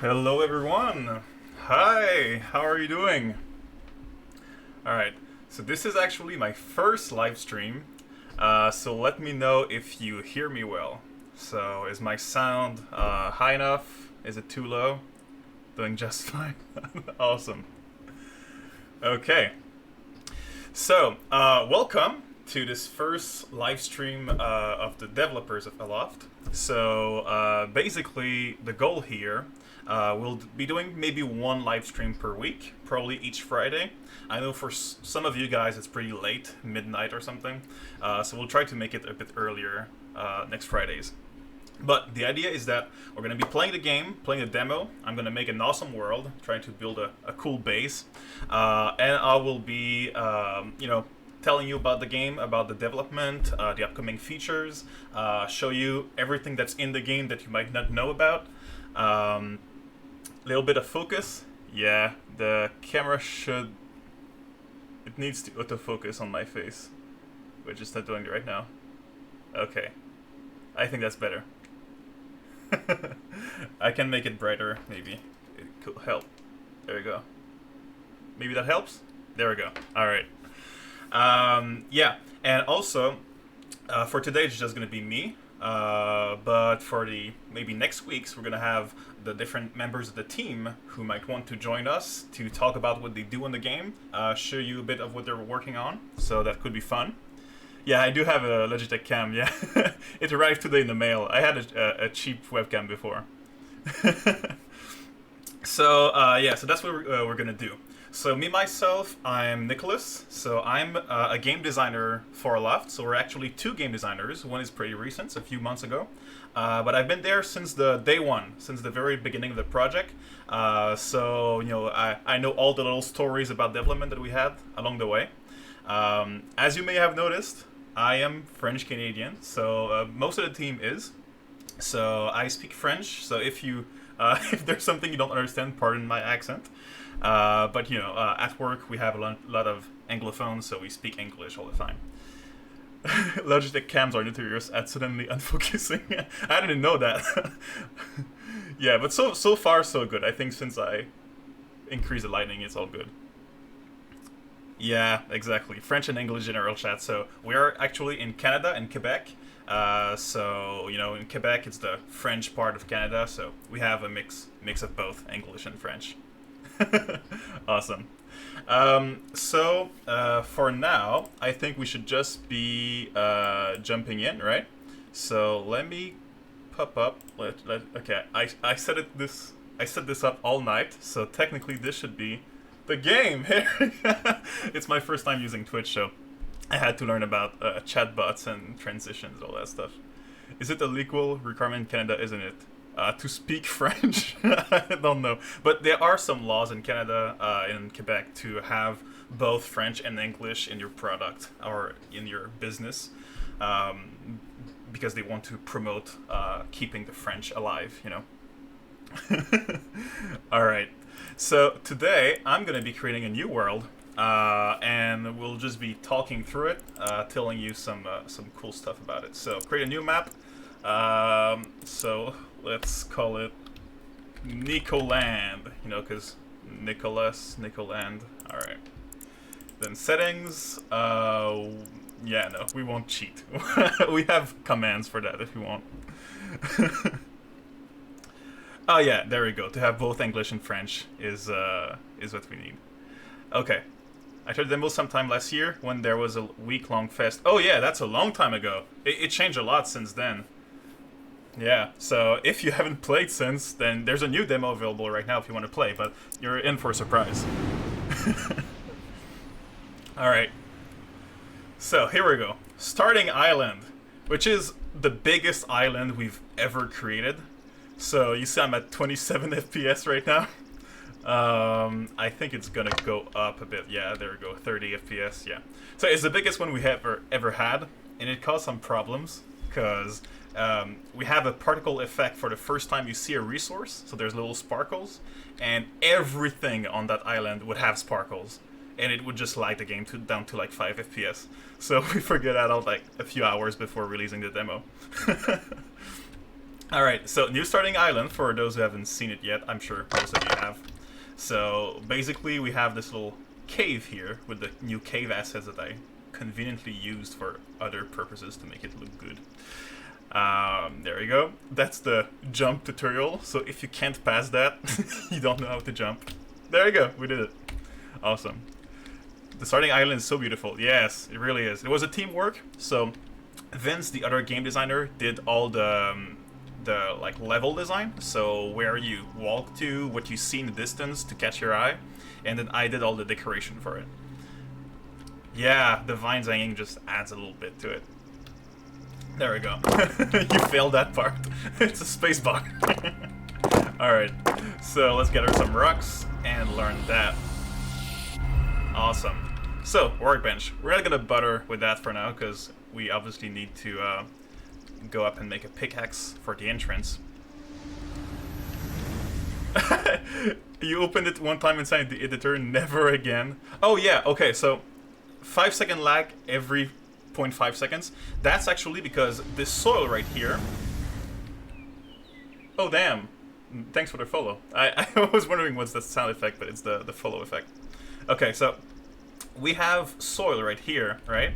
Hello, everyone. Hi, how are you doing? Alright, so this is actually my first live stream, so let me know if you hear me well. So, is my sound high enough? Is it too low? Doing just fine. Awesome. Okay, so welcome to this first live stream of the developers of Aloft. So, basically, the goal here we'll be doing maybe one live stream per week, probably each Friday. I know for some of you guys it's pretty late, midnight or something, so we'll try to make it a bit earlier next Fridays. But the idea is that we're going to be playing the game, playing a demo. I'm going to make an awesome world, trying to build a cool base. And I will be, telling you about the game, about the development, the upcoming features, show you everything that's in the game that you might not know about. Little bit of focus. Yeah, the camera it needs to autofocus on my face, which it's not doing it right now. Okay, I think that's better. I can make it brighter, maybe. It could help. There we go. Maybe that helps? There we go. Alright. Yeah, and also, for today it's just going to be me. But for the maybe next weeks, we're going to have the different members of the team who might want to join us to talk about what they do in the game, show you a bit of what they're working on, so that could be fun. Yeah, I do have a Logitech cam, yeah. It arrived today in the mail. I had a cheap webcam before. So, so that's what we're gonna do. So me, myself, I'm Nicholas. So I'm a game designer for Aloft. So we're actually two game designers. One is pretty recent, a few months ago. But I've been there since the day one, since the very beginning of the project. I know all the little stories about development that we had along the way. As you may have noticed, I am French Canadian, so most of the team is. So I speak French. So if you if there's something you don't understand, pardon my accent. But at work we have a lot of anglophones, so we speak English all the time. Logitech cams are notorious at suddenly unfocusing. I didn't know that. Yeah, but so far so good. I think since I increased the lighting, it's all good. Yeah, exactly. French and English general chat. So we are actually in Canada and Quebec. In Quebec it's the French part of Canada, so we have a mix of both English and French. Awesome. For now, I think we should just be jumping in, right? So let me pop up. Okay, I set this up all night, so technically this should be the game. It's my first time using Twitch, so I had to learn about chatbots and transitions, all that stuff. Is it a legal requirement in Canada? Isn't it? To speak French? I don't know. But there are some laws in Canada, in Quebec, to have both French and English in your product or in your business, because they want to promote keeping the French alive, Alright. So today I'm going to be creating a new world, and we'll just be talking through it, telling you some cool stuff about it. So create a new map. So let's call it Nico Land, because Nicoland. Alright. Then settings, no, we won't cheat. We have commands for that if you want. Oh yeah, there we go. To have both English and French is what we need. Okay. I tried the demo sometime last year when there was a week-long fest. Oh yeah, that's a long time ago. It changed a lot since then. Yeah, so if you haven't played since, then there's a new demo available right now if you want to play, but you're in for a surprise. Alright. So, here we go. Starting island, which is the biggest island we've ever created. So, you see I'm at 27 FPS right now. I think it's gonna go up a bit. Yeah, there we go, 30 FPS, yeah. So, it's the biggest one we ever had, and it caused some problems, because we have a particle effect for the first time you see a resource, so there's little sparkles, and everything on that island would have sparkles, and it would just lag the game down to like 5 FPS. So we figured that out like a few hours before releasing the demo. Alright, so new starting island, for those who haven't seen it yet, I'm sure most of you have. So basically we have this little cave here with the new cave assets that I conveniently used for other purposes to make it look good. There you go. That's the jump tutorial, so if you can't pass that, you don't know how to jump. There you go, we did it. Awesome. The starting island is so beautiful. Yes, it really is. It was a teamwork, so Vince, the other game designer, did all the like level design, so where you walk to, what you see in the distance to catch your eye, and then I did all the decoration for it. Yeah, the vines hanging just adds a little bit to it. There we go. You failed that part. It's a space bar. Alright, so let's gather some rocks and learn that. Awesome. So, workbench. We're not gonna bother with that for now, because we obviously need to go up and make a pickaxe for the entrance. You opened it one time inside the editor, never again. Oh yeah, okay, so 5-second lag every 0.5 seconds. That's actually because this soil right here... Oh damn, thanks for the follow. I was wondering what's the sound effect, but it's the follow effect. Okay, so we have soil right here, right?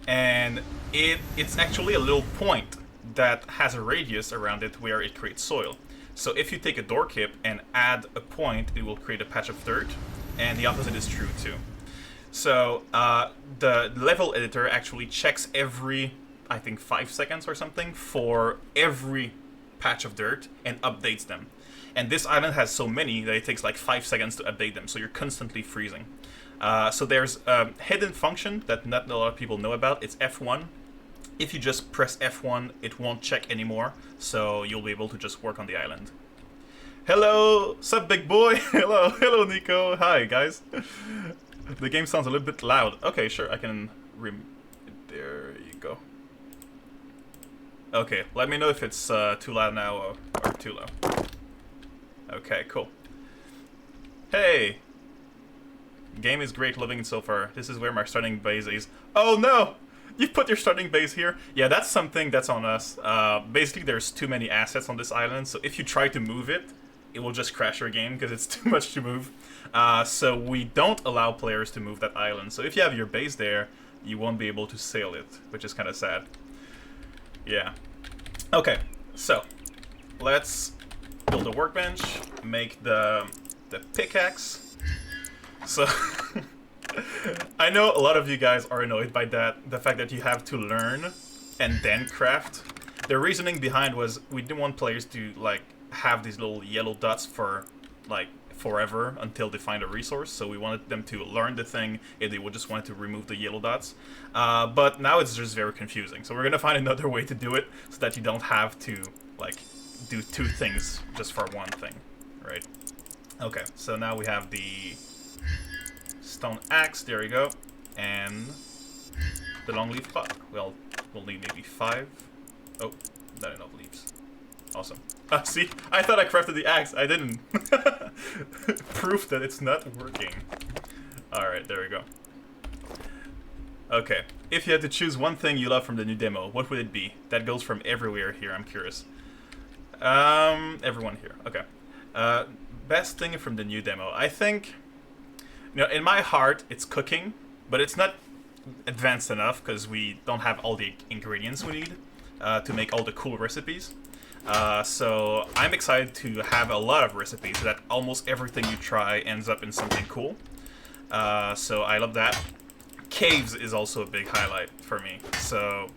And it's actually a little point that has a radius around it where it creates soil. So if you take a door kip and add a point, it will create a patch of dirt, and the opposite is true too. So the level editor actually checks every, I think, 5 seconds or something for every patch of dirt and updates them. And this island has so many that it takes like 5 seconds to update them, so you're constantly freezing. So there's a hidden function that not a lot of people know about. It's F1. If you just press F1, it won't check anymore, so you'll be able to just work on the island. Hello, sup big boy? Hello Nico. Hi guys. The game sounds a little bit loud. Okay, sure, I can there you go. Okay, let me know if it's too loud now or too low. Okay, cool. Hey! Game is great, loving it so far. This is where my starting base is. Oh no! You put your starting base here? Yeah, that's something that's on us. Basically, there's too many assets on this island, so if you try to move it, it will just crash your game because it's too much to move. So we don't allow players to move that island. So if you have your base there, you won't be able to sail it, which is kind of sad. Yeah. Okay, so let's build a workbench, make the pickaxe. So I know a lot of you guys are annoyed by that, the fact that you have to learn and then craft. The reasoning behind was we didn't want players to like have these little yellow dots for like forever until they find a resource, so we wanted them to learn the thing if they would just want to remove the yellow dots. But now it's just very confusing, so we're gonna find another way to do it so that you don't have to like do two things just for one thing, right? Okay, so now we have the stone axe, there we go, and the long leaf pot. Well, we'll need maybe 5. Oh, not enough leaves. Awesome. See, I thought I crafted the axe. I didn't. Proof that it's not working. Alright, there we go. Okay, if you had to choose one thing you love from the new demo, what would it be? That goes from everywhere here, I'm curious. Everyone here, okay. Best thing from the new demo. I think, you know, in my heart, it's cooking, but it's not advanced enough because we don't have all the ingredients we need to make all the cool recipes. So I'm excited to have a lot of recipes so that almost everything you try ends up in something cool. So I love that. Caves is also a big highlight for me. So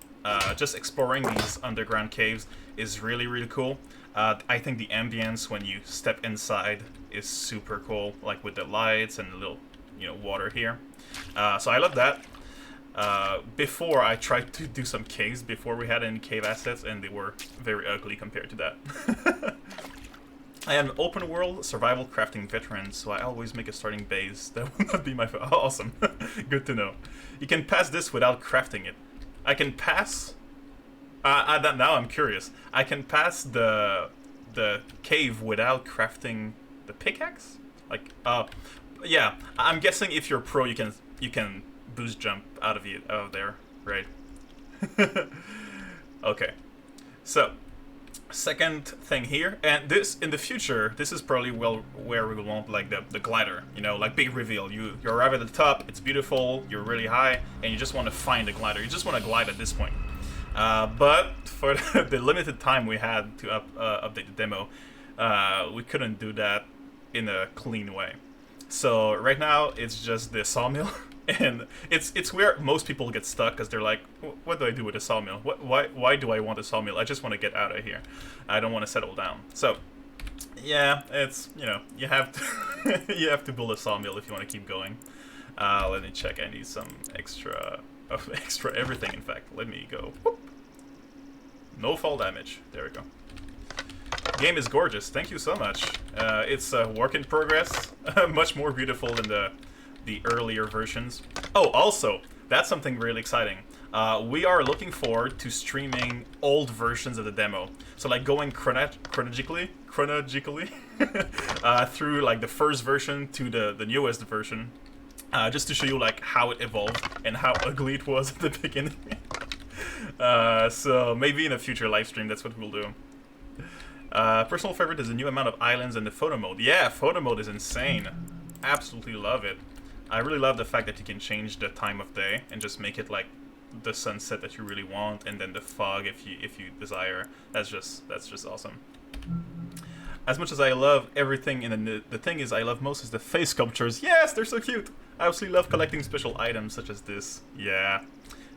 just exploring these underground caves is really, really cool. I think the ambience when you step inside is super cool, like with the lights and the little, you know, water here. So I love that. Before I tried to do some caves before we had any cave assets, and they were very ugly compared to that. I am an open world survival crafting veteran, so I always make a starting base. That will not be my oh, awesome. Good to know. You can pass this without crafting it. I can pass. Now I'm curious. I can pass the cave without crafting the pickaxe. Like, yeah. I'm guessing if you're pro, you can boost jump out of there, right? Okay. So Second thing here, and this in the future, this is probably where we will want like the glider, you know, like big reveal. You arrive at the top, it's beautiful, you're really high, and you just want to find the glider. You just want to glide at this point. But for the limited time we had to update the demo, we couldn't do that in a clean way. So right now it's just the sawmill. And it's where most people get stuck because they're like, what do I do with a sawmill? Why do I want a sawmill? I just want to get out of here. I don't want to settle down. So, yeah, it's, you know, you have to you have to build a sawmill if you want to keep going. Let me check. I need some extra everything. In fact, let me go. Whoop. No fall damage. There we go. Game is gorgeous. Thank you so much. It's a work in progress. Much more beautiful than the earlier versions. Oh, also, that's something really exciting. We are looking forward to streaming old versions of the demo. So like going chronologically through like the first version to the newest version, just to show you like how it evolved and how ugly it was at the beginning. So maybe in a future live stream, that's what we'll do. Personal favorite is the new amount of islands and the photo mode. Yeah, photo mode is insane. Absolutely love it. I really love the fact that you can change the time of day and just make it like the sunset that you really want, and then the fog if you desire. That's just awesome. As much as I love everything in the thing is I love most is the face sculptures. Yes, they're so cute. I absolutely love collecting special items such as this. Yeah,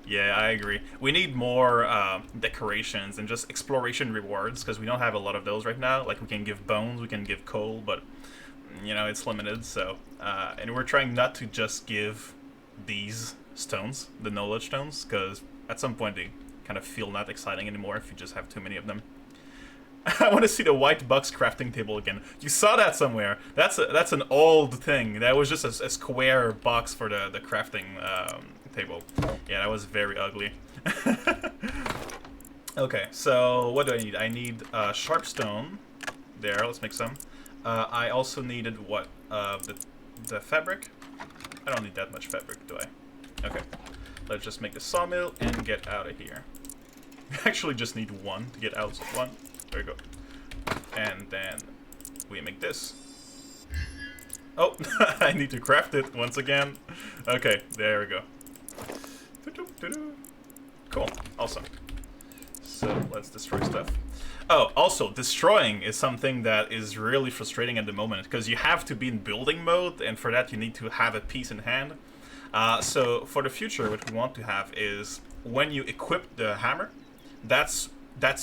I agree. We need more decorations and just exploration rewards because we don't have a lot of those right now. Like we can give bones, we can give coal, but you know, it's limited, so and we're trying not to just give these stones, the knowledge stones, because at some point they kind of feel not exciting anymore if you just have too many of them. I want to see the white box crafting table again. You saw that somewhere. That's an old thing. That was just a square box for the crafting table. Yeah, that was very ugly. Okay, so what do I need? I need sharp stone. There, let's make some. I also needed what? The fabric? I don't need that much fabric, do I? Okay. Let's just make the sawmill and get out of here. We actually just need one to get out. So one. There we go. And then we make this. Oh, I need to craft it once again. Okay, there we go. Cool. Awesome. So let's destroy stuff. Oh, also, destroying is something that is really frustrating at the moment, because you have to be in building mode, and for that you need to have a piece in hand. So for the future, what we want to have is, when you equip the hammer, that's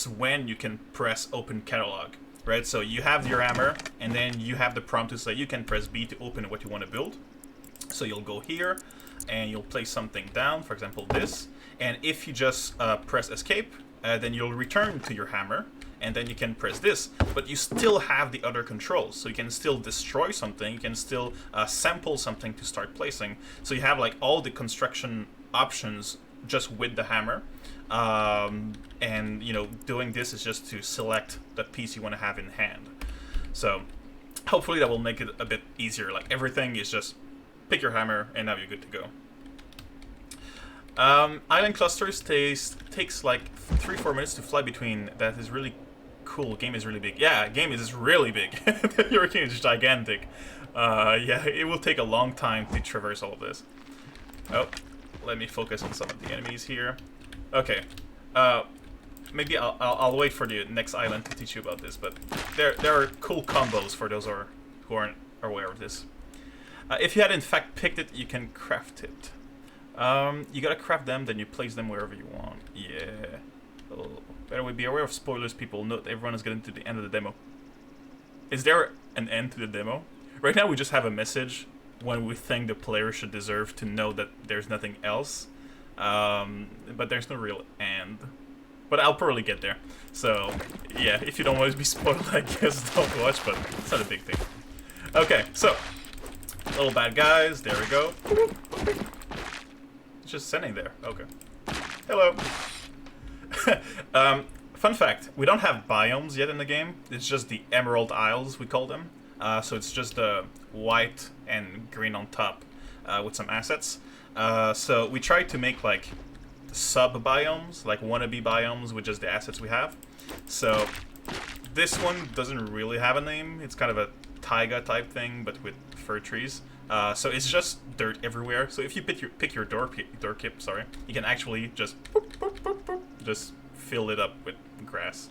when you can press open catalog, right? So you have your hammer, and then you have the prompt to say you can press B to open what you want to build. So you'll go here, and you'll place something down, for example this, and if you just press escape, then you'll return to your hammer, and then you can press this, but you still have the other controls, so you can still destroy something, you can still sample something to start placing, so you have like all the construction options just with the hammer, and you know, doing this is just to select the piece you want to have in hand. So hopefully that will make it a bit easier, like everything is just pick your hammer and now you're good to go. Island clusters takes like 3-4 minutes to fly between. That is really cool. Game is really big. Yeah, game is really big. The hurricane is gigantic. Yeah, it will take a long time to traverse all of this. Oh, let me focus on some of the enemies here. Okay. Maybe I'll wait for the next island to teach you about this, but there are cool combos for those who aren't aware of this. If you had in fact picked it, you can craft it. You gotta craft them, then you place them wherever you want. Yeah. Oh. Better we be aware of spoilers, people. Note everyone is getting to the end of the demo. Is there an end to the demo? Right now we just have a message when we think the player should deserve to know that there's nothing else. But there's no real end. But I'll probably get there. So, yeah, if you don't want to be spoiled, I guess don't watch, but it's not a big thing. Okay, so, little bad guys, there we go. It's just sitting there, okay. Hello. Fun fact, we don't have biomes yet in the game. It's just the Emerald Isles, we call them. So it's just white and green on top with some assets. So we tried to make like sub-biomes, like wannabe biomes with just the assets we have. So this one doesn't really have a name. It's kind of a taiga type thing, but with fir trees. So it's just dirt everywhere. So if you pick your door kip, sorry, you can actually just boop, boop, boop, boop, just fill it up with grass.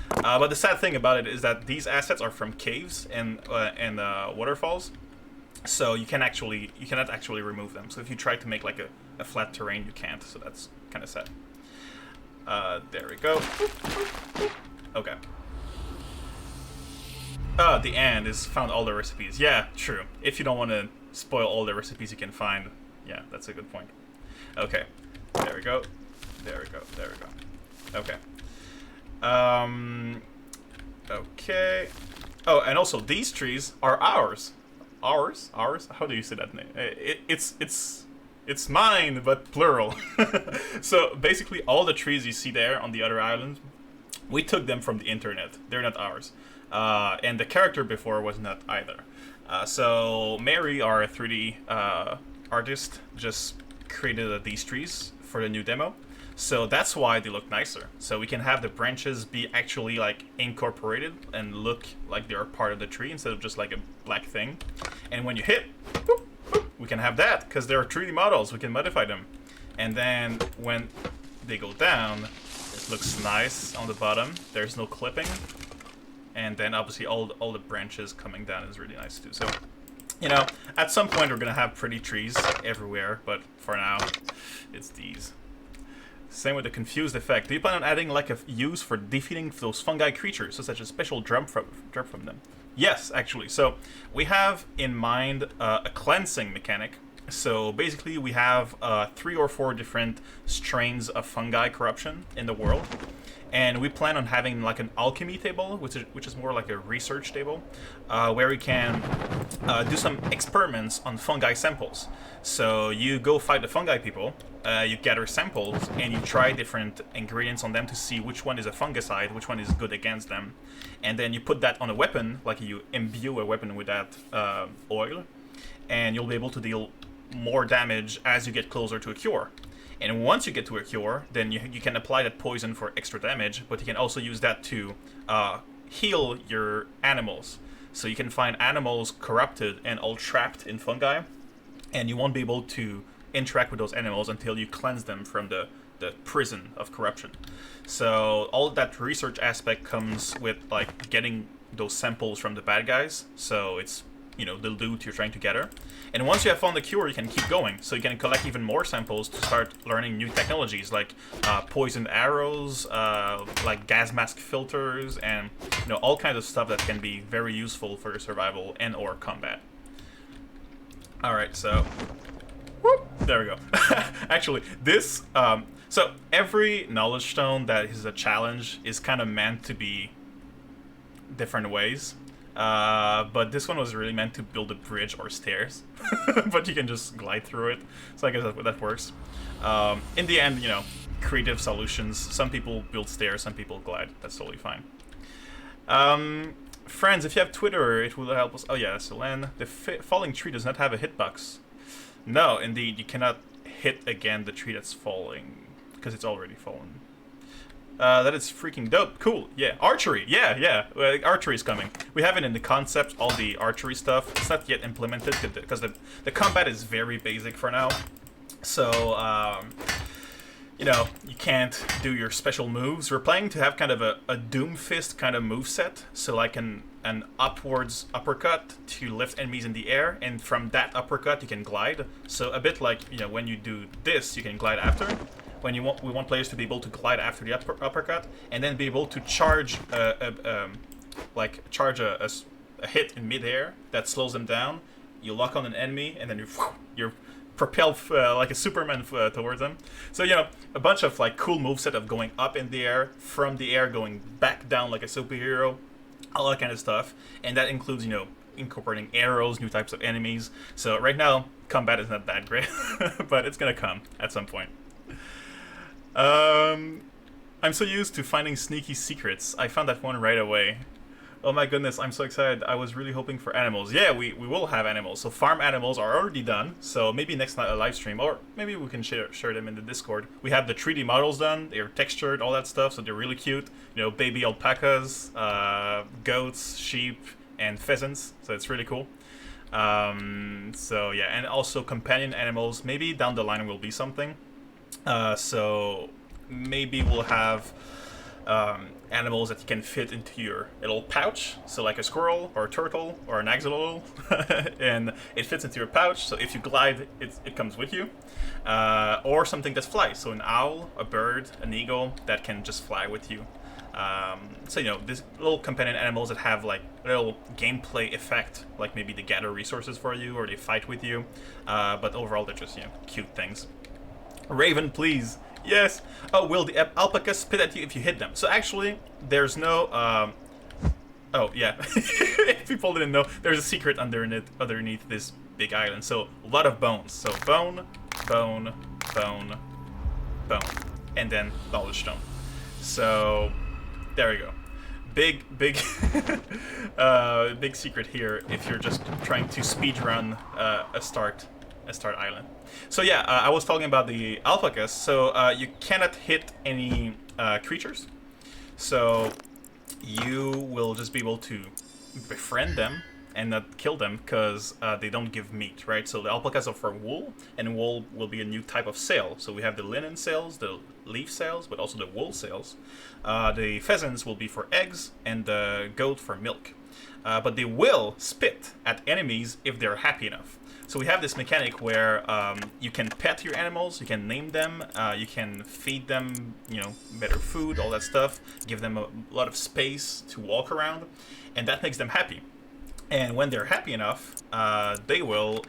But the sad thing about it is that these assets are from caves and waterfalls, so you cannot actually remove them. So if you try to make like a flat terrain, you can't. So that's kind of sad. There we go. Okay. The end is found all the recipes. Yeah, true. If you don't want to spoil all the recipes you can find, yeah, that's a good point. Okay. There we go. There we go. There we go. Okay. Okay. Oh, and also these trees are ours. Ours? Ours? How do you say that name? It's mine, but plural. So basically, all the trees you see there on the other island, we took them from the internet. They're not ours. And the character before was not either. So Mary, our 3D artist, just created these trees for the new demo. So that's why they look nicer. So we can have the branches be actually like incorporated and look like they're part of the tree instead of just like a black thing. And when you hit, boop, boop, we can have that because they're 3D models. We can modify them. And then when they go down, it looks nice on the bottom. There's no clipping. And then obviously all the branches coming down is really nice too. So, you know, at some point we're gonna have pretty trees everywhere, but for now, it's these. Same with the confused effect. Do you plan on adding like a use for defeating those fungi creatures, so such a special drop from them? Yes, actually. So we have in mind a cleansing mechanic. So basically we have 3 or 4 different strains of fungi corruption in the world. And we plan on having like an alchemy table, which is more like a research table, where we can do some experiments on fungi samples. So you go fight the fungi people, you gather samples, and you try different ingredients on them to see which one is a fungicide, which one is good against them. And then you put that on a weapon, like you imbue a weapon with that oil, and you'll be able to deal more damage as you get closer to a cure. And once you get to a cure, then you can apply that poison for extra damage, but you can also use that to heal your animals. So you can find animals corrupted and all trapped in fungi, and you won't be able to interact with those animals until you cleanse them from the prison of corruption. So all that research aspect comes with like getting those samples from the bad guys. So it's, you know, the loot you're trying to gather. And once you have found the cure, you can keep going. So you can collect even more samples to start learning new technologies like poisoned arrows, like gas mask filters, and you know, all kinds of stuff that can be very useful for your survival and or combat. All right, so whoop, there we go. Actually, this so every knowledge stone that is a challenge is kind of meant to be different ways. But this one was really meant to build a bridge or stairs, but you can just glide through it. So I guess that works. In the end, you know, creative solutions. Some people build stairs, some people glide. That's totally fine. Friends, if you have Twitter, it will help us. Oh yeah, so Len, the falling tree does not have a hitbox. No, indeed, you cannot hit again the tree that's falling because it's already fallen. That is freaking dope. Cool. Yeah. Archery. Yeah. Archery is coming. We have it in the concept, all the archery stuff. It's not yet implemented because the combat is very basic for now. So, you know, you can't do your special moves. We're planning to have kind of a Doomfist kind of moveset. So like an upwards uppercut to lift enemies in the air. And from that uppercut, you can glide. So a bit like, you know, when you do this, you can glide after. We want players to be able to glide after the uppercut, and then be able to charge a hit in midair that slows them down. You lock on an enemy, and then you're propelled like a Superman towards them. So you know, a bunch of like cool moveset of going up in the air, from the air going back down like a superhero, all that kind of stuff. And that includes, you know, incorporating arrows, new types of enemies. So right now, combat is not that great, but it's gonna come at some point. I'm so used to finding sneaky secrets. I found that one right away. Oh my goodness, I'm so excited. I was really hoping for animals. Yeah, we will have animals. So farm animals are already done. So maybe next night a live stream, or maybe we can share them in the Discord. We have the 3D models done. They're textured, all that stuff. So they're really cute. You know, baby alpacas, goats, sheep, and pheasants. So it's really cool. So yeah, and also companion animals. Maybe down the line will be something. So maybe we'll have animals that you can fit into your little pouch. So like a squirrel or a turtle or an axolotl, and it fits into your pouch. So if you glide, it comes with you. Or something that flies. So an owl, a bird, an eagle that can just fly with you. So, you know, these little companion animals that have like a little gameplay effect, like maybe they gather resources for you or they fight with you. But overall, they're just, you know, cute things. Raven, please. Yes. Oh, will the alpaca spit at you if you hit them? So actually, there's no. Oh yeah. If people didn't know, there's a secret underneath this big island. So a lot of bones. So bone, bone, bone, bone, and then knowledge stone. So there we go. Big big secret here if you're just trying to speedrun a start island. So yeah, I was talking about the alpacas. So you cannot hit any creatures. So you will just be able to befriend them and not kill them because they don't give meat, right? So the alpacas are for wool, and wool will be a new type of sail. So we have the linen sails, the leaf sails, but also the wool sails. The pheasants will be for eggs, and the goat for milk. But they will spit at enemies if they're happy enough. So we have this mechanic where you can pet your animals, you can name them, you can feed them, you know, better food, all that stuff, give them a lot of space to walk around, and that makes them happy. And when they're happy enough, they will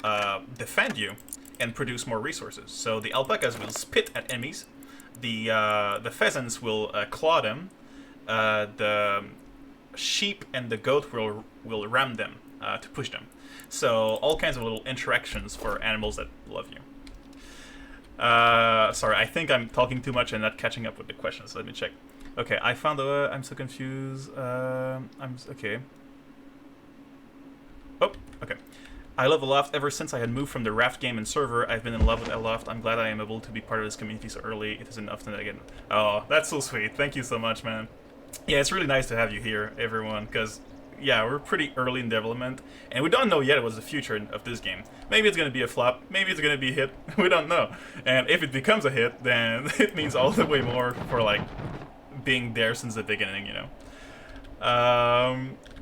defend you and produce more resources. So the alpacas will spit at enemies, the pheasants will claw them, the sheep and the goat will ram them to push them. So all kinds of little interactions for animals that love you. Sorry, I think I'm talking too much and not catching up with the questions. Let me check. Okay, I found the. I'm so confused. Okay. Oh, okay. I love Aloft. Ever since I had moved from the raft game and server, I've been in love with Aloft. I'm glad I am able to be part of this community so early. It is enough to again. Oh, that's so sweet. Thank you so much, man. Yeah, it's really nice to have you here, everyone, because yeah, we're pretty early in development, and we don't know yet what's the future of this game. Maybe it's going to be a flop, maybe it's going to be a hit, we don't know. And if it becomes a hit, then it means all the way more for, like, being there since the beginning, you know.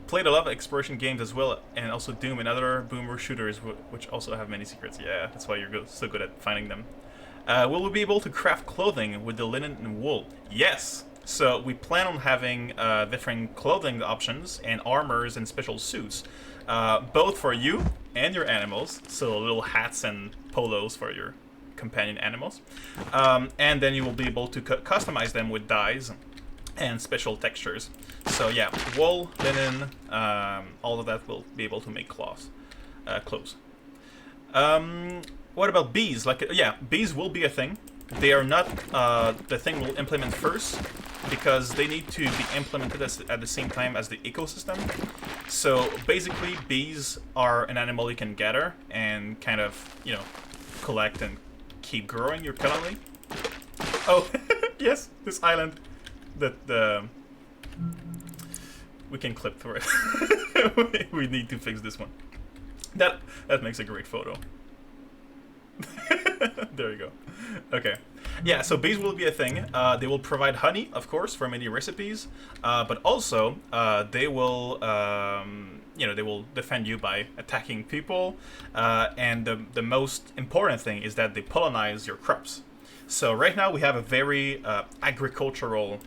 Played a lot of exploration games as well, and also Doom and other boomer shooters, which also have many secrets. Yeah, that's why you're so good at finding them. Will we be able to craft clothing with the linen and wool? Yes! So we plan on having different clothing options and armors and special suits, both for you and your animals. So little hats and polos for your companion animals, and then you will be able to customize them with dyes and special textures. So yeah, wool, linen, all of that will be able to make clothes. What about bees? Yeah, bees will be a thing. They are not the thing we'll implement first, because they need to be implemented at the same time as the ecosystem. So basically, bees are an animal you can gather and kind of, you know, collect and keep growing your colony. Oh, yes, this island that we can clip through it. We need to fix this one. That makes a great photo. There you go. Okay. Yeah, so bees will be a thing. They will provide honey, of course, for many recipes, but also they will, they will defend you by attacking people. And the most important thing is that they pollinize your crops. So right now we have a very agricultural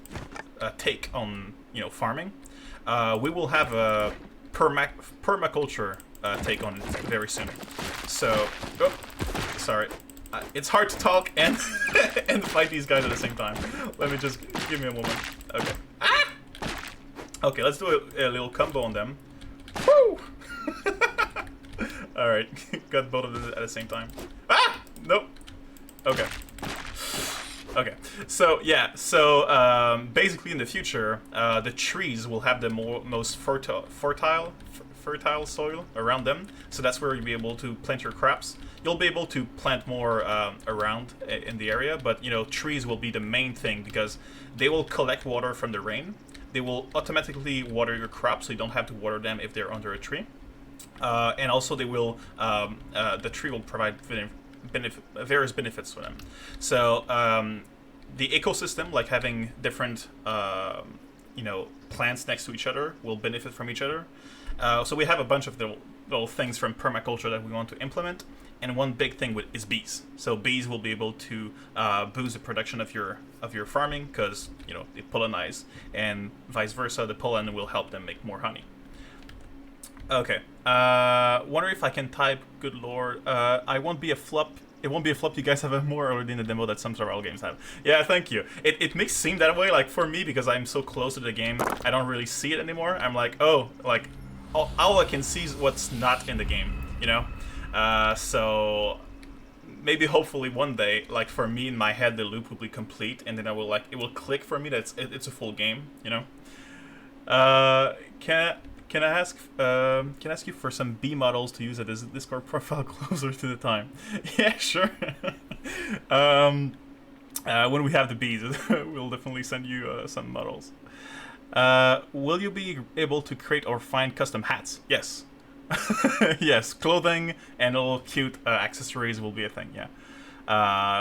take on, you know, farming. We will have a permaculture take on it very soon. So, oh, sorry. It's hard to talk and and fight these guys at the same time. Let me just give me a moment. Okay. Ah! Okay, let's do a little combo on them. Woo! All right, got both of them at the same time. Ah! Nope. Okay. Okay, so yeah, so basically in the future, the trees will have the most fertile soil around them. So that's where you'll be able to plant your crops. You'll be able to plant more around in the area, but trees will be the main thing because they will collect water from the rain. They will automatically water your crops, so you don't have to water them if they're under a tree. And also, they will the tree will provide various benefits for them. So the ecosystem, like having different plants next to each other, will benefit from each other. So we have a bunch of little things from permaculture that we want to implement, and one big thing is bees. So bees will be able to boost the production of your farming because they pollinize, and vice versa. The pollen will help them make more honey. Okay. Wonder if I can type "Good Lord." I won't be a flop. It won't be a flop. You guys have a more already in the demo that some survival games have. Yeah, thank you. It makes it seem that way. Like for me, because I'm so close to the game, I don't really see it anymore. I'm like, oh, like all I can see is what's not in the game. So maybe hopefully one day, like for me in my head, the loop will be complete, and then it will click for me that it's a full game. Can I ask you for some B models to use at this Discord profile closer to the time? Yeah, sure. When we have the bees, we'll definitely send you some models. Will you be able to create or find custom hats? Yes. Yes, clothing and little cute accessories will be a thing. Yeah.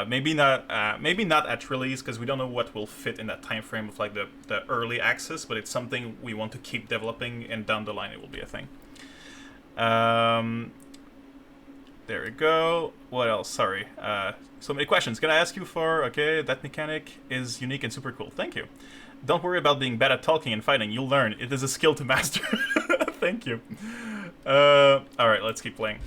Maybe not at release because we don't know what will fit in that time frame of like the early access, but it's something we want to keep developing, and down the line it will be a thing. There we go. What else? Sorry. So many questions. Can I ask you for? Okay, that mechanic is unique and super cool. Thank you. Don't worry about being bad at talking and fighting. You'll learn. It is a skill to master. Thank you. All right, let's keep playing.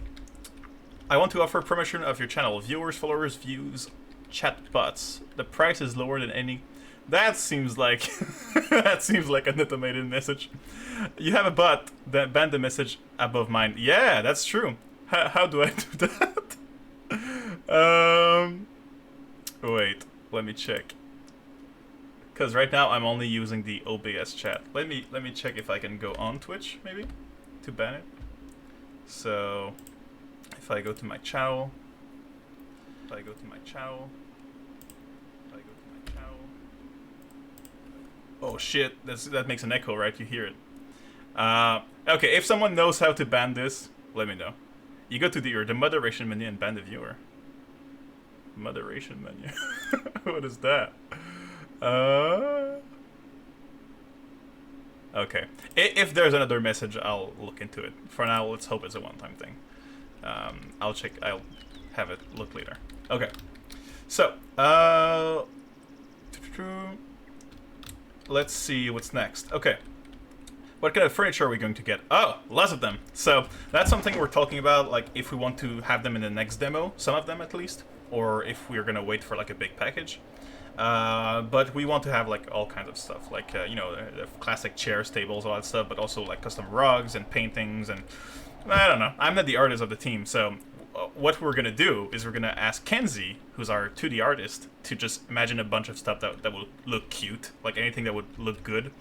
I want to offer promotion of your channel. Viewers, followers, views, chat bots. The price is lower than any. That seems like an automated message. You have a bot that banned the message above mine. Yeah, that's true. How do I do that? Wait, let me check. Because right now I'm only using the OBS chat. Let me check if I can go on Twitch maybe to ban it. So. If I go to my channel, oh shit, that makes an echo, right? You hear it. Okay, if someone knows how to ban this, let me know. You go to the moderation menu and ban the viewer. Moderation menu. What is that? Okay. If there's another message, I'll look into it. For now, let's hope it's a one-time thing. I'll check. I'll have it look later. Okay. So, let's see what's next. Okay. What kind of furniture are we going to get? Oh, lots of them. So that's something we're talking about. Like if we want to have them in the next demo, some of them at least, or if we're gonna wait for like a big package. But we want to have like all kinds of stuff, like the classic chairs, tables, all that stuff, but also like custom rugs and paintings and. I don't know. I'm not the artist of the team, so what we're going to do is we're going to ask Kenzie, who's our 2D artist, to just imagine a bunch of stuff that will look cute, like anything that would look good,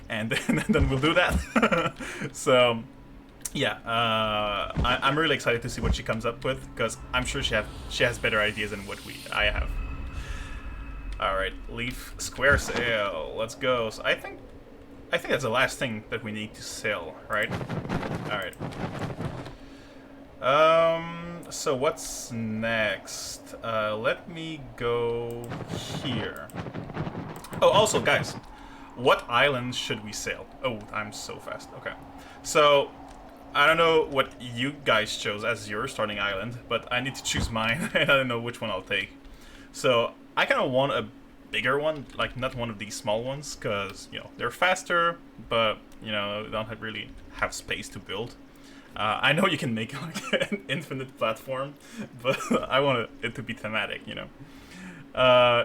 and then we'll do that. So, yeah, I'm really excited to see what she comes up with, because I'm sure she has better ideas than what I have. All right, Leaf Square sale. Let's go. So I think that's the last thing that we need to sell, right? Alright. So what's next? Let me go here. Oh, also, guys, what island should we sail? Oh, I'm so fast. Okay. So, I don't know what you guys chose as your starting island, but I need to choose mine, and I don't know which one I'll take. So, I kind of want a bigger one, like not one of these small ones, because they're faster, but they don't really have space to build. I know you can make like an infinite platform, but I want it to be thematic.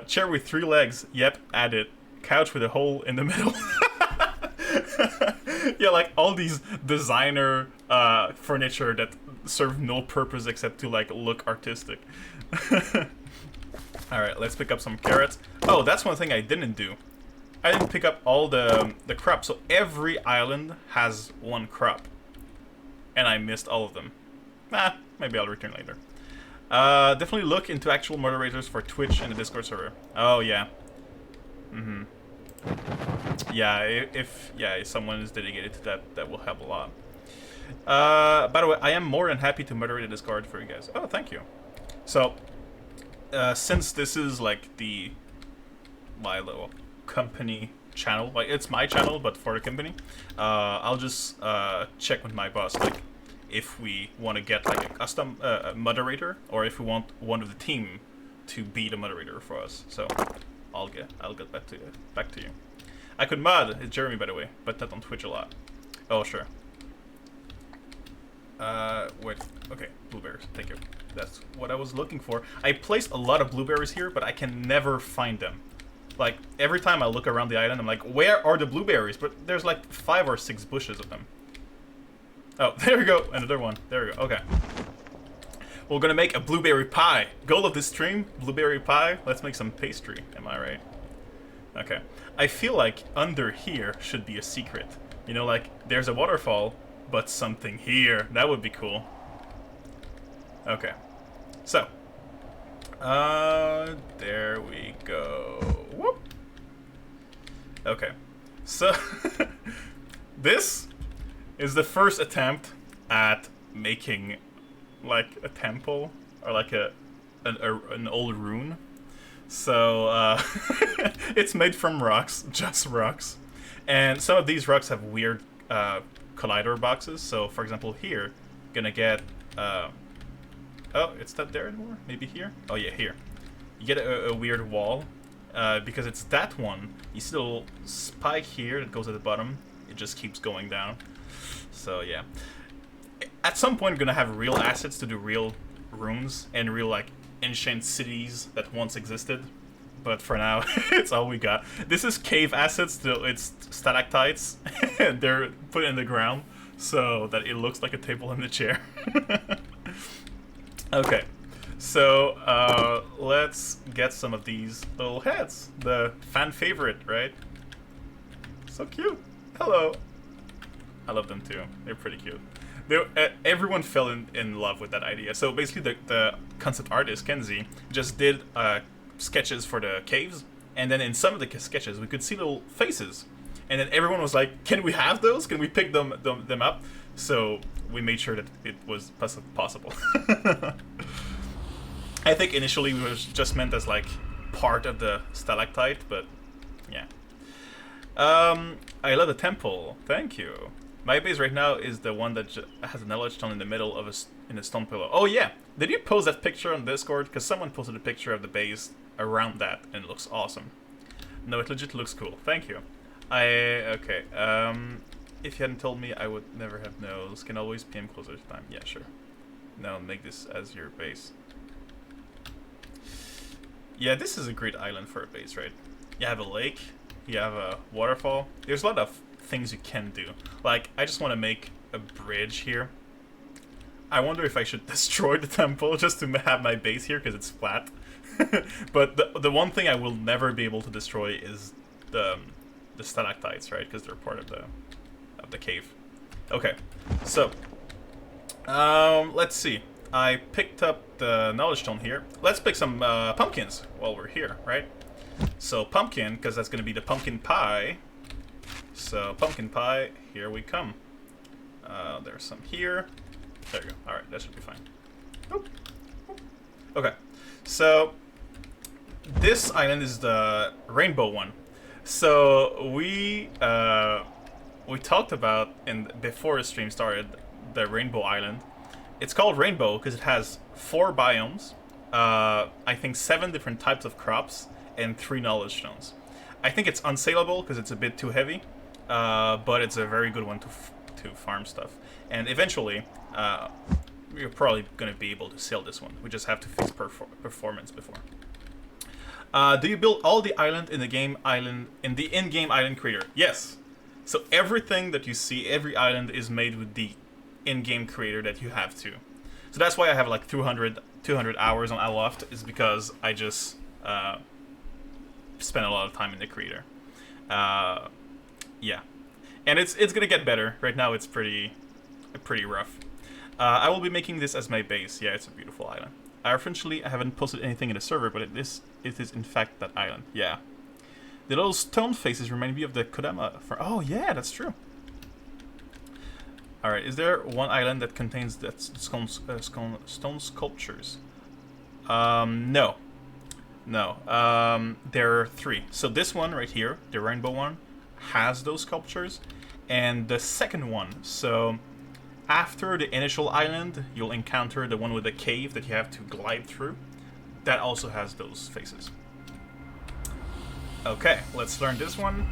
Chair with 3 legs. Yep, add it. Couch with a hole in the middle. Yeah, like all these designer furniture that serve no purpose except to like look artistic. Alright, let's pick up some carrots. Oh, that's one thing I didn't do. I didn't pick up all the crops, so every island has one crop. And I missed all of them. Maybe I'll return later. Definitely look into actual moderators for Twitch and the Discord server. Oh, yeah. Yeah, if someone is dedicated to that, that will help a lot. By the way, I am more than happy to moderate a Discord for you guys. Oh, thank you. So, since this is like my little company channel, like it's my channel but for the company, I'll just check with my boss, like if we want to get like a custom moderator, or if we want one of the team to be the moderator for us. So I'll get back to you. I could mod. It's Jeremy, by the way, but not on Twitch a lot. Oh sure. Wait. Okay, blueberries. Thank you. That's what I was looking for. I placed a lot of blueberries here, but I can never find them. Like, every time I look around the island, I'm like, where are the blueberries? But there's like 5 or 6 bushes of them. Oh, there we go. Another one. There we go. Okay. We're gonna make a blueberry pie. Goal of this stream, blueberry pie. Let's make some pastry. Am I right? Okay. I feel like under here should be a secret. You know, like, there's a waterfall, but something here. That would be cool. Okay. So. There we go. Whoop. Okay. So, this is the first attempt at making, like, a temple, or like an old rune. So, it's made from rocks, just rocks. And some of these rocks have weird collider boxes. So, for example, here, gonna get, oh, it's not there anymore? Maybe here? Oh yeah, here. You get a weird wall, because it's that one. You see the little spike here that goes at the bottom. It just keeps going down. So yeah. At some point, we're gonna have real assets to do real runes and real, like, ancient cities that once existed. But for now, it's all we got. This is cave assets, so it's stalactites. And they're put in the ground so that it looks like a table and a chair. Okay, so let's get some of these little heads. The fan favorite, right? So cute. Hello. I love them too. They're pretty cute. Everyone fell in love with that idea. So basically the concept artist, Kenzie, just did sketches for the caves. And then in some of the sketches, we could see little faces. And then everyone was like, can we have those? Can we pick them up? So we made sure that it was possible. I think initially it was just meant as like part of the stalactite, but yeah. I love the temple. Thank you. My base right now is the one that has a knowledge stone in the middle of in a stone pillow. Oh yeah, did you post that picture on Discord? Because someone posted a picture of the base around that, and it looks awesome. No, it legit looks cool. Thank you. Okay. If you hadn't told me, I would never have known. Can always PM closer to time. Yeah, sure. Now make this as your base. Yeah, this is a great island for a base, right? You have a lake, you have a waterfall. There's a lot of things you can do. Like, I just want to make a bridge here. I wonder if I should destroy the temple just to have my base here because it's flat. But the one thing I will never be able to destroy is the stalactites, right? Because they're part of the cave. Okay, so let's see. I picked up the knowledge stone here. Let's pick some pumpkins while we're here, right? So pumpkin, because that's gonna be the pumpkin pie. So pumpkin pie, here we come. There's some here. There you go. All right, that should be fine. Oop. Oop. Okay, so this island is the rainbow one. So we talked about before the stream started the rainbow island. It's called rainbow because it has 4 biomes, I think 7 different types of crops, and 3 knowledge stones. I think it's unsaleable because it's a bit too heavy, but it's a very good one to farm stuff. And eventually, we're probably going to be able to sell this one. We just have to fix performance before. Do you build all the island in the in-game island creator? Yes. So everything that you see, every island is made with the in-game creator that you have to. So that's why I have like 200 hours on Aloft, is because I just spend a lot of time in the creator. Yeah, and it's gonna get better. Right now, it's pretty rough. I will be making this as my base. Yeah, it's a beautiful island. Unfortunately, I haven't posted anything in the server, but it is in fact that island. Yeah. The little stone faces remind me of the Kodama. Oh yeah, that's true. All right, is there one island that contains that stone sculptures? No. There are 3. So this one right here, the rainbow one, has those sculptures, and the second one. So after the initial island, you'll encounter the one with the cave that you have to glide through. That also has those faces. Okay, let's learn this one.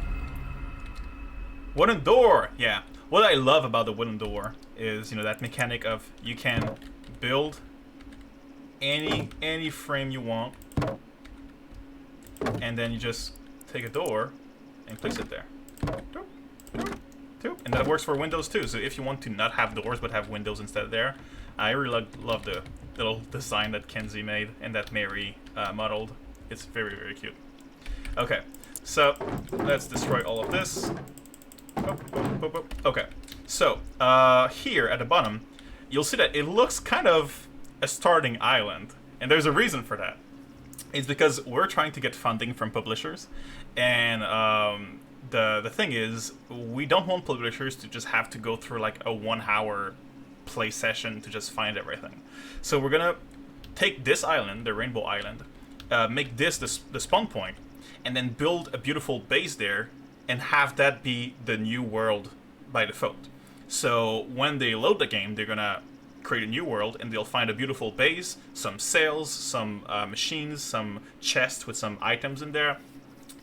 Wooden door, yeah. What I love about the wooden door is, that mechanic of you can build any frame you want, and then you just take a door and place it there. And that works for windows too. So if you want to not have doors but have windows instead there, I really love the little design that Kenzie made and that Mary modeled. It's very, very cute. Okay, so let's destroy all of this. Okay, so here at the bottom, you'll see that it looks kind of a starting island, and there's a reason for that. It's because we're trying to get funding from publishers, and the thing is, we don't want publishers to just have to go through like a 1-hour play session to just find everything. So we're gonna take this island, the Rainbow Island, make this the spawn point, and then build a beautiful base there, and have that be the new world by default. So when they load the game, they're gonna create a new world, and they'll find a beautiful base, some sails, some machines, some chests with some items in there,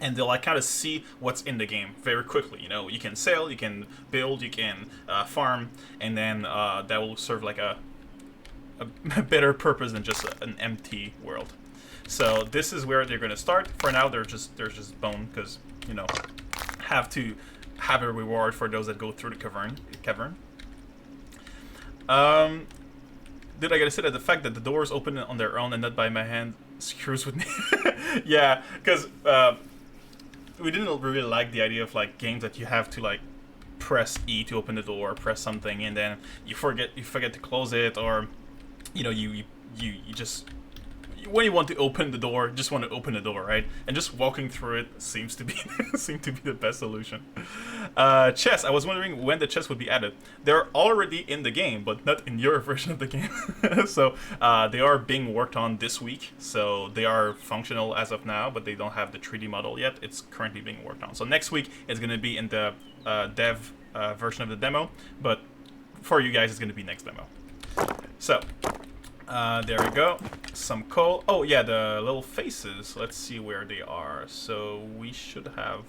and they'll like kind of see what's in the game very quickly. You can sail, you can build, you can farm, and then that will serve like a better purpose than just an empty world. So this is where they're gonna start. For now, they're just bone, because have to have a reward for those that go through the cavern. Did I gotta say that the fact that the doors open on their own and not by my hand screws with me? Yeah, because we didn't really like the idea of like games that you have to like press E to open the door, press something, and then you forget to close it, or you just, when you want to open the door, just want to open the door, right? And just walking through it seems to be the best solution. Chests. I was wondering when the chests would be added. They're already in the game, but not in your version of the game. So they are being worked on this week. So they are functional as of now, but they don't have the 3D model yet. It's currently being worked on. So next week it's going to be in the dev version of the demo, but for you guys it's going to be next demo. So there we go. Some coal. Oh yeah, the little faces. Let's see where they are. So we should have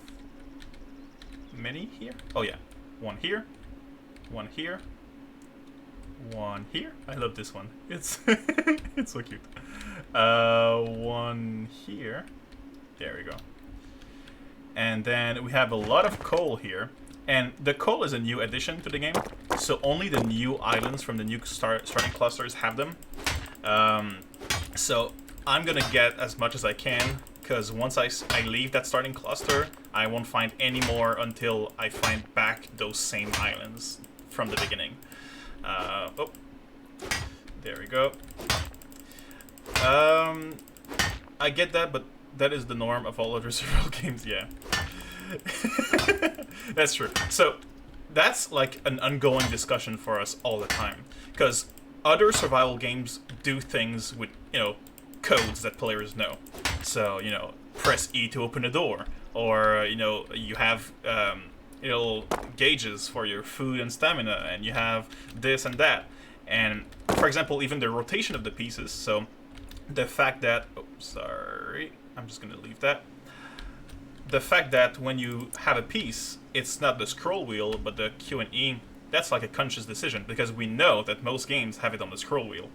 many here. Oh yeah, one here, one here, one here. I love this one. It's it's so cute. One here. There we go. And then we have a lot of coal here. And the coal is a new addition to the game, so only the new islands from the new starting clusters have them. So I'm gonna get as much as I can, because once I leave that starting cluster, I won't find any more until I find back those same islands from the beginning. Oh, there we go. I get that, but that is the norm of all other survival games, yeah. That's true. So that's like an ongoing discussion for us all the time, because other survival games do things with codes that players know. So press E to open a door, or you have gauges for your food and stamina, and you have this and that. And for example, even the rotation of the pieces. So the fact that I'm just gonna leave that. The fact that when you have a piece, it's not the scroll wheel, but the Q and E, that's like a conscious decision, because we know that most games have it on the scroll wheel.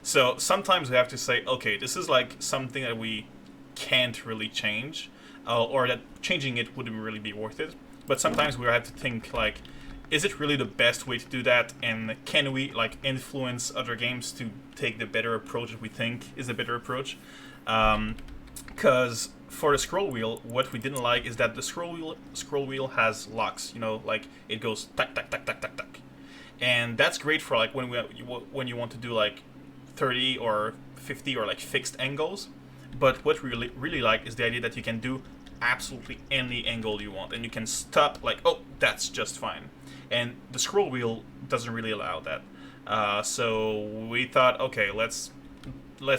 So sometimes we have to say, okay, this is like something that we can't really change, or that changing it wouldn't really be worth it. But sometimes we have to think like, is it really the best way to do that? And can we like influence other games to take the better approach that we think is the better approach? Because for the scroll wheel, what we didn't like is that the scroll wheel has locks. You know, like it goes tack tack tack tack tack tack, and that's great for like when you want to do like 30 or 50 or like fixed angles. But what we really like is the idea that you can do absolutely any angle you want, and you can stop like, oh, that's just fine. And the scroll wheel doesn't really allow that. So we thought, okay, let's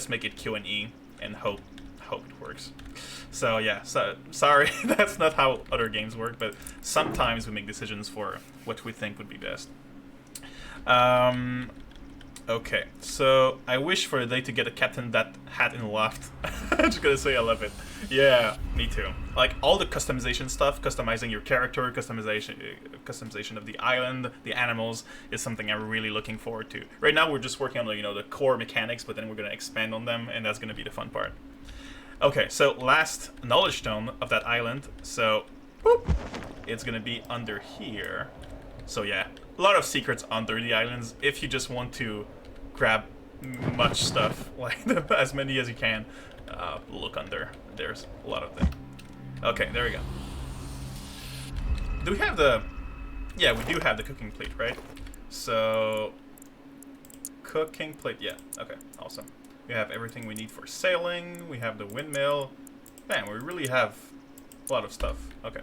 make it Q and E and hope it works. So yeah, so sorry, that's not how other games work, but sometimes we make decisions for what we think would be best. Okay, so I wish for a day to get a captain that hat in the loft. I'm just gonna say I love it. Yeah, me too. Like all the customization stuff, customizing your character, customization of the island, the animals, is something I'm really looking forward to. Right now we're just working on the core mechanics, but then we're gonna expand on them, and that's gonna be the fun part. Okay, so last knowledge stone of that island. So, whoop, it's gonna be under here. So yeah, a lot of secrets under the islands. If you just want to grab much stuff, like as many as you can, look under. There's a lot of them. Okay, there we go. Do we have the... Yeah, we do have the cooking plate, right? So... Cooking plate, yeah. Okay, awesome. We have everything we need for sailing. We have the windmill. Man, we really have a lot of stuff. Okay.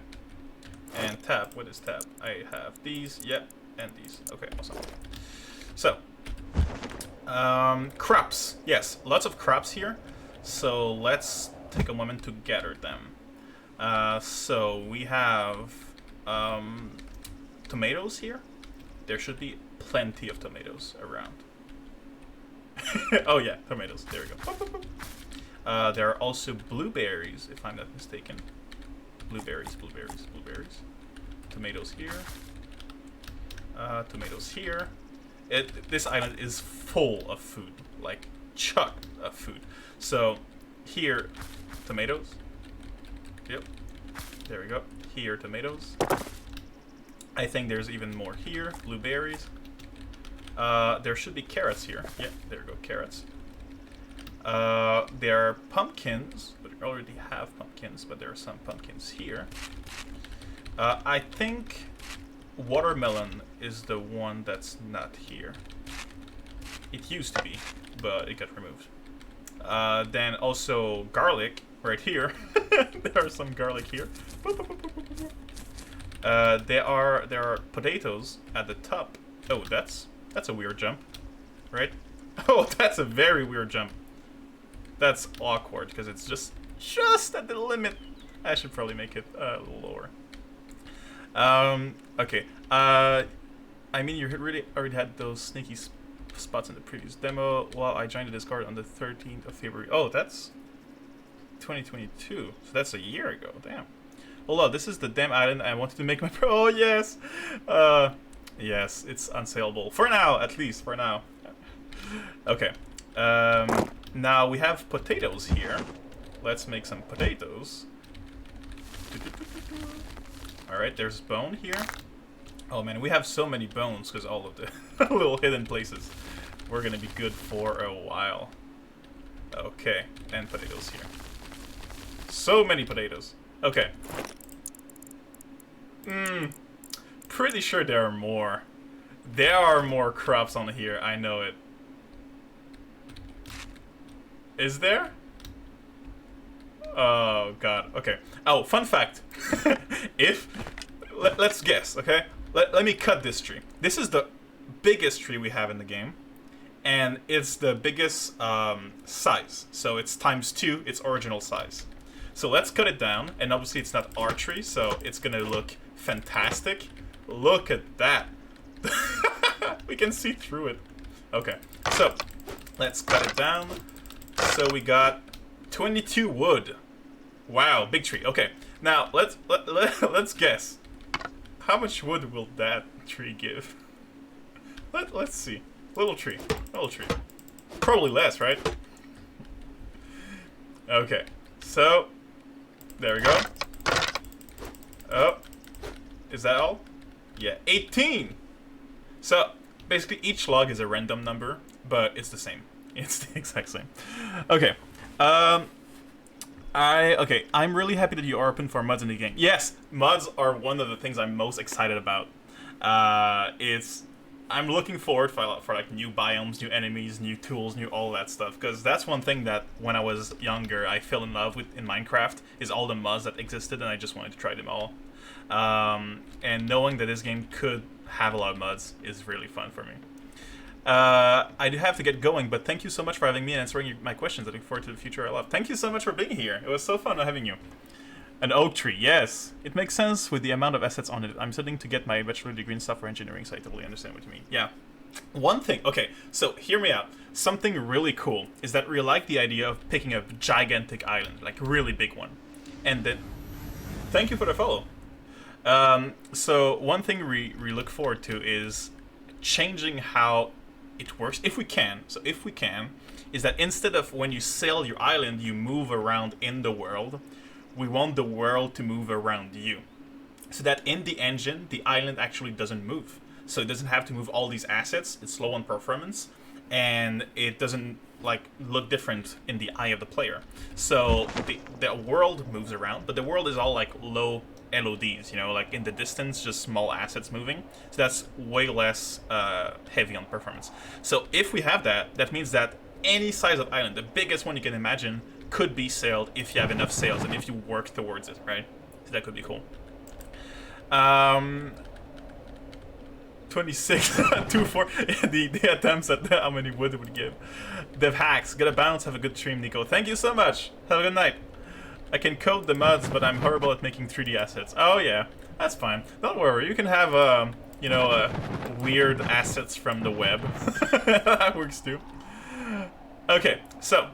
And tab. What is tab? I have these. Yep. And these. Okay, awesome. So, crops. Yes, lots of crops here. So let's take a moment to gather them. So we have tomatoes here. There should be plenty of tomatoes around. Oh yeah, tomatoes. There we go. There are also blueberries, if I'm not mistaken. Blueberries. Tomatoes here. Tomatoes here. This island is full of food, like chock of food. So here, tomatoes. Yep. There we go. Here, tomatoes. I think there's even more here. Blueberries. There should be carrots here. Yeah, there we go, carrots. There are pumpkins. We already have pumpkins, but there are some pumpkins here. I think watermelon is the one that's not here. It used to be, but it got removed. Then also garlic right here. There are some garlic here. There are potatoes at the top. Oh, that's a weird jump, right? Oh, that's a very weird jump. That's awkward because it's just at the limit. I should probably make it a little lower. Okay. I mean, you really already had those sneaky spots in the previous demo. Well, I joined the Discord on the 13th of February. Oh, that's 2022. So that's a year ago. Damn. Hold on, this is the damn island I wanted to make my Oh, yes. Yes, it's unsaleable. For now, at least. For now. Okay. Now we have potatoes here. Let's make some potatoes. Alright, there's bone here. Oh man, we have so many bones because all of the little hidden places. We're gonna be good for a while. Okay, and potatoes here. So many potatoes. Okay. Pretty sure there are more. There are more crops on here, I know it. Is there? Oh god, okay. Oh, fun fact. Let's guess, okay? Let me cut this tree. This is the biggest tree we have in the game. And it's the biggest size. So it's ×2 its original size. So let's cut it down. And obviously it's not our tree, so it's gonna look fantastic. Look at that. We can see through it. Okay, so let's cut it down. So we got 22 wood. Wow, big tree. Okay, now let's guess. How much wood will that tree give? Let's see. Little tree. Probably less, right? Okay, so there we go. Oh, is that all? Yeah, 18. So basically each log is a random number, but it's the same. It's the exact same. Okay. I'm really happy that you are open for mods in the game. Yes, mods are one of the things I'm most excited about. It's I'm looking forward for like new biomes, new enemies, new tools, new all that stuff. Because that's one thing that when I was younger I fell in love with in Minecraft is all the mods that existed, and I just wanted to try them all. And knowing that this game could have a lot of mods is really fun for me. I do have to get going, but thank you so much for having me and answering my questions. I look forward to the future I love. Thank you so much for being here. It was so fun having you. An oak tree, yes. It makes sense with the amount of assets on it. I'm studying to get my bachelor degree in software engineering, so I totally understand what you mean. Yeah. One thing, okay, so hear me out. Something really cool is that we like the idea of picking a gigantic island, like a really big one. And then, thank you for the follow. So one thing we look forward to is changing how it works, if we can. So if we can, is that instead of when you sail your island, you move around in the world, we want the world to move around you. So that in the engine, the island actually doesn't move. So it doesn't have to move all these assets, it's low on performance, and it doesn't like look different in the eye of the player. So the world moves around, but the world is all like low LODs, you know, like in the distance, just small assets moving. So that's way less heavy on performance. So if we have that, that means that any size of island, the biggest one you can imagine, could be sailed if you have enough sails and if you work towards it, right? So that could be cool. 26, 24, the attempts at how many wood it would give. Dev hacks, get a bounce, have a good stream, Nico. Thank you so much. Have a good night. I can code the mods, but I'm horrible at making 3D assets. Oh yeah, that's fine. Don't worry, you can have, you know, weird assets from the web. That works too. Okay, so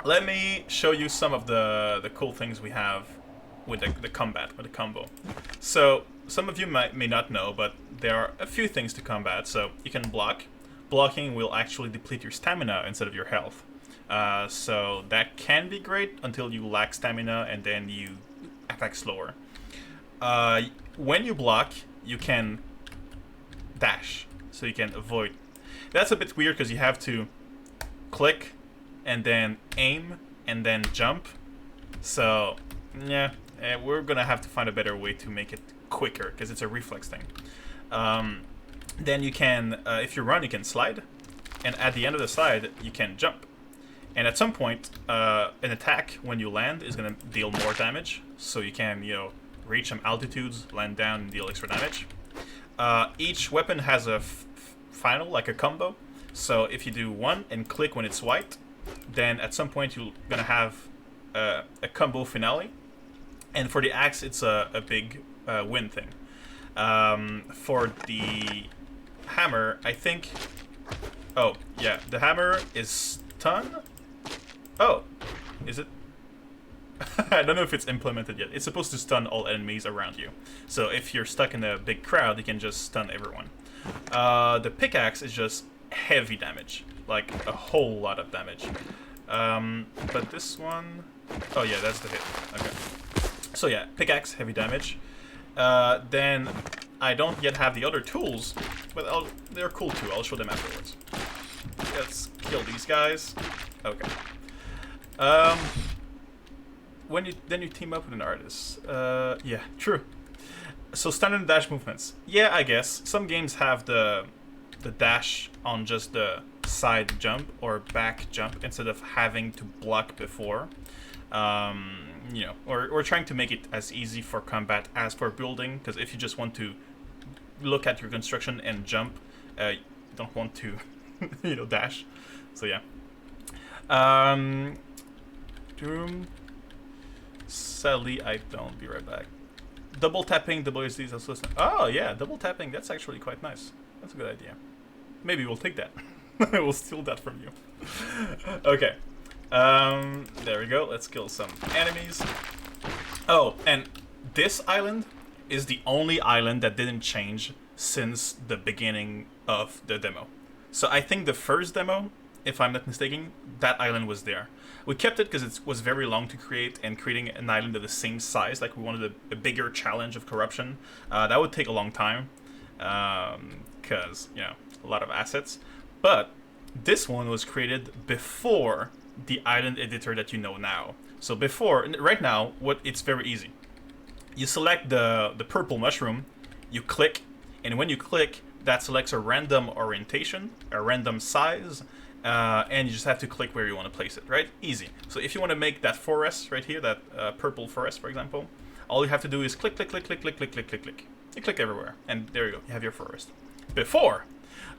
let me show you some of the cool things we have with the combat, with the combo. So some of you may not know, but there are a few things to combat. So you can block. Blocking will actually deplete your stamina instead of your health. So that can be great until you lack stamina and then you attack slower. When you block, you can dash, so you can avoid. That's a bit weird because you have to click and then aim and then jump. So yeah, we're gonna have to find a better way to make it quicker because it's a reflex thing. Then you can, if you run, you can slide, and at the end of the slide, you can jump. And at some point, an attack when you land is gonna deal more damage, so you can, you know, reach some altitudes, land down, and deal extra damage. Each weapon has a final, like a combo. So if you do one and click when it's white, then at some point you're gonna have a combo finale. And for the axe, it's a big win thing. For the hammer, I think. Oh yeah, the hammer is stun. Oh, is it? I don't know if it's implemented yet. It's supposed to stun all enemies around you. So if you're stuck in a big crowd, you can just stun everyone. The pickaxe is just heavy damage, like a whole lot of damage. But this one, oh yeah, that's the hit. Okay. So yeah, pickaxe, heavy damage. Then I don't yet have the other tools, but they're cool too. I'll show them afterwards. Let's kill these guys. Okay. When you team up with an artist. Yeah, true. So standard dash movements. Yeah, I guess some games have the dash on just the side jump or back jump instead of having to block before. You know, or trying to make it as easy for combat as for building, because if you just want to look at your construction and jump, you don't want to, you know, dash. So yeah. Sadly, I don't. Be right back. Double tapping WSDs also. Oh yeah, double tapping. That's actually quite nice. That's a good idea. Maybe we'll take that. We'll steal that from you. Okay. There we go. Let's kill some enemies. Oh, and this island is the only island that didn't change since the beginning of the demo. So I think the first demo, if I'm not mistaken, that island was there. We kept it because it was very long to create, and creating an island of the same size, like we wanted a bigger challenge of corruption, that would take a long time, because, you know, a lot of assets. But this one was created before the island editor that you know now. So before, right now, it's very easy. You select the purple mushroom, you click, and when you click, that selects a random orientation, a random size, and you just have to click where you want to place it, right? Easy. So if you want to make that forest right here, that purple forest, for example, all you have to do is click, click, click, click, click, click, click, click, click. You click everywhere, and there you go. You have your forest. Before,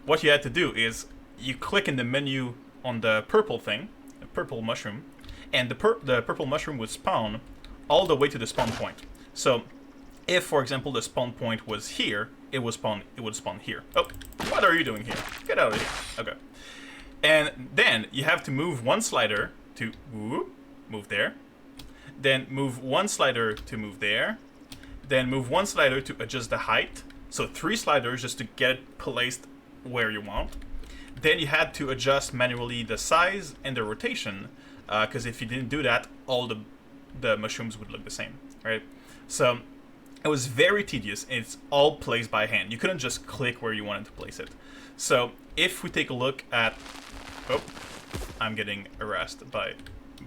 what you had to do is you click in the menu on the purple thing, the purple mushroom, and the purple mushroom would spawn all the way to the spawn point. So if, for example, the spawn point was here, it would spawn here. Oh, what are you doing here? Get out of here. Okay. And then you have to move one slider to move there. Then move one slider to move there. Then move one slider to adjust the height. So 3 sliders just to get it placed where you want. Then you had to adjust manually the size and the rotation, because if you didn't do that, all the mushrooms would look the same, right? So it was very tedious, and it's all placed by hand. You couldn't just click where you wanted to place it. So if we take a look at... Oh, I'm getting harassed by a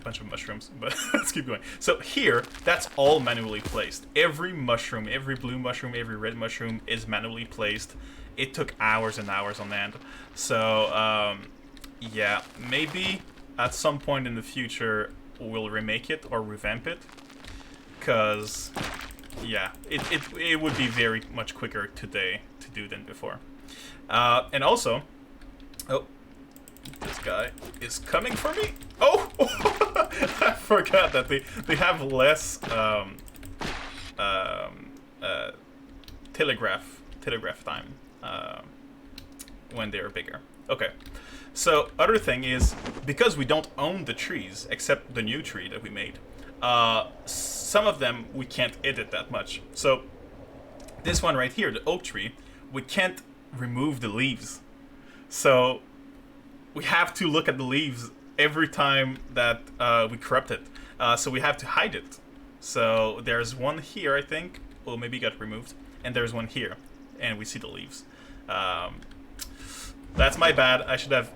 bunch of mushrooms, but let's keep going. So here, that's all manually placed. Every mushroom, every blue mushroom, every red mushroom is manually placed. It took hours and hours on end. So, yeah, maybe at some point in the future we'll remake it or revamp it. Because, yeah, it would be very much quicker today to do than before. And also... Oh, this guy is coming for me. Oh, I forgot that they have less telegraph time when they're bigger. Okay. So other thing is, because we don't own the trees except the new tree that we made, some of them we can't edit that much. So this one right here, the oak tree, we can't remove the leaves. So we have to look at the leaves every time that we corrupt it. So we have to hide it. So there's one here, I think. Well, maybe it got removed. And there's one here. And we see the leaves. That's my bad. I should have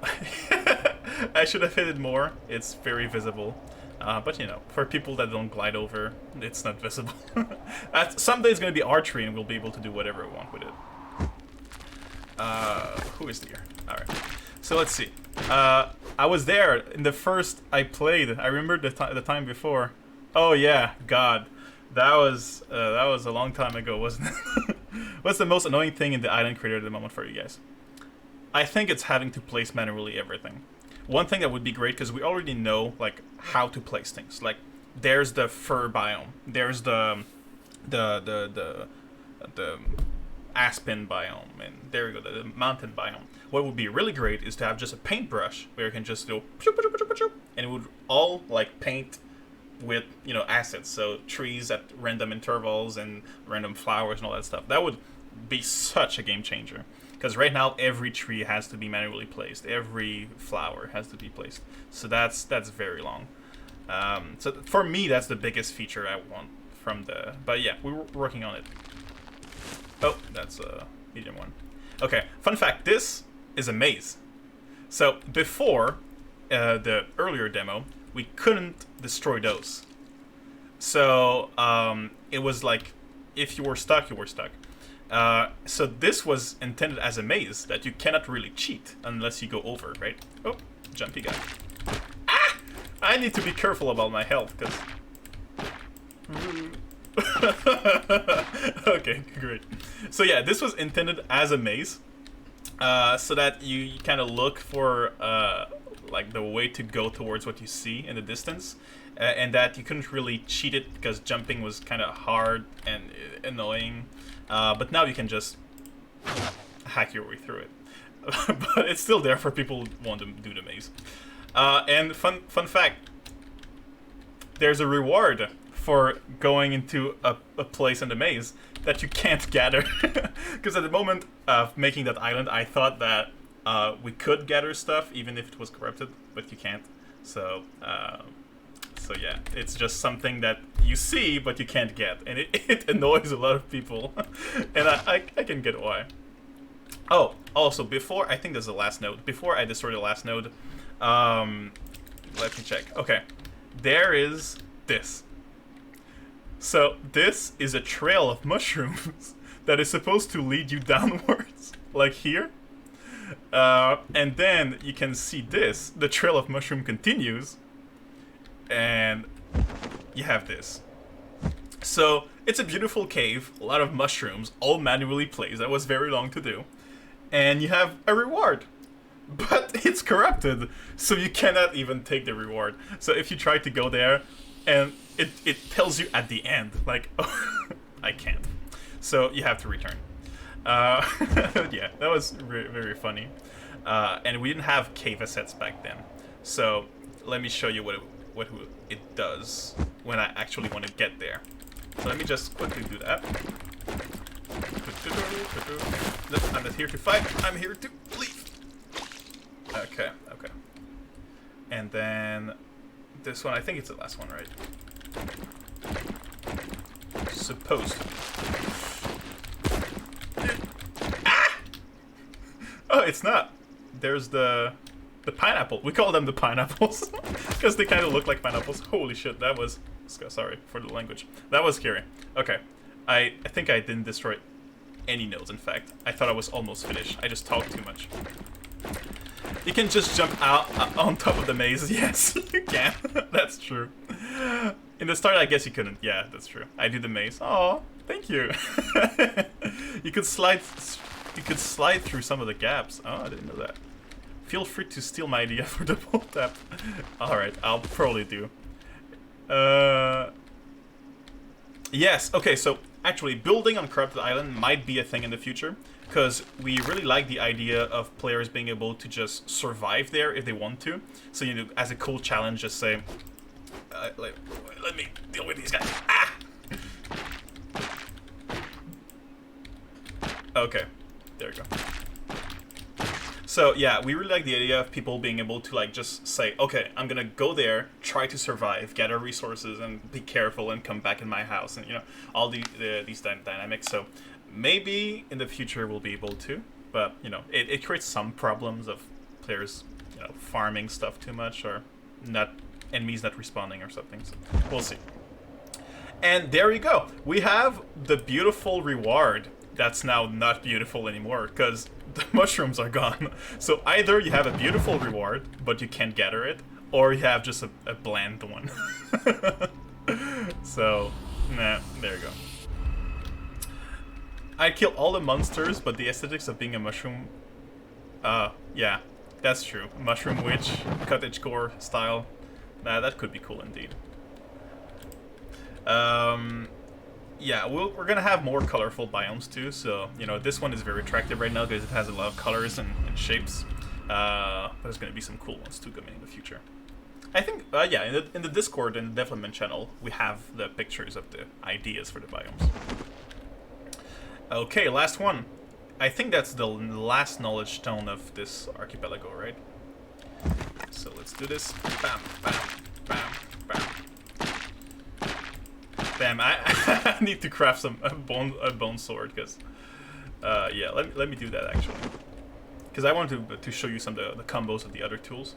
I should have hit it more. It's very visible. But, you know, for people that don't glide over, it's not visible. Someday it's going to be our tree and we'll be able to do whatever we want with it. Who is here? Alright. So let's see. I was there in the first I played. I remember the time before. Oh yeah, God, that was a long time ago, wasn't it? What's the most annoying thing in the island creator at the moment for you guys? I think it's having to place manually everything. One thing that would be great, because we already know like how to place things. Like there's the fir biome. There's the aspen biome, and there you go, the mountain biome. What would be really great is to have just a paintbrush where you can just go and it would all like paint with, you know, assets, so trees at random intervals and random flowers and all that stuff. That would be such a game changer, because right now every tree has to be manually placed, every flower has to be placed, so that's very long. So for me, that's the biggest feature I want from the, but yeah, we're working on it. Oh, that's a medium one. Okay, fun fact, this is a maze. So before the earlier demo, we couldn't destroy those. So it was like, if you were stuck, you were stuck. So this was intended as a maze that you cannot really cheat unless you go over, right? Oh, jumpy guy. Ah! I need to be careful about my health, because... Okay, great. So yeah, this was intended as a maze, so that you kind of look for like the way to go towards what you see in the distance, and that you couldn't really cheat it because jumping was kind of hard and annoying. But now you can just hack your way through it. But it's still there for people who want to do the maze. And fun fact, there's a reward for going into a place in the maze that you can't gather. Because at the moment of making that island, I thought that we could gather stuff even if it was corrupted, but you can't. So yeah, it's just something that you see but you can't get, and it annoys a lot of people. And I can get why. Oh, also before, I think there's the last node. Before I destroy the last node, let me check. Okay, there is this. So this is a trail of mushrooms that is supposed to lead you downwards, like here. And then you can see this. The trail of mushroom continues, and you have this. So it's a beautiful cave, a lot of mushrooms, all manually placed. That was very long to do. And you have a reward. But it's corrupted, so you cannot even take the reward. So if you try to go there, and it tells you at the end, like, oh, I can't. So you have to return. Yeah, that was very, very funny. And we didn't have cave assets back then. So let me show you what it does when I actually want to get there. So let me just quickly do that. I'm not here to fight, I'm here to leave. Okay, okay. And then this one, I think it's the last one, right? Supposed to. Ah! Oh, it's not. There's the pineapple. We call them the pineapples because they kind of look like pineapples. Holy shit, that was... Sorry for the language. That was scary. Okay. I think I didn't destroy any nodes, in fact. I thought I was almost finished. I just talked too much. You can just jump out on top of the maze. Yes, you can. That's true. In the start, I guess you couldn't. Yeah, that's true. I did the maze. Oh, thank you. You could slide through some of the gaps. Oh, I didn't know that. Feel free to steal my idea for double tap. Alright, I'll probably do. Yes, okay, so actually building on Corrupted Island might be a thing in the future, because we really like the idea of players being able to just survive there if they want to. So, you know, as a cool challenge, just say, let me deal with these guys. Ah! Okay, there we go. So yeah, we really like the idea of people being able to like just say, okay, I'm gonna go there, try to survive, gather resources, and be careful, and come back in my house, and you know, all these dynamics. So maybe in the future we'll be able to, but you know, it creates some problems of players, you know, farming stuff too much, or not enemies not responding or something. So we'll see. And there you go. We have the beautiful reward. That's now not beautiful anymore because the mushrooms are gone. So either you have a beautiful reward, but you can't gather it, or you have just a bland one. So, nah, there you go. I'd kill all the monsters, but the aesthetics of being a mushroom... yeah, that's true. Mushroom witch, cottagecore style. Nah, that could be cool indeed. Yeah, we're gonna have more colorful biomes too, so, you know, this one is very attractive right now because it has a lot of colors and shapes. But there's gonna be some cool ones too coming in the future. I think, yeah, in the Discord and the development channel, we have the pictures of the ideas for the biomes. Okay, last one. I think that's the last knowledge stone of this archipelago, right? So let's do this. Bam, bam, bam, bam. Damn, I need to craft a bone sword, because, yeah, let me do that, actually. Because I want to show you some of the combos of the other tools.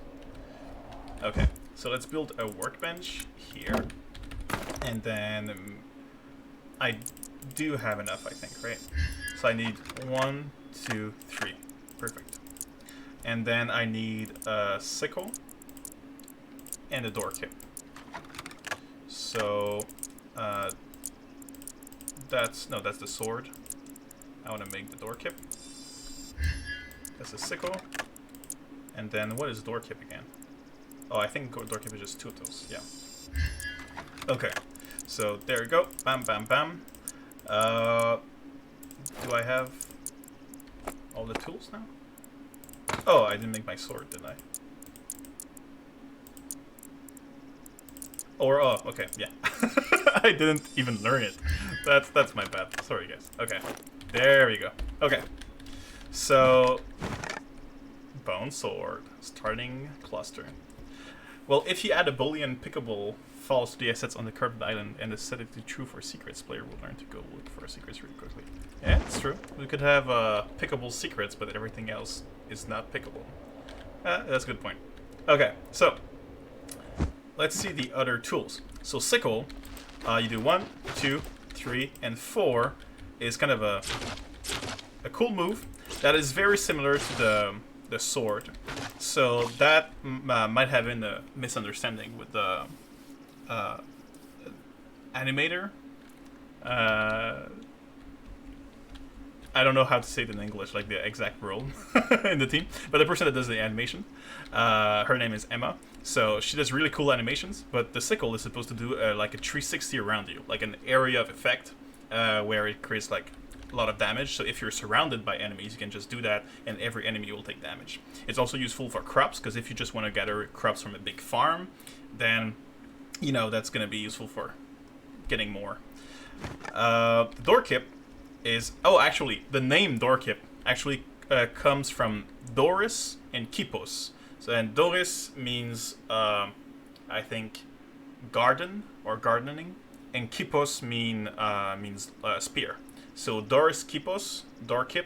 Okay, so let's build a workbench here. And then, I do have enough, I think, right? So I need 1, 2, 3. Perfect. And then I need a sickle and a door kit. So... that's the sword. I want to make the door kip. That's a sickle. And then what is door kip again? Oh, I think door kip is just 2 of those. Yeah. Okay. So there you go. Bam, bam, bam. Do I have all the tools now? Oh, I didn't make my sword, did I? Or, oh, okay, yeah. I didn't even learn it. That's my bad. Sorry, guys. Okay, there we go. Okay, so bone sword, starting cluster. Well, if you add a Boolean pickable false to the assets on the Corrupted Island and set it to true for secrets, player will learn to go look for secrets really quickly. Yeah, it's true. We could have pickable secrets, but everything else is not pickable. That's a good point. Okay, so let's see the other tools. So sickle, you do 1, 2, 3, and 4 is kind of a cool move that is very similar to the sword. So that might have been a misunderstanding with the animator. I don't know how to say it in English, like the exact role in the team, but the person that does the animation, her name is Emma. So she does really cool animations, but the sickle is supposed to do like a 360 around you, like an area of effect where it creates like a lot of damage. So if you're surrounded by enemies, you can just do that, and every enemy will take damage. It's also useful for crops, because if you just want to gather crops from a big farm, then you know that's going to be useful for getting more. The door kip is actually the name Dorkip actually comes from Doris and Kipos. So and Doris means I think garden or gardening, and Kipos means spear. So Doris Kipos Dorkip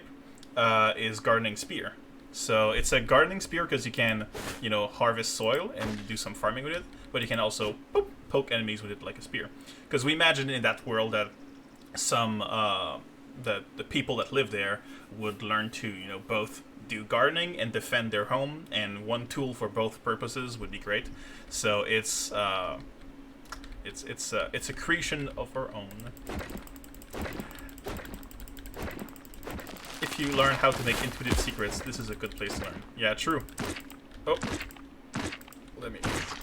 is gardening spear. So it's a gardening spear because you can harvest soil and do some farming with it, but you can also poke enemies with it like a spear. Because we imagine in that world that some the people that live there would learn to both do gardening and defend their home, and one tool for both purposes would be great. So it's a creation of our own. If you learn how to make intuitive secrets, this is a good place to learn. Yeah, true. Oh,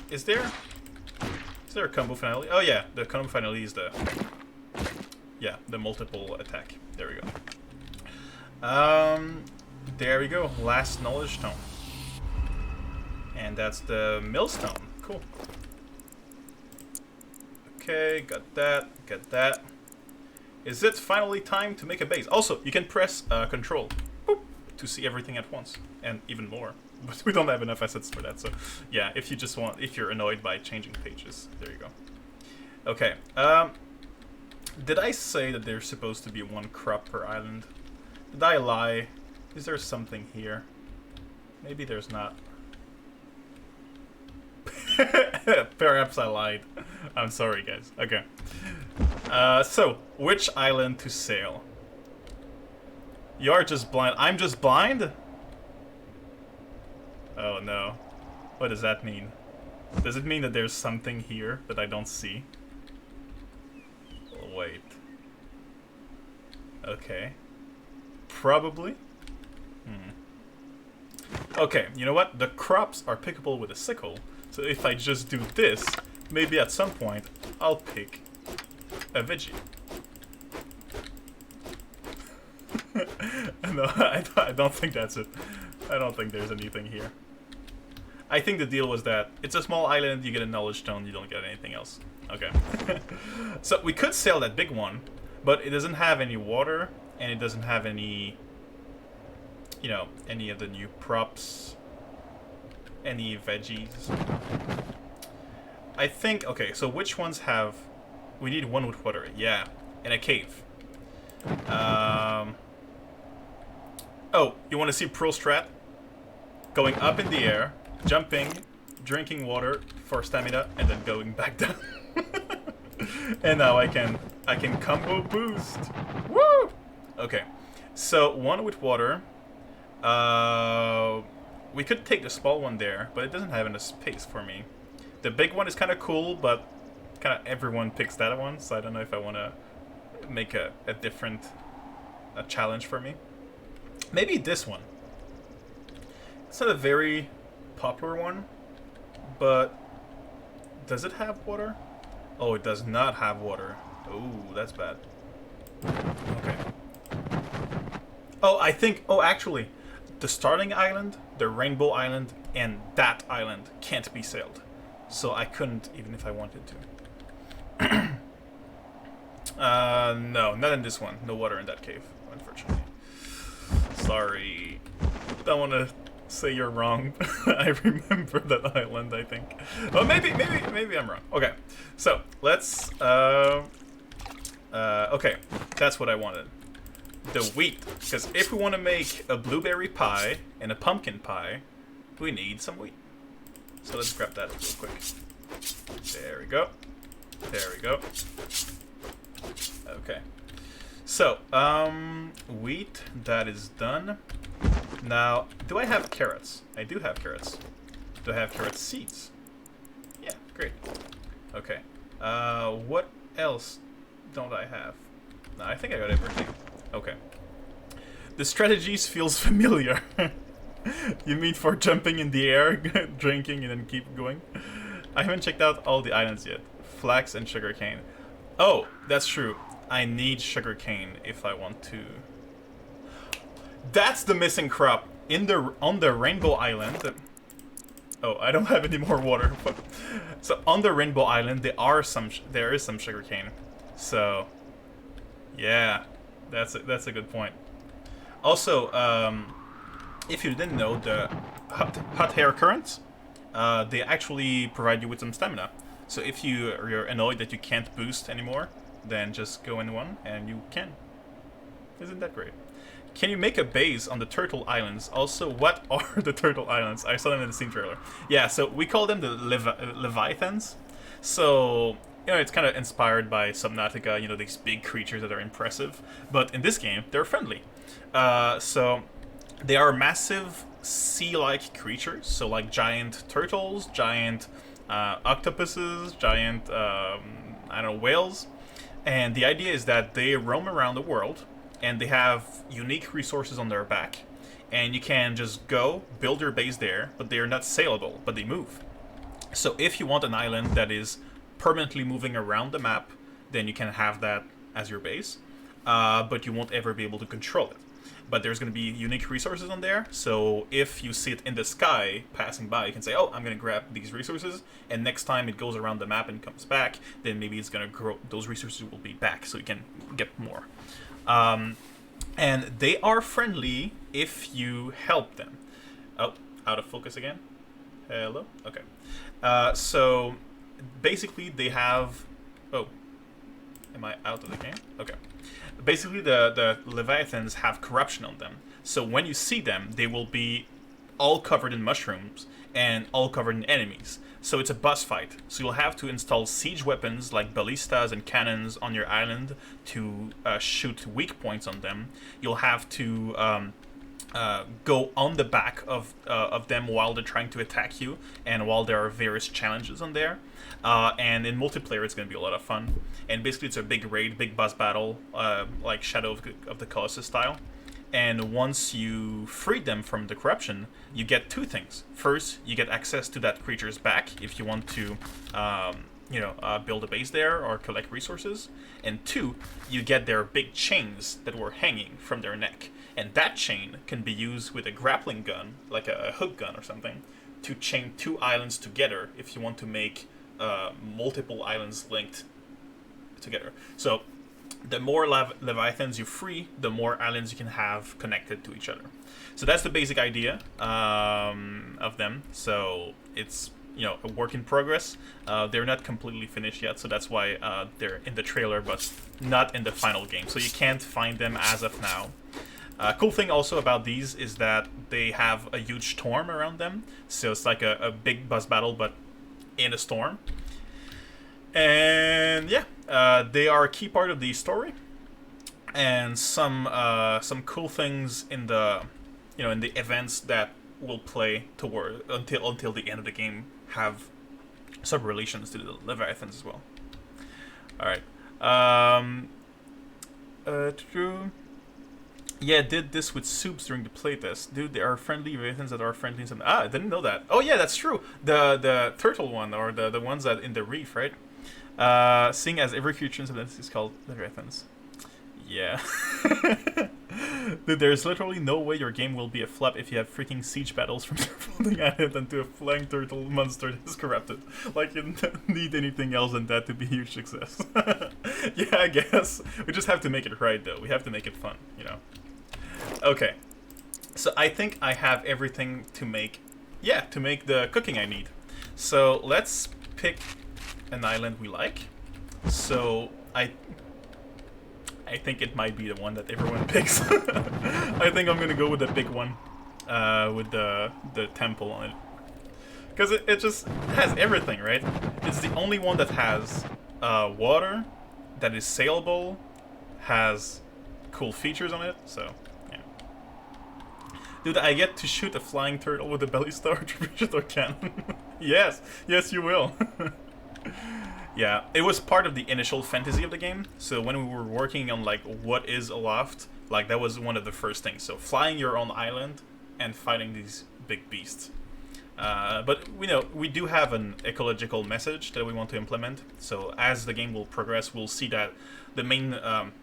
is there a combo finale? Oh yeah, the combo finale is the multiple attack. There we go. There we go. Last knowledge stone. And that's the millstone. Cool. Okay, got that. Got that. Is it finally time to make a base? Also, you can press control to see everything at once, and even more. But we don't have enough assets for that, so yeah, if you're annoyed by changing pages, there you go. Okay, did I say that there's supposed to be one crop per island? Did I lie? Is there something here? Maybe there's not. Perhaps I lied. I'm sorry, guys. Okay. So, which island to sail? You're just blind. I'm just blind? Oh no. What does that mean? Does it mean that there's something here that I don't see? Wait. Okay. Probably. Okay, you know what? The crops are pickable with a sickle. So if I just do this, maybe at some point I'll pick a veggie. No, I don't think that's it. I don't think there's anything here. I think the deal was that it's a small island, you get a knowledge stone, you don't get anything else. Okay. So we could sail that big one, but it doesn't have any water, and it doesn't have any, any of the new props, any veggies. I think, okay, so which ones have, we need one with water, yeah, and a cave. Oh, you want to see pro strat? Going up in the air, jumping, drinking water for stamina, and then going back down. And now I can combo boost. Woo! Okay, so one with water. We could take the small one there, but it doesn't have enough space for me. The big one is kind of cool, but kind of everyone picks that one, so I don't know if I want to make a different challenge for me. Maybe this one. It's not a very popular one, but does it have water? Oh, it does not have water. Ooh, that's bad. Okay. Oh, actually, the starting island, the rainbow island, and that island can't be sailed. So I couldn't, even if I wanted to. No, not in this one. No water in that cave, unfortunately. Sorry. Don't want to say you're wrong. I remember that island, I think. Oh, maybe I'm wrong. Okay, so let's. Okay, that's what I wanted. The wheat, because if we want to make a blueberry pie and a pumpkin pie, we need some wheat. So let's grab that real quick. There we go. There we go. Okay. So, wheat, that is done. Now, do I have carrots? I do have carrots. Do I have carrot seeds? Yeah, great. Okay. What else don't I have? No, I think I got everything. Okay. The strategies feels familiar. You mean for jumping in the air, drinking, and then keep going? I haven't checked out all the islands yet. Flax and sugarcane. Oh, that's true. I need sugarcane if I want to. That's the missing crop on the Rainbow Island. Oh, I don't have any more water. So on the Rainbow Island, there is some sugarcane. So, yeah, that's a good point. Also, if you didn't know, the hot air currents, they actually provide you with some stamina. So if you're annoyed that you can't boost anymore, then just go in one and you can. Isn't that great? Can you make a base on the Turtle Islands? Also, what are the Turtle Islands? I saw them in the Steam trailer. Yeah, so we call them the Leviathans. So, you know, it's kind of inspired by Subnautica, you know, these big creatures that are impressive. But in this game, they're friendly. So, they are massive sea-like creatures. So, like giant turtles, giant octopuses, giant, I don't know, whales. And the idea is that they roam around the world, and they have unique resources on their back. And you can just go, build your base there, but they are not sailable, but they move. So if you want an island that is permanently moving around the map, then you can have that as your base, but you won't ever be able to control it. But there's going to be unique resources on there, so if you see it in the sky passing by, you can say, oh, I'm going to grab these resources, and next time it goes around the map and comes back, then maybe it's going to grow, those resources will be back, so you can get more. And they are friendly if you help them. Oh, out of focus again? Hello? Okay. So, basically they have... Oh. Am I out of the game? Okay. Basically the Leviathans have corruption on them. So when you see them, they will be all covered in mushrooms and all covered in enemies. So it's a boss fight. So you'll have to install siege weapons like ballistas and cannons on your island to shoot weak points on them. You'll have to go on the back of them while they're trying to attack you, and while there are various challenges on there. And in multiplayer, it's going to be a lot of fun. And basically, it's a big raid, big boss battle, like Shadow of the Colossus style. And once you free them from the corruption, you get two things. First, you get access to that creature's back if you want to, build a base there or collect resources. And two, you get their big chains that were hanging from their neck. And that chain can be used with a grappling gun, like a hook gun or something, to chain two islands together if you want to make multiple islands linked together. So the more Leviathans you free, the more islands you can have connected to each other. So that's the basic idea of them. So it's, you know, a work in progress. They're not completely finished yet, so that's why they're in the trailer, but not in the final game. So you can't find them as of now. Cool thing also about these is that they have a huge storm around them. So it's like a big boss battle, but in a storm. And yeah, they are a key part of the story. And some cool things in the, you know, in the events that will play toward until the end of the game have some relations to the Leviathans as well. All right. Yeah, did this with soups during the playtest. Dude, there are friendly Leviathans that are friendly in some... I didn't know that. Oh yeah, that's true. The turtle one, or the ones that in the reef, right? Seeing as every creature in Subnautica is called Leviathans. Yeah. Dude, there's literally no way your game will be a flop if you have freaking siege battles from the floating island into a flying turtle monster that is corrupted. Like, you don't need anything else than that to be a huge success. Yeah, I guess. We just have to make it right, though. We have to make it fun, you know? Okay. So I think I have everything to make... Yeah, to make the cooking I need. So let's pick an island we like. So I think it might be the one that everyone picks. I think I'm gonna go with the big one, with the temple on it, because it just has everything, right? It's the only one that has water that is sailable, has cool features on it. So yeah, dude, I get to shoot a flying turtle with a belly storage projectile cannon. Yes, yes, you will. Yeah, it was part of the initial fantasy of the game. So when we were working on like what is Aloft, like that was one of the first things. So flying your own island and fighting these big beasts. But we do have an ecological message that we want to implement. So as the game will progress, we'll see that the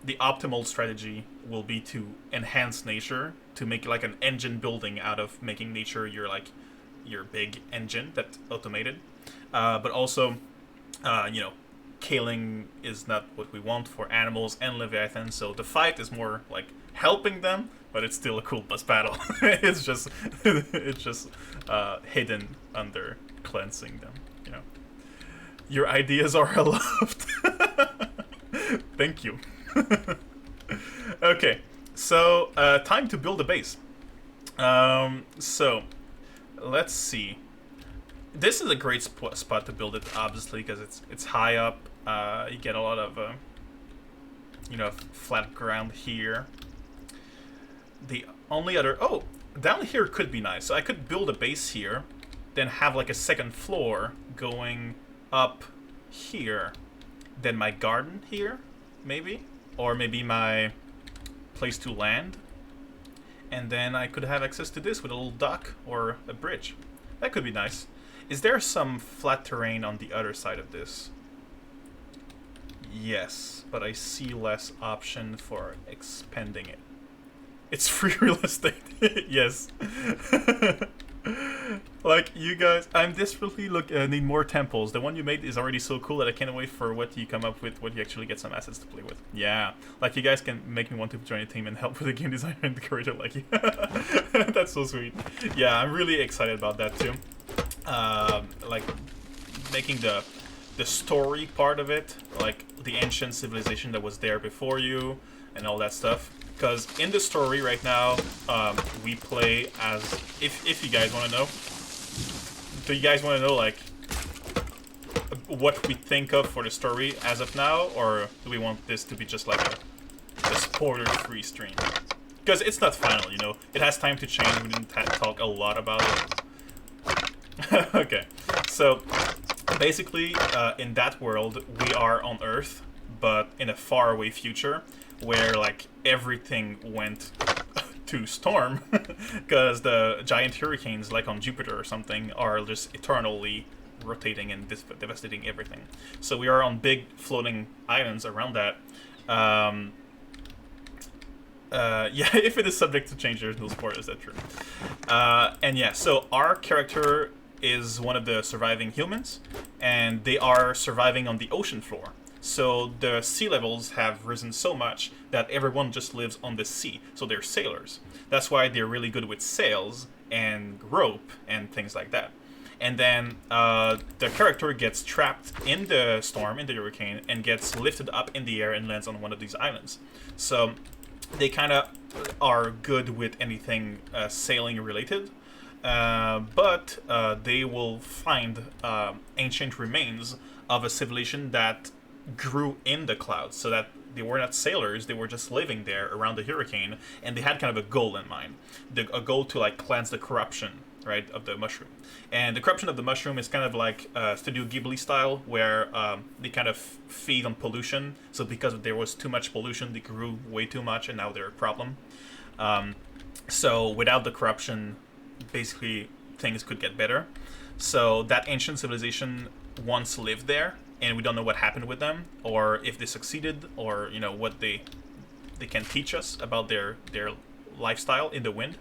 the optimal strategy will be to enhance nature, to make like an engine building out of making nature your big engine that's automated. But also, killing is not what we want for animals and Leviathan. So the fight is more like helping them, but it's still a cool boss battle. it's just hidden under cleansing them. Your ideas are aloft. Thank you. Okay, so time to build a base. So let's see. This is a great spot to build it, obviously, because it's high up. You get a lot of flat ground here. The only other down here could be nice. So I could build a base here, then have like a second floor going up here, then my garden here, maybe, or maybe my place to land, and then I could have access to this with a little dock or a bridge. That could be nice. Is there some flat terrain on the other side of this? Yes, but I see less option for expanding it. It's free real estate. Yes. Like, you guys, I'm desperately need more temples. The one you made is already so cool that I can't wait for what you come up with, what you actually get some assets to play with. Yeah. Like, you guys can make me want to join a team and help with the game designer and decorator like you. That's so sweet. Yeah, I'm really excited about that too. Like, making the story part of it, like the ancient civilization that was there before you and all that stuff. Because in the story right now, we play as, if you guys want to know, do you guys want to know like what we think of for the story as of now, or do we want this to be just like a spoiler-free stream? Because it's not final, it has time to change. We didn't talk a lot about it. Okay, so basically, in that world, we are on Earth, but in a faraway future, where like everything went to storm because the giant hurricanes, like on Jupiter or something, are just eternally rotating and devastating everything. So we are on big floating islands around that. Yeah, if it is subject to change, there's no spoilers, that's true. And yeah, so our character is one of the surviving humans, and they are surviving on the ocean floor. So the sea levels have risen so much that everyone just lives on the sea. So they're sailors. That's why they're really good with sails and rope and things like that. And then the character gets trapped in the storm, in the hurricane, and gets lifted up in the air and lands on one of these islands. So they kind of are good with anything sailing related. But they will find ancient remains of a civilization that grew in the clouds, so that they were not sailors, they were just living there around the hurricane, and they had kind of a goal in mind. A goal to like cleanse the corruption, right, of the mushroom. And the corruption of the mushroom is kind of like Studio Ghibli style, where they kind of feed on pollution. So because there was too much pollution, they grew way too much, and now they're a problem. So without the corruption, basically things could get better. So that ancient civilization once lived there, and we don't know what happened with them, or if they succeeded, or what they can teach us about their lifestyle in the wind.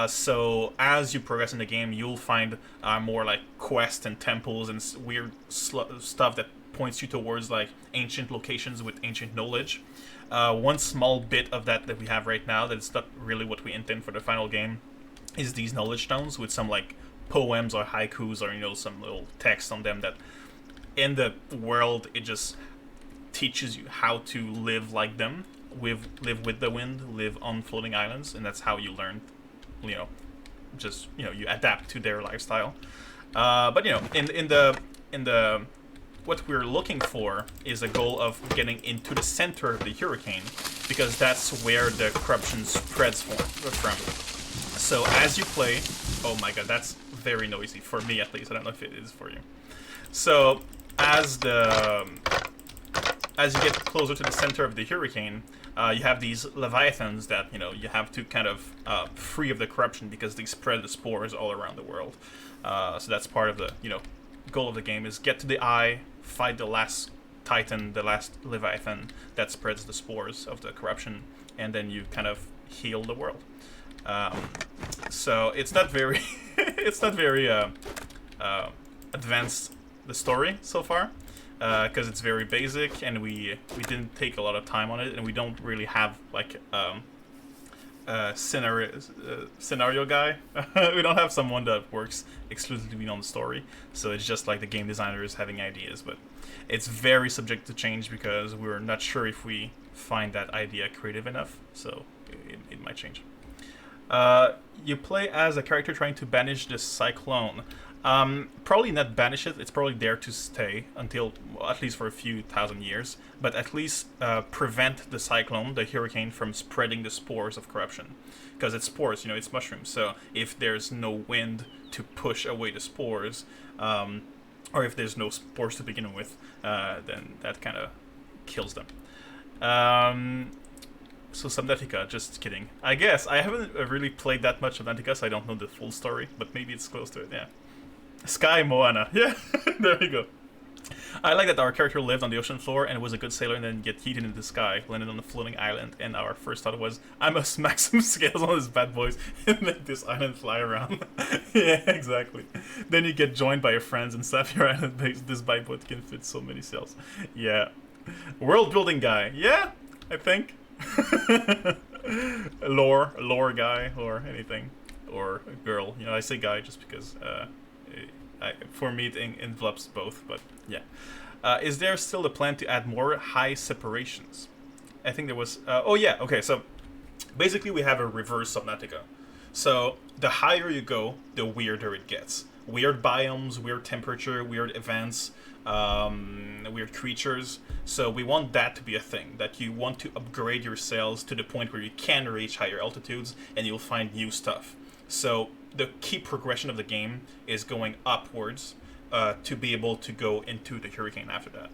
So as you progress in the game, you'll find more like quests and temples and weird stuff that points you towards like ancient locations with ancient knowledge. One small bit of that we have right now that's not really what we intend for the final game is these knowledge stones with some like poems or haikus or some little text on them that in the world it just teaches you how to live like them, live with the wind, live on floating islands, and that's how you learn, you adapt to their lifestyle. But in the what we're looking for is a goal of getting into the center of the hurricane, because that's where the corruption spreads from. So as you play, oh my god, that's very noisy for me at least. I don't know if it is for you. So as you get closer to the center of the hurricane, you have these leviathans that you have to kind of free of the corruption, because they spread the spores all around the world. So that's part of the goal of the game, is get to the eye, fight the last titan, the last leviathan that spreads the spores of the corruption, and then you kind of heal the world. So it's not very it's not very advanced, the story so far, because it's very basic, and we didn't take a lot of time on it, and we don't really have like scenario guy. We don't have someone that works exclusively on the story, so it's just like the game designers having ideas, but it's very subject to change, because we're not sure if we find that idea creative enough, so it might change. You play as a character trying to banish the cyclone. Probably not banish it, it's probably there to stay until, well, at least for a few thousand years, but at least prevent the cyclone, the hurricane, from spreading the spores of corruption. Because it's spores, it's mushrooms, so if there's no wind to push away the spores, or if there's no spores to begin with, then that kind of kills them. So Subnautica, just kidding. I guess, I haven't really played that much Subnautica, so I don't know the full story, but maybe it's close to it, yeah. Sky Moana, yeah, there we go. I like that our character lived on the ocean floor and was a good sailor, and then get yeeted into the sky, landed on a floating island, and our first thought was, I must smack some scales on this bad boys and make this island fly around. Yeah, exactly. Then you get joined by your friends and stuff your island base. This boat can fit so many sails. Yeah. World building guy, yeah, I think. lore guy, or anything, or a girl. I say guy just because for me it envelops both, but yeah. Is there still a plan to add more high separations? I think there was. Oh yeah, okay. So basically we have a reverse Subnautica. So the higher you go, the weirder it gets. Weird biomes, weird temperature, weird events, weird creatures. So we want that to be a thing, that you want to upgrade your sails to the point where you can reach higher altitudes and you'll find new stuff. So the key progression of the game is going upwards to be able to go into the hurricane after that.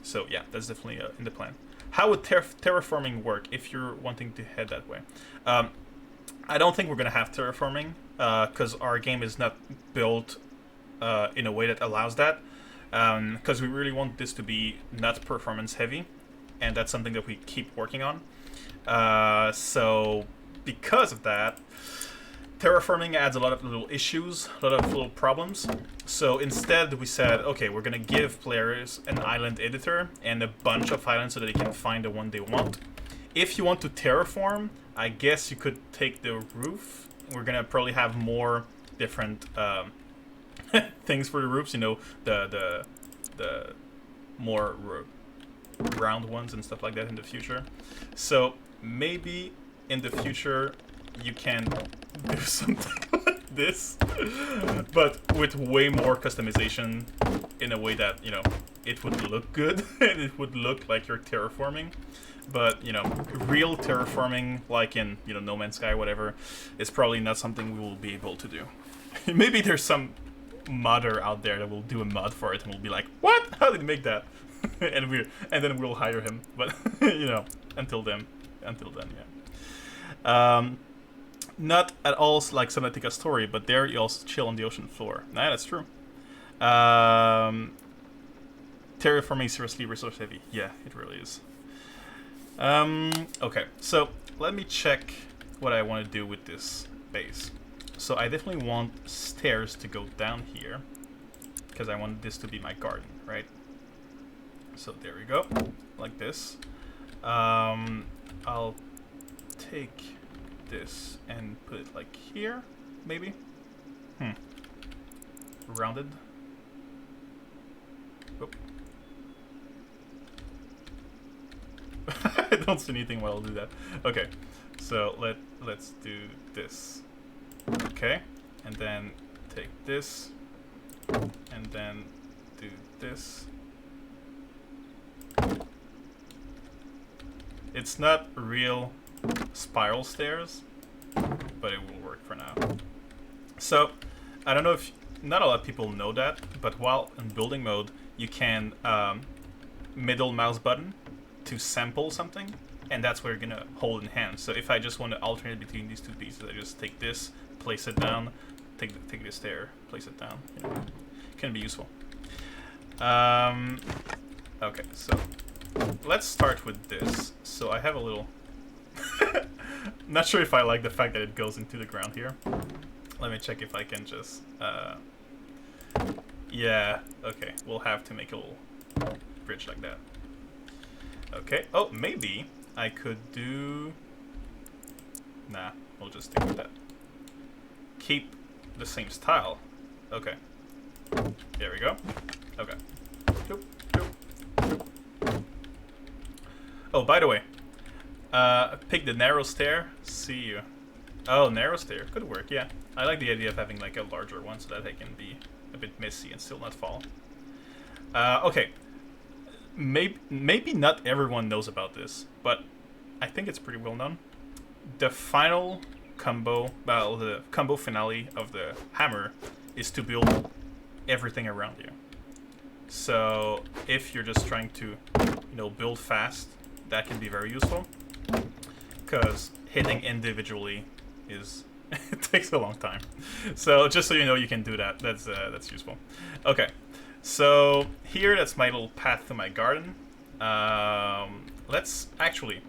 So yeah, that's definitely in the plan. How would terraforming work if you're wanting to head that way? I don't think we're going to have terraforming, because our game is not built in a way that allows that. Because we really want this to be not performance heavy, and that's something that we keep working on. So because of that, terraforming adds a lot of little issues, a lot of little problems. So instead we said, okay, we're gonna give players an island editor and a bunch of islands so that they can find the one they want. If you want to terraform, I guess you could take the roof. We're gonna probably have more different things for the roofs, the more round ones and stuff like that in the future. So maybe in the future you can do something like this, but with way more customization, in a way that it would look good and it would look like you're terraforming. But real terraforming, like in No Man's Sky or whatever, is probably not something we will be able to do. Maybe there's some modder out there that will do a mod for it and we'll be like, what? How did he make that? and then we'll hire him. But until then, yeah. Not at all like Subnautica story, but there you also chill on the ocean floor. Nah, that's true. Terraforming is seriously resource heavy. Yeah, it really is. Okay, so let me check what I want to do with this base. So I definitely want stairs to go down here, because I want this to be my garden, right? So there we go, like this. I'll take this and put it like here, maybe? Rounded. Oop. I don't see anything while I'll do that. Okay, so let's do this. Okay, and then take this, and then do this, It's not real spiral stairs, but it will work for now. So, I don't know if... Not a lot of people know that, but while in building mode, you can middle mouse button to sample something, and that's what you're gonna hold in hand. So if I just want to alternate between these two pieces, I just take this, place it down, take this stair, place it down. You know, can be useful. Okay, so let's start with this. So I have a little... Not sure if I like the fact that it goes into the ground here. Let me check if I can just... Yeah, okay. We'll have to make a little bridge like that. Okay. Oh, maybe I could do... Nah, we'll just stick with that. Keep the same style. Okay. There we go. Okay. Doop, doop, doop. Oh, by the way, pick the narrow stair. See you. Oh, narrow stair could work. Yeah, I like the idea of having like a larger one so that I can be a bit messy and still not fall. Okay. Maybe not everyone knows about this, but I think it's pretty well known. The final combo, well, the combo finale of the hammer is to build everything around you. So if you're just trying to, you know, build fast, that can be very useful, because hitting individually is it takes a long time. So just so you know, you can do that. That's useful. Okay, so here, that's my little path to my garden. Let's actually,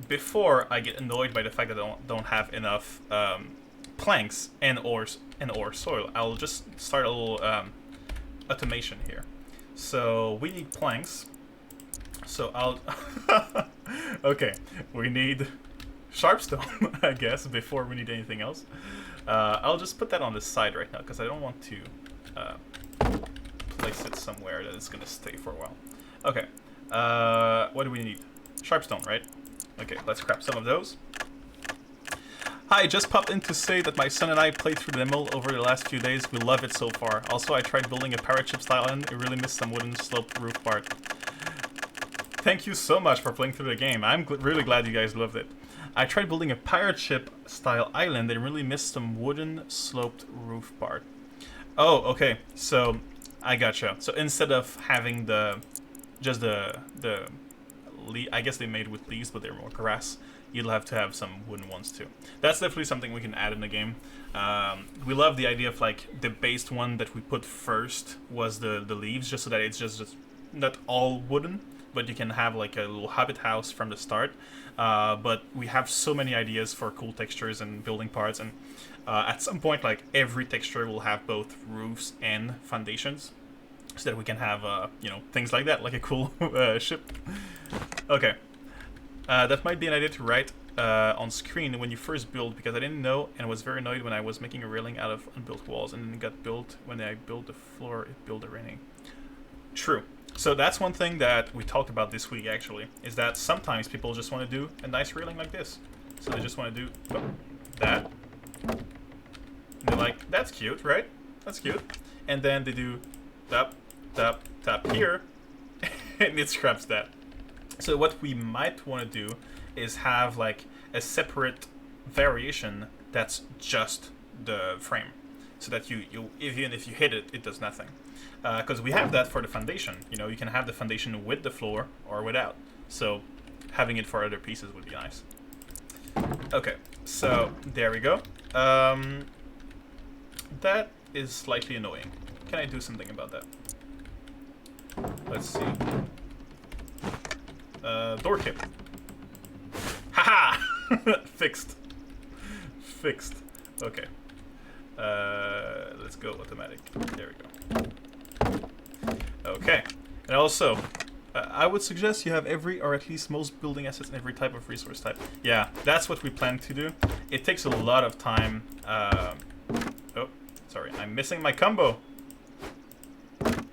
before I get annoyed by the fact that I don't have enough planks and or soil, I'll just start a little automation here. So we need planks. So I'll... Okay, we need sharpstone, I guess, before we need anything else. I'll just put that on the side right now, because I don't want to place it somewhere that it's going to stay for a while. Okay, what do we need? Sharpstone, right? Okay, let's grab some of those. Hi, just popped in to say that my son and I played through the demo over the last few days. We love it so far. Also, I tried building a pirate ship style island. It really missed some wooden sloped roof part. Thank you so much for playing through the game. I'm really glad you guys loved it. I tried building a pirate ship style island and really missed some wooden sloped roof part. Oh, okay. So I gotcha. So instead of having I guess they made with leaves, but they're more grass. You'll have to have some wooden ones too. That's definitely something we can add in the game. We love the idea of like the based one that we put first was the leaves, just so that it's just not all wooden, but you can have like a little hobbit house from the start. But we have so many ideas for cool textures and building parts, and at some point, like every texture will have both roofs and foundations, so that we can have you know, things like that, like a cool ship. Okay. That might be an idea to write on screen when you first build, because I didn't know and was very annoyed when I was making a railing out of unbuilt walls, and then it got built when I built the floor, it built the railing. True. So that's one thing that we talked about this week, actually, is that sometimes people just want to do a nice railing like this. So they just want to do that. And they're like, that's cute, right? That's cute. And then they do tap, tap, tap here, and it scraps that. So what we might want to do is have like a separate variation that's just the frame, so that you even if you hit it, it does nothing. Because we have that for the foundation. You know, you can have the foundation with the floor or without. So having it for other pieces would be nice. Okay, so there we go. That is slightly annoying. Can I do something about that? Let's see. Door tip. Haha! Fixed. Fixed. Okay. Let's go automatic. There we go. Okay. And also, I would suggest you have every, or at least most building assets in every type of resource type. Yeah, that's what we plan to do. It takes a lot of time. Oh, sorry. I'm missing my combo.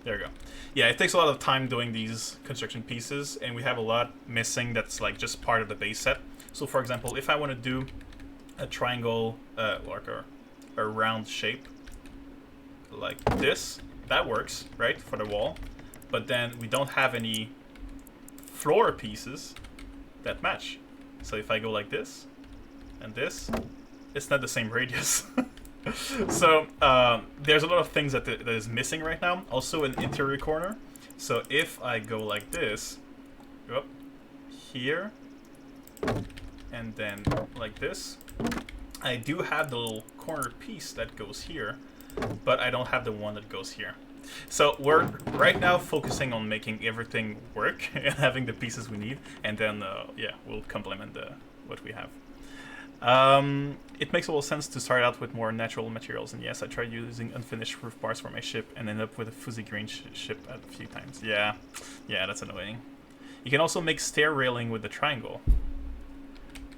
There we go. Yeah, it takes a lot of time doing these construction pieces, and we have a lot missing that's like just part of the base set. So for example, if I want to do a triangle, like a round shape, like this, that works, right, for the wall. But then we don't have any floor pieces, that match. So if I go like this and this, it's not the same radius. So there's a lot of things that is missing right now. Also an interior corner. So if I go like this, oh, here, and then like this, I do have the little corner piece that goes here, but I don't have the one that goes here. So we're right now focusing on making everything work and having the pieces we need, and then yeah, we'll complement what we have. It makes a little sense to start out with more natural materials, and yes, I tried using unfinished roof bars for my ship and ended up with a fuzzy green ship a few times. Yeah, that's annoying. You can also make stair railing with the triangle.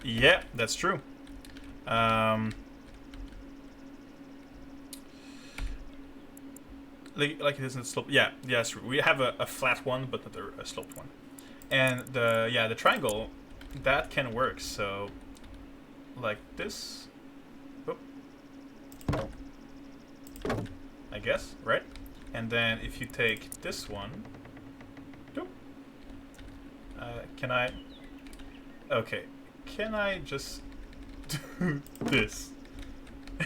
Yeah, that's true. Like it isn't slope. Yeah, it's true. We have a flat one, but not a sloped one. And the triangle, that can work. So, like this. Oh. I guess, right? And then if you take this one, can I? Okay, can I just do this?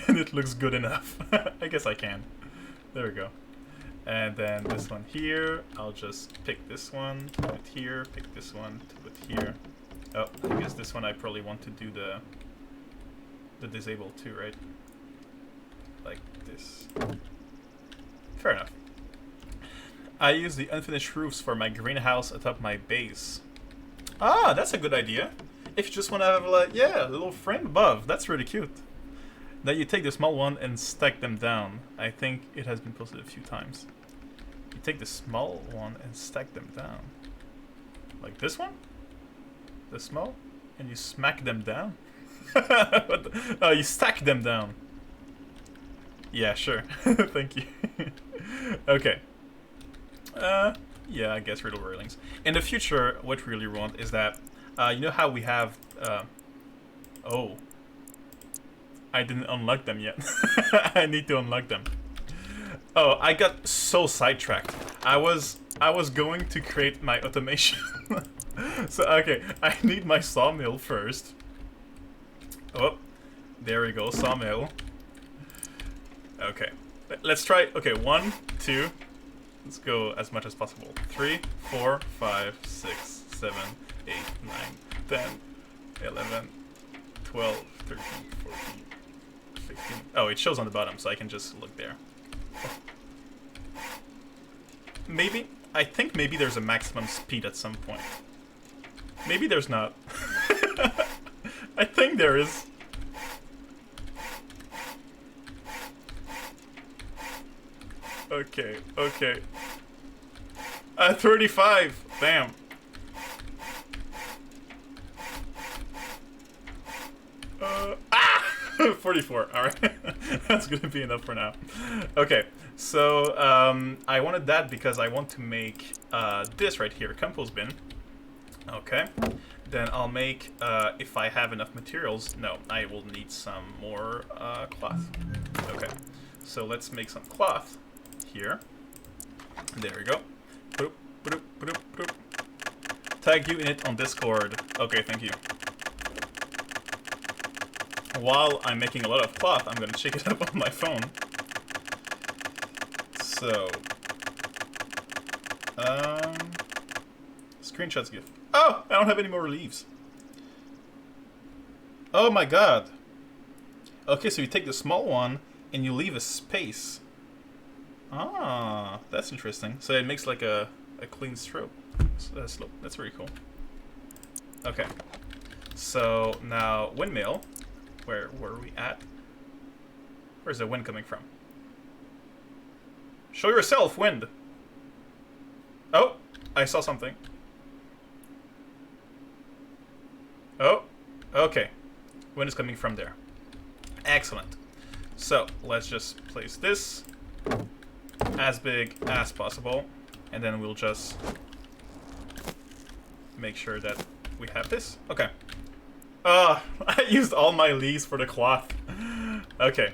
And it looks good enough. I guess I can. There we go. And then this one here, I'll just pick this one, put it here, pick this one, put it here. Oh, I guess this one I probably want to do the disabled too, right? Like this. Fair enough. I use the unfinished roofs for my greenhouse atop my base. Ah, that's a good idea. If you just want to have like, yeah, a little frame above, that's really cute. Then you take the small one and stack them down. I think it has been posted a few times. You take the small one and stack them down. Like this one? The small? And you smack them down? Oh, you stack them down. Yeah, sure. Thank you. Okay. Yeah, I guess riddle railings. In the future, what we really want is that, you know how we have, oh. I didn't unlock them yet. I need to unlock them. Oh, I got so sidetracked. I was going to create my automation. So, okay, I need my sawmill first. Oh, there we go, sawmill. Okay, let's try, okay, 1, 2, let's go as much as possible. 3, 4, 5, 6, 7, 8, 9, 10, 11, 12, 13, 14, 15. Oh, it shows on the bottom, so I can just look there. Maybe, I think maybe there's a maximum speed at some point. Maybe there's not. I think there is. Okay. 35. Damn. 44. All right. That's gonna be enough for now. Okay. So I wanted that because I want to make this right here, compost bin. Okay. Then I'll make, if I have enough materials, no, I will need some more cloth. Okay. So let's make some cloth here. There we go. Boop, boop, boop, boop. Tag you in it on Discord. Okay, thank you. While I'm making a lot of cloth, I'm gonna check it up on my phone. So, screenshots gift. Oh, I don't have any more leaves. Oh my god. Okay, so you take the small one and you leave a space. Ah, that's interesting. So it makes like a clean slope. Slope. That's very cool. Okay. So now windmill. Where were we at? Where's the wind coming from? Show yourself, wind. Oh, I saw something. Oh, okay. Wind is coming from there. Excellent. So let's just place this as big as possible, and then we'll just make sure that we have this. Okay. I used all my leaves for the cloth. Okay,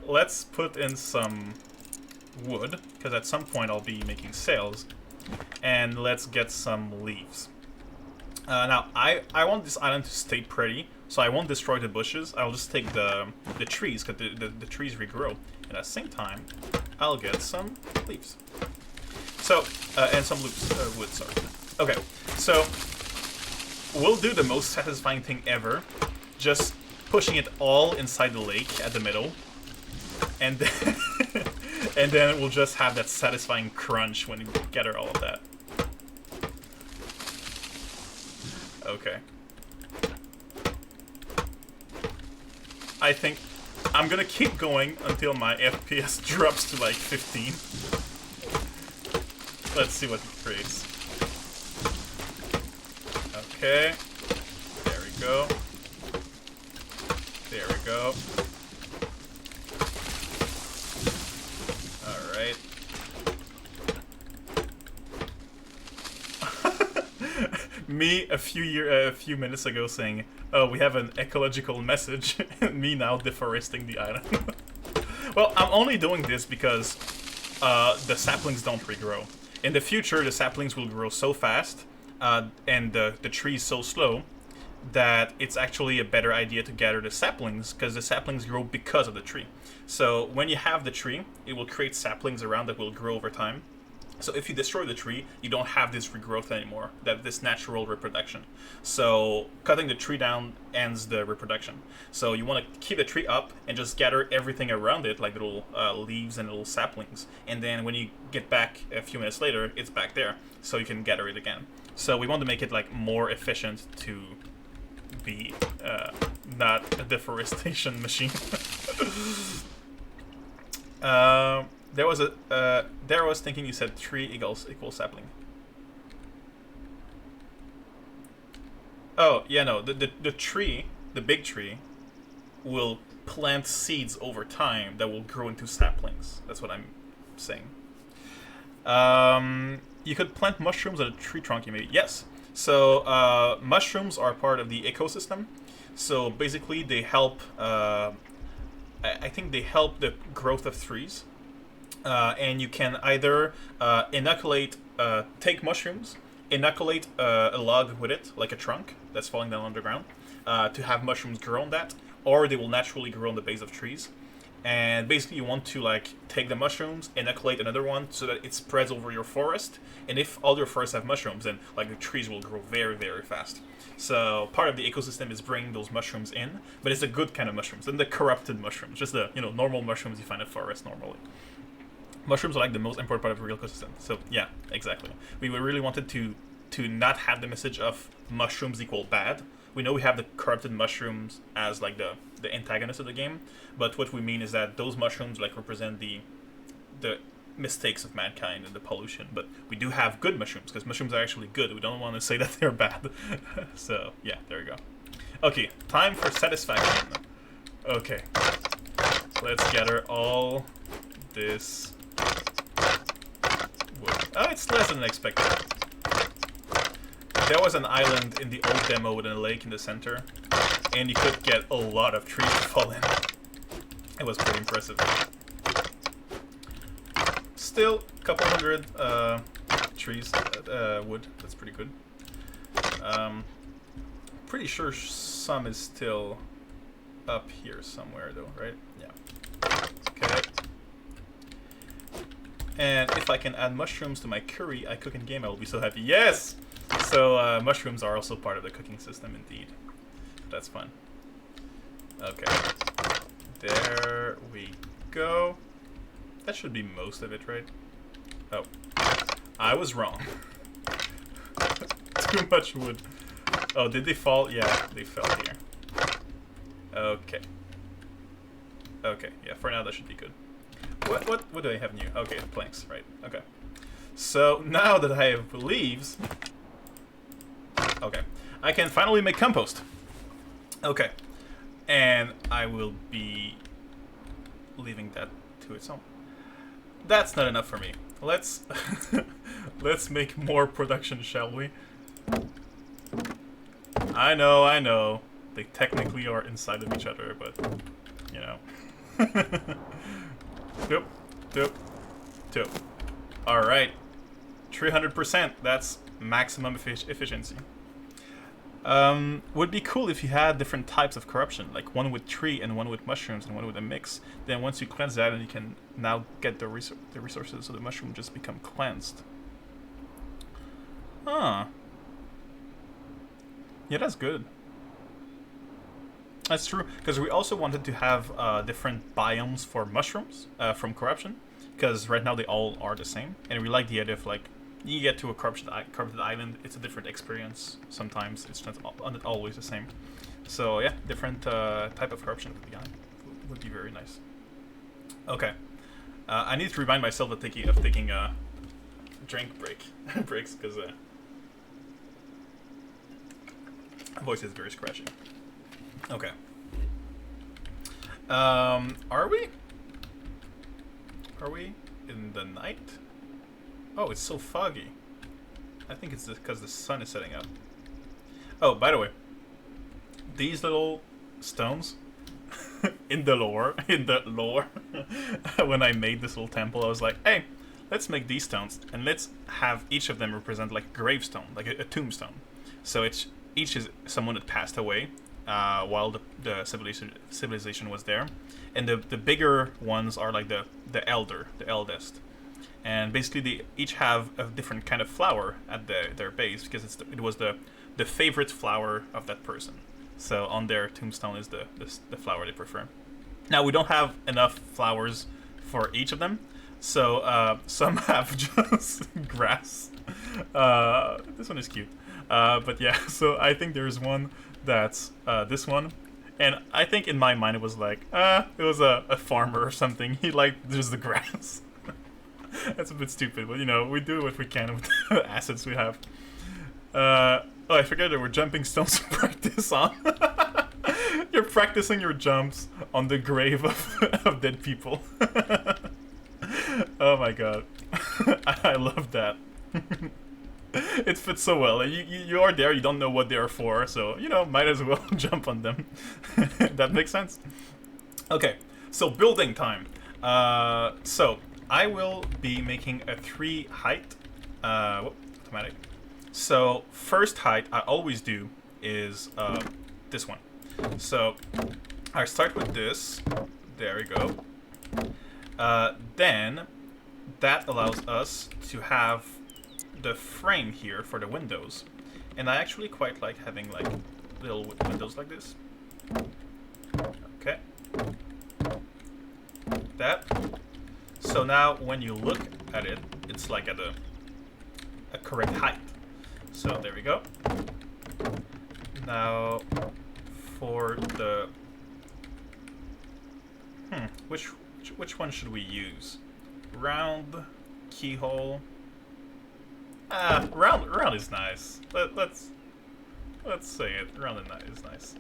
let's put in some wood, because at some point I'll be making sails. And let's get some leaves. Now, I want this island to stay pretty, so I won't destroy the bushes. I'll just take the trees, because the trees regrow. And at the same time, I'll get some leaves. So, and some wood, sorry. Okay, so we'll do the most satisfying thing ever. Just pushing it all inside the lake at the middle. And then, and then we'll just have that satisfying crunch when you gather all of that. Okay. I think I'm gonna keep going until my FPS drops to like 15. Let's see what it creates. Okay. There we go. There we go. Alright. Me a few minutes ago saying, "Oh, we have an ecological message," and me now deforesting the island. Well, I'm only doing this because the saplings don't regrow. In the future, the saplings will grow so fast, and the trees so slow, that it's actually a better idea to gather the saplings, because the saplings grow because of the tree. So when you have the tree, it will create saplings around that will grow over time. So if you destroy the tree, you don't have this regrowth anymore, this natural reproduction. So cutting the tree down ends the reproduction. So you want to keep the tree up and just gather everything around it, like little leaves and little saplings. And then when you get back a few minutes later, it's back there, so you can gather it again. So we want to make it like more efficient to be not a deforestation machine. There was thinking you said tree equals sapling. Oh, yeah, no, the tree, the big tree, will plant seeds over time that will grow into saplings. That's what I'm saying. You could plant mushrooms on a tree trunk, maybe. Yes. So, mushrooms are part of the ecosystem. So, basically, they help, I think they help the growth of trees. And you can either take mushrooms, inoculate a log with it, like a trunk that's falling down on the ground, to have mushrooms grow on that, or they will naturally grow on the base of trees. And basically you want to like take the mushrooms, inoculate another one so that it spreads over your forest. And if all your forests have mushrooms, then like the trees will grow very, very fast. So part of the ecosystem is bringing those mushrooms in, but it's a good kind of mushrooms, and the corrupted mushrooms, just the normal mushrooms you find in forests normally. Mushrooms are like the most important part of a real ecosystem. So yeah, exactly. We really wanted to not have the message of mushrooms equal bad. We know we have the corrupted mushrooms as like the antagonist of the game, but what we mean is that those mushrooms like represent the mistakes of mankind and the pollution. But we do have good mushrooms, because mushrooms are actually good. We don't want to say that they're bad. So yeah, there we go. Okay, time for satisfaction. Okay, let's gather all this wood. Oh, it's less than expected. There was an island in the old demo with a lake in the center, and you could get a lot of trees to fall in. It was pretty impressive. Still, a couple hundred trees, wood. That's pretty good. Pretty sure some is still up here somewhere, though, right? Yeah. Okay. And if I can add mushrooms to my curry I cook in game, I will be so happy. Yes! So, mushrooms are also part of the cooking system, indeed. That's fun. Okay. There we go. That should be most of it, right? Oh. I was wrong. Too much wood. Oh, did they fall? Yeah, they fell here. Okay. Okay, yeah, for now that should be good. What do I have new? Okay, planks, right. Okay. So, now that I have leaves... Okay. I can finally make compost. Okay. And I will be leaving that to its own. That's not enough for me. Let's let's make more production, shall we? I know. They technically are inside of each other, but you know. Doop. Alright. 300%. That's maximum efficiency. Would be cool if you had different types of corruption, like one with tree and one with mushrooms and one with a mix. Then once you cleanse that, and you can now get the resources, so the mushroom just become cleansed. Huh. Yeah, that's good. That's true, because we also wanted to have different biomes for mushrooms from corruption, because right now they all are the same, and we like the idea of like you get to a corrupted island, it's a different experience. Sometimes it's not always the same. So yeah, different type of corruption would be very nice. Okay, I need to remind myself of taking a drink breaks because my voice is very scratchy. Okay. Are we? Are we in the night? Oh, it's so foggy. I think it's because the sun is setting up. Oh, by the way, these little stones in the lore, when I made this little temple, I was like, hey, let's make these stones and let's have each of them represent like a gravestone, like a tombstone. So each is someone that passed away while the civilization was there, and the bigger ones are like the eldest. And basically, they each have a different kind of flower at their base because it was the favorite flower of that person. So on their tombstone is the flower they prefer. Now we don't have enough flowers for each of them, so some have just grass. This one is cute, but yeah. So I think there's one that's this one, and I think in my mind it was like it was a farmer or something. He liked just the grass. That's a bit stupid, but you know, we do what we can with the assets we have. Oh, I forgot there were jumping stones to practice on. You're practicing your jumps on the grave of dead people. Oh my god. I love that. It fits so well. You are there, you don't know what they are for, so, you know, might as well jump on them. That makes sense. Okay, so building time. So I will be making a 3 height. Automatic. So first height I always do is this one. So I start with this. There we go. Then that allows us to have the frame here for the windows, and I actually quite like having like little windows like this. Okay. That. So now when you look at it, it's like at a correct height. So there we go. Now for the which one should we use? Round, keyhole. Round is nice. Let's say it. Round is nice.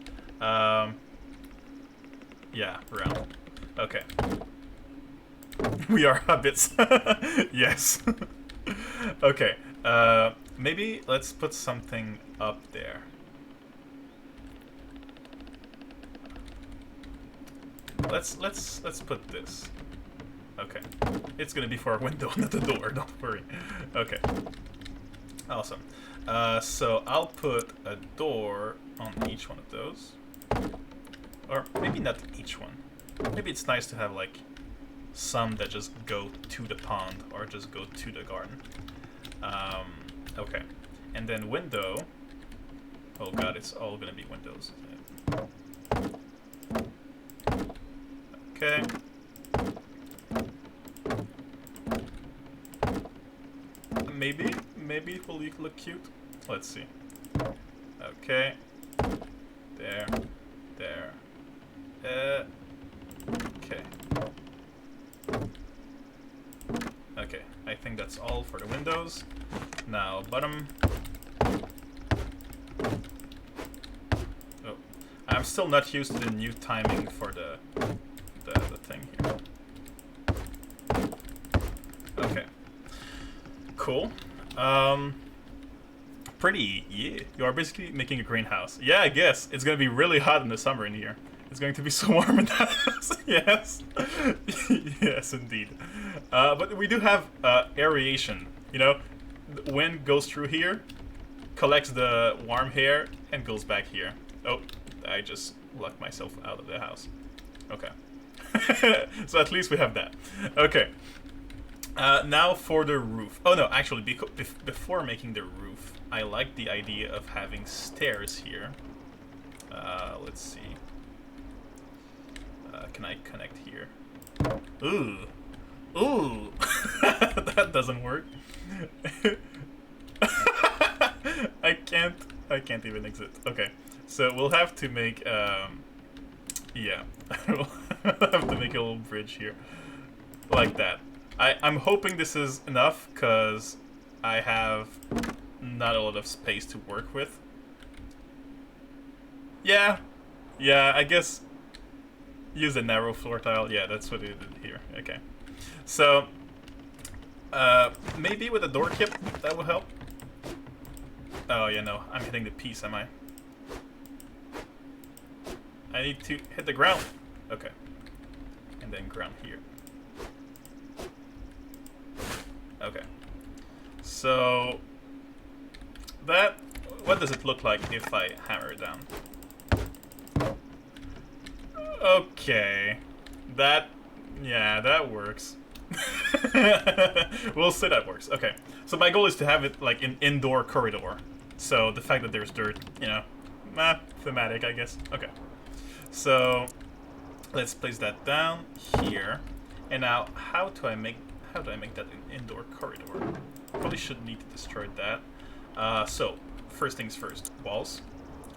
Yeah, round. Okay. We are hobbits. Yes. Okay. Maybe let's put something up there. Let's put this. Okay. It's gonna be for a window, not the door. Don't worry. Okay. Awesome. So I'll put a door on each one of those, or maybe not each one. Maybe it's nice to have like some that just go to the pond or just go to the garden. Okay. And then window. Oh god, it's all gonna be windows. Okay. Maybe it will look cute. Let's see. Okay. There. Okay. Okay, I think that's all for the windows. Now, bottom. Oh, I'm still not used to the new timing for the thing here. Okay. Cool. Pretty, yeah. You are basically making a greenhouse. Yeah, I guess. It's gonna be really hot in the summer in here. It's going to be so warm in that house. Yes. Yes, indeed. But we do have aeration. You know, the wind goes through here, collects the warm hair and goes back here. Oh, I just locked myself out of the house. Okay. So at least we have that. Okay. Now for the roof. Oh no, actually, before making the roof, I like the idea of having stairs here. Let's see. Can I connect here? Ooh. Ooh. That doesn't work. I can't even exit. Okay. So we'll have to make yeah. We'll have to make a little bridge here. Like that. I'm hoping this is enough, because I have not a lot of space to work with. Yeah. Yeah, I guess use a narrow floor tile. Yeah, that's what it did here. Okay. So, maybe with a door kip, that will help. Oh, yeah, no. I'm hitting the piece, am I? I need to hit the ground. Okay. And then ground here. Okay. So, that... What does it look like if I hammer it down? Okay. That... Yeah, that works. We'll say that works. Okay. So my goal is to have it like an indoor corridor. So the fact that there's dirt, you know, thematic, I guess. Okay. So let's place that down here. And now, how do I make that an indoor corridor? Probably should need to destroy that. So first things first, walls,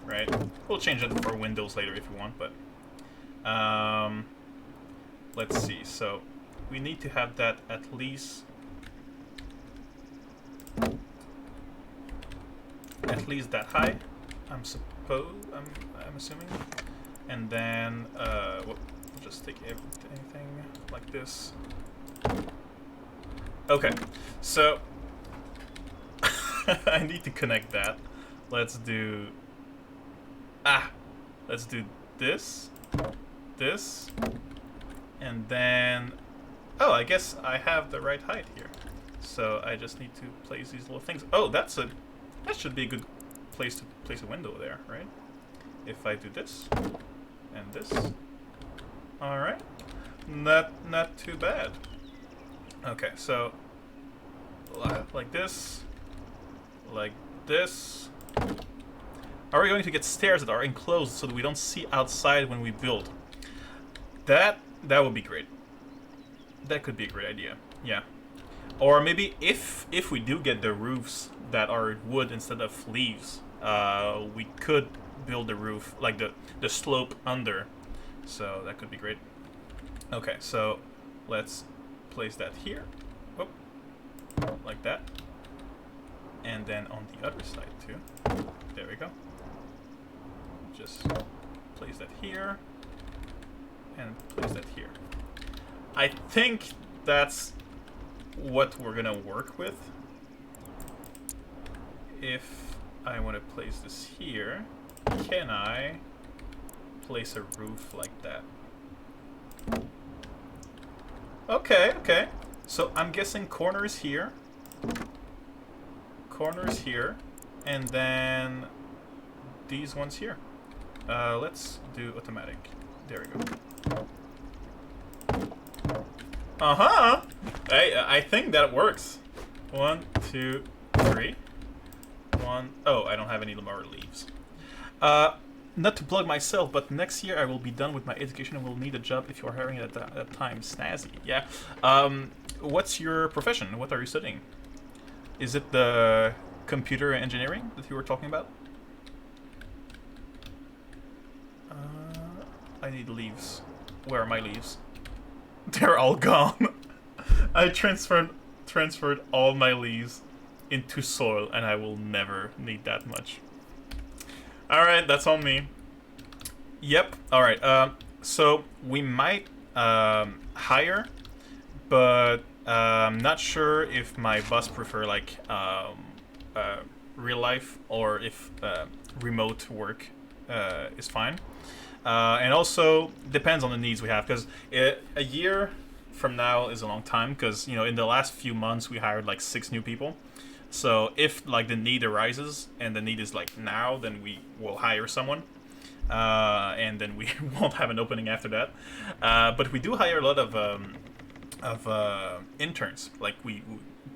right? We'll change it for windows later if you want, but let's see. So we need to have that at least that high. I'm assuming, and then we'll just take everything like this. Okay, so I need to connect that. Let's do this, and then I guess I have the right height here. So I just need to place these little things. Oh, that should be a good place to place a window there, right? If I do this and this. All right, not too bad. Okay, so like this, like this. Are we going to get stairs that are enclosed so that we don't see outside when we build? That would be great. That could be a great idea. Yeah. Or maybe if we do get the roofs that are wood instead of leaves, we could build the roof like the slope under. So that could be great. Okay, so let's place that here. Whoop. Like that. And then on the other side too. There we go. Just place that here. And place that here. I think that's what we're gonna work with. If I want to place this here, can I place a roof like that? Okay, okay. So I'm guessing corners here, and then these ones here. Let's do automatic. There we go. Uh-huh. I think that works. 1, 2, 3. Oh, I don't have any more leaves. Not to plug myself, but next year I will be done with my education and will need a job if you're hiring at that time. Snazzy. Yeah. What's your profession? What are you studying? Is it the computer engineering that you were talking about? I need leaves. Where are my leaves? They're all gone. I transferred all my leaves into soil, and I will never need that much. Alright, that's on me. Yep, alright. So we might hire, but I'm not sure if my boss prefer like real life or if remote work is fine. And also depends on the needs we have, because a year from now is a long time, because in the last few months we hired like 6 new people. So if like the need arises and the need is like now, then we will hire someone, and then we won't have an opening after that. But we do hire a lot of interns, like we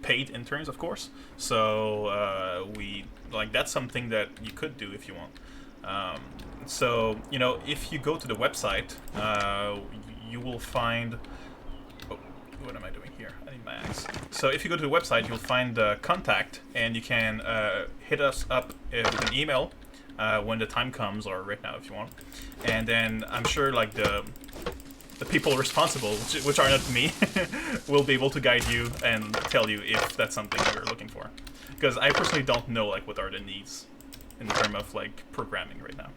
paid interns, of course. So we like that's something that you could do if you want. So you know, if you go to the website, you will find. Oh, what am I doing here? I need my axe. So if you go to the website, you'll find contact, and you can hit us up with an email when the time comes, or right now if you want. And then I'm sure like the people responsible, which are not me, will be able to guide you and tell you if that's something you're looking for. Because I personally don't know like what are the needs in terms of like programming right now.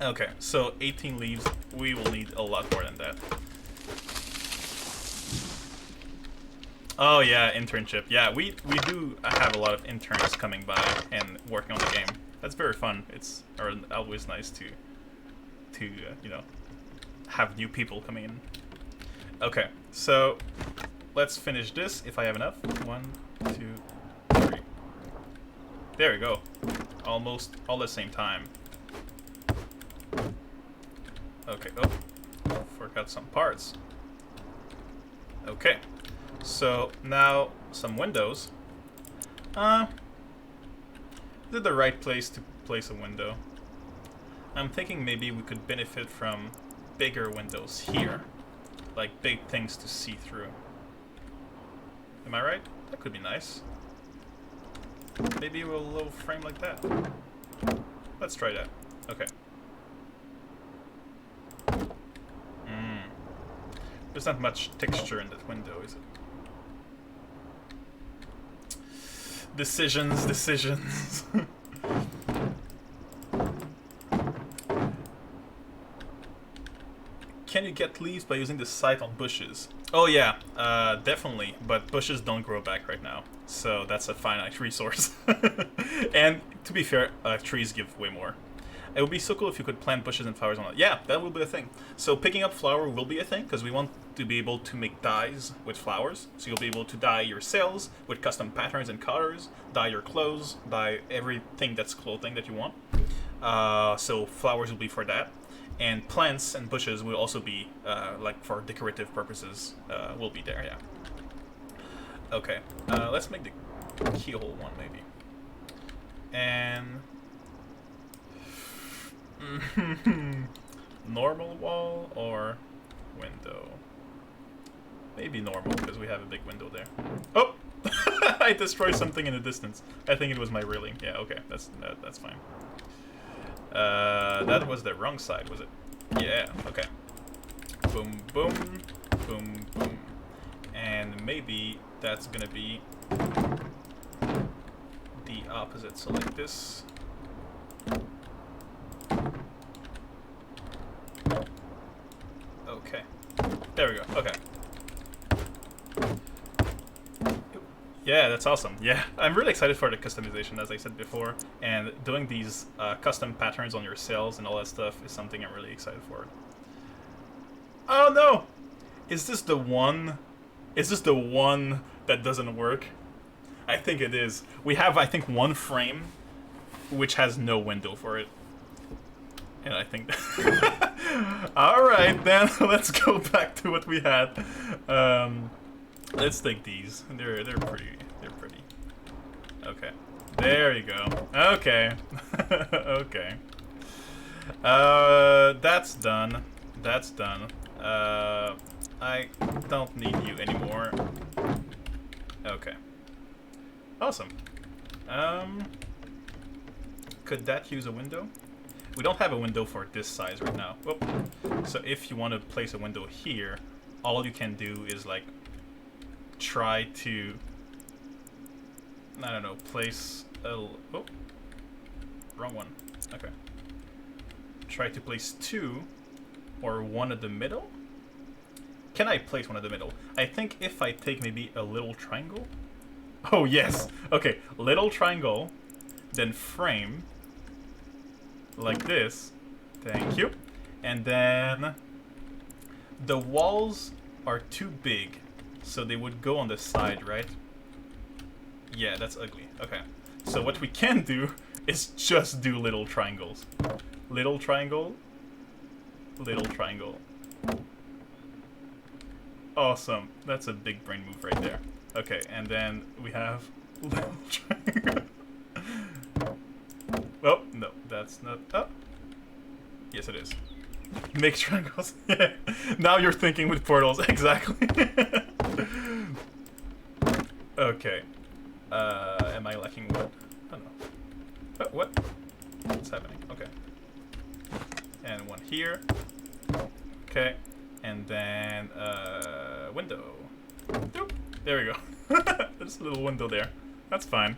Okay, so 18 leaves. We will need a lot more than that. Oh yeah, internship. Yeah, we do have a lot of interns coming by and working on the game. That's very fun. It's always nice to you know, have new people coming in. Okay, so let's finish this if I have enough. 1, 2, 3. There we go. Almost all the same time. Okay. Oh, forgot some parts. Okay. So now some windows. Is it the right place to place a window? I'm thinking maybe we could benefit from bigger windows here, like big things to see through. Am I right? That could be nice. Maybe a little frame like that. Let's try that. Okay. There's not much texture in that window, is it? Decisions. Can you get leaves by using the site on bushes? Oh yeah, definitely, but bushes don't grow back right now, so that's a finite resource. And to be fair, trees give way more. It would be so cool if you could plant bushes and flowers on it. Yeah, that will be a thing. So picking up flower will be a thing, because we want to be able to make dyes with flowers. So you'll be able to dye your sails with custom patterns and colors, dye your clothes, dye everything that's clothing that you want. So flowers will be for that. And plants and bushes will also be, like for decorative purposes, will be there, yeah. Okay, let's make the keyhole one, maybe. And... normal wall or window? Maybe normal, because we have a big window there. Oh! I destroyed something in the distance. I think it was my railing. Yeah, okay, that's fine. That was the wrong side, was it? Yeah, okay. Boom, boom, boom, boom. And maybe that's gonna be the opposite, so like this. Okay. There we go, okay. Yeah, that's awesome. Yeah, I'm really excited for the customization, as I said before, and doing these custom patterns on your sails and all that stuff is something I'm really excited for. Oh no! Is this the one? Is this the one that doesn't work? I think it is. We have, I think, one frame which has no window for it. And I think... Alright, then, let's go back to what we had. Let's take these. They're pretty. They're pretty. Okay. There you go. Okay. Okay. That's done. That's done. I don't need you anymore. Okay. Awesome. Could that use a window? We don't have a window for this size right now. Whoop. So if you want to place a window here, all you can do is like try to, I don't know, place a, oh, wrong one. Okay. Try to place 2 or 1 at the middle. Can I place 1 at the middle? I think if I take maybe a little triangle. Oh yes. Okay, little triangle, then frame like this. Thank you. And then the walls are too big, so they would go on the side, right? Yeah, that's ugly. Okay. So what we can do is just do little triangles. Little triangle. Little triangle. Awesome. That's a big brain move right there. Okay, and then we have little triangle. Oh, no, that's not... Oh. Yes, it is. Make triangles. Yeah. Now you're thinking with portals. Exactly. Okay. Am I lacking wood? Oh, no. Oh, what? What's happening? Okay. And one here. Okay. And then, window. Doop. There we go. There's a little window there. That's fine.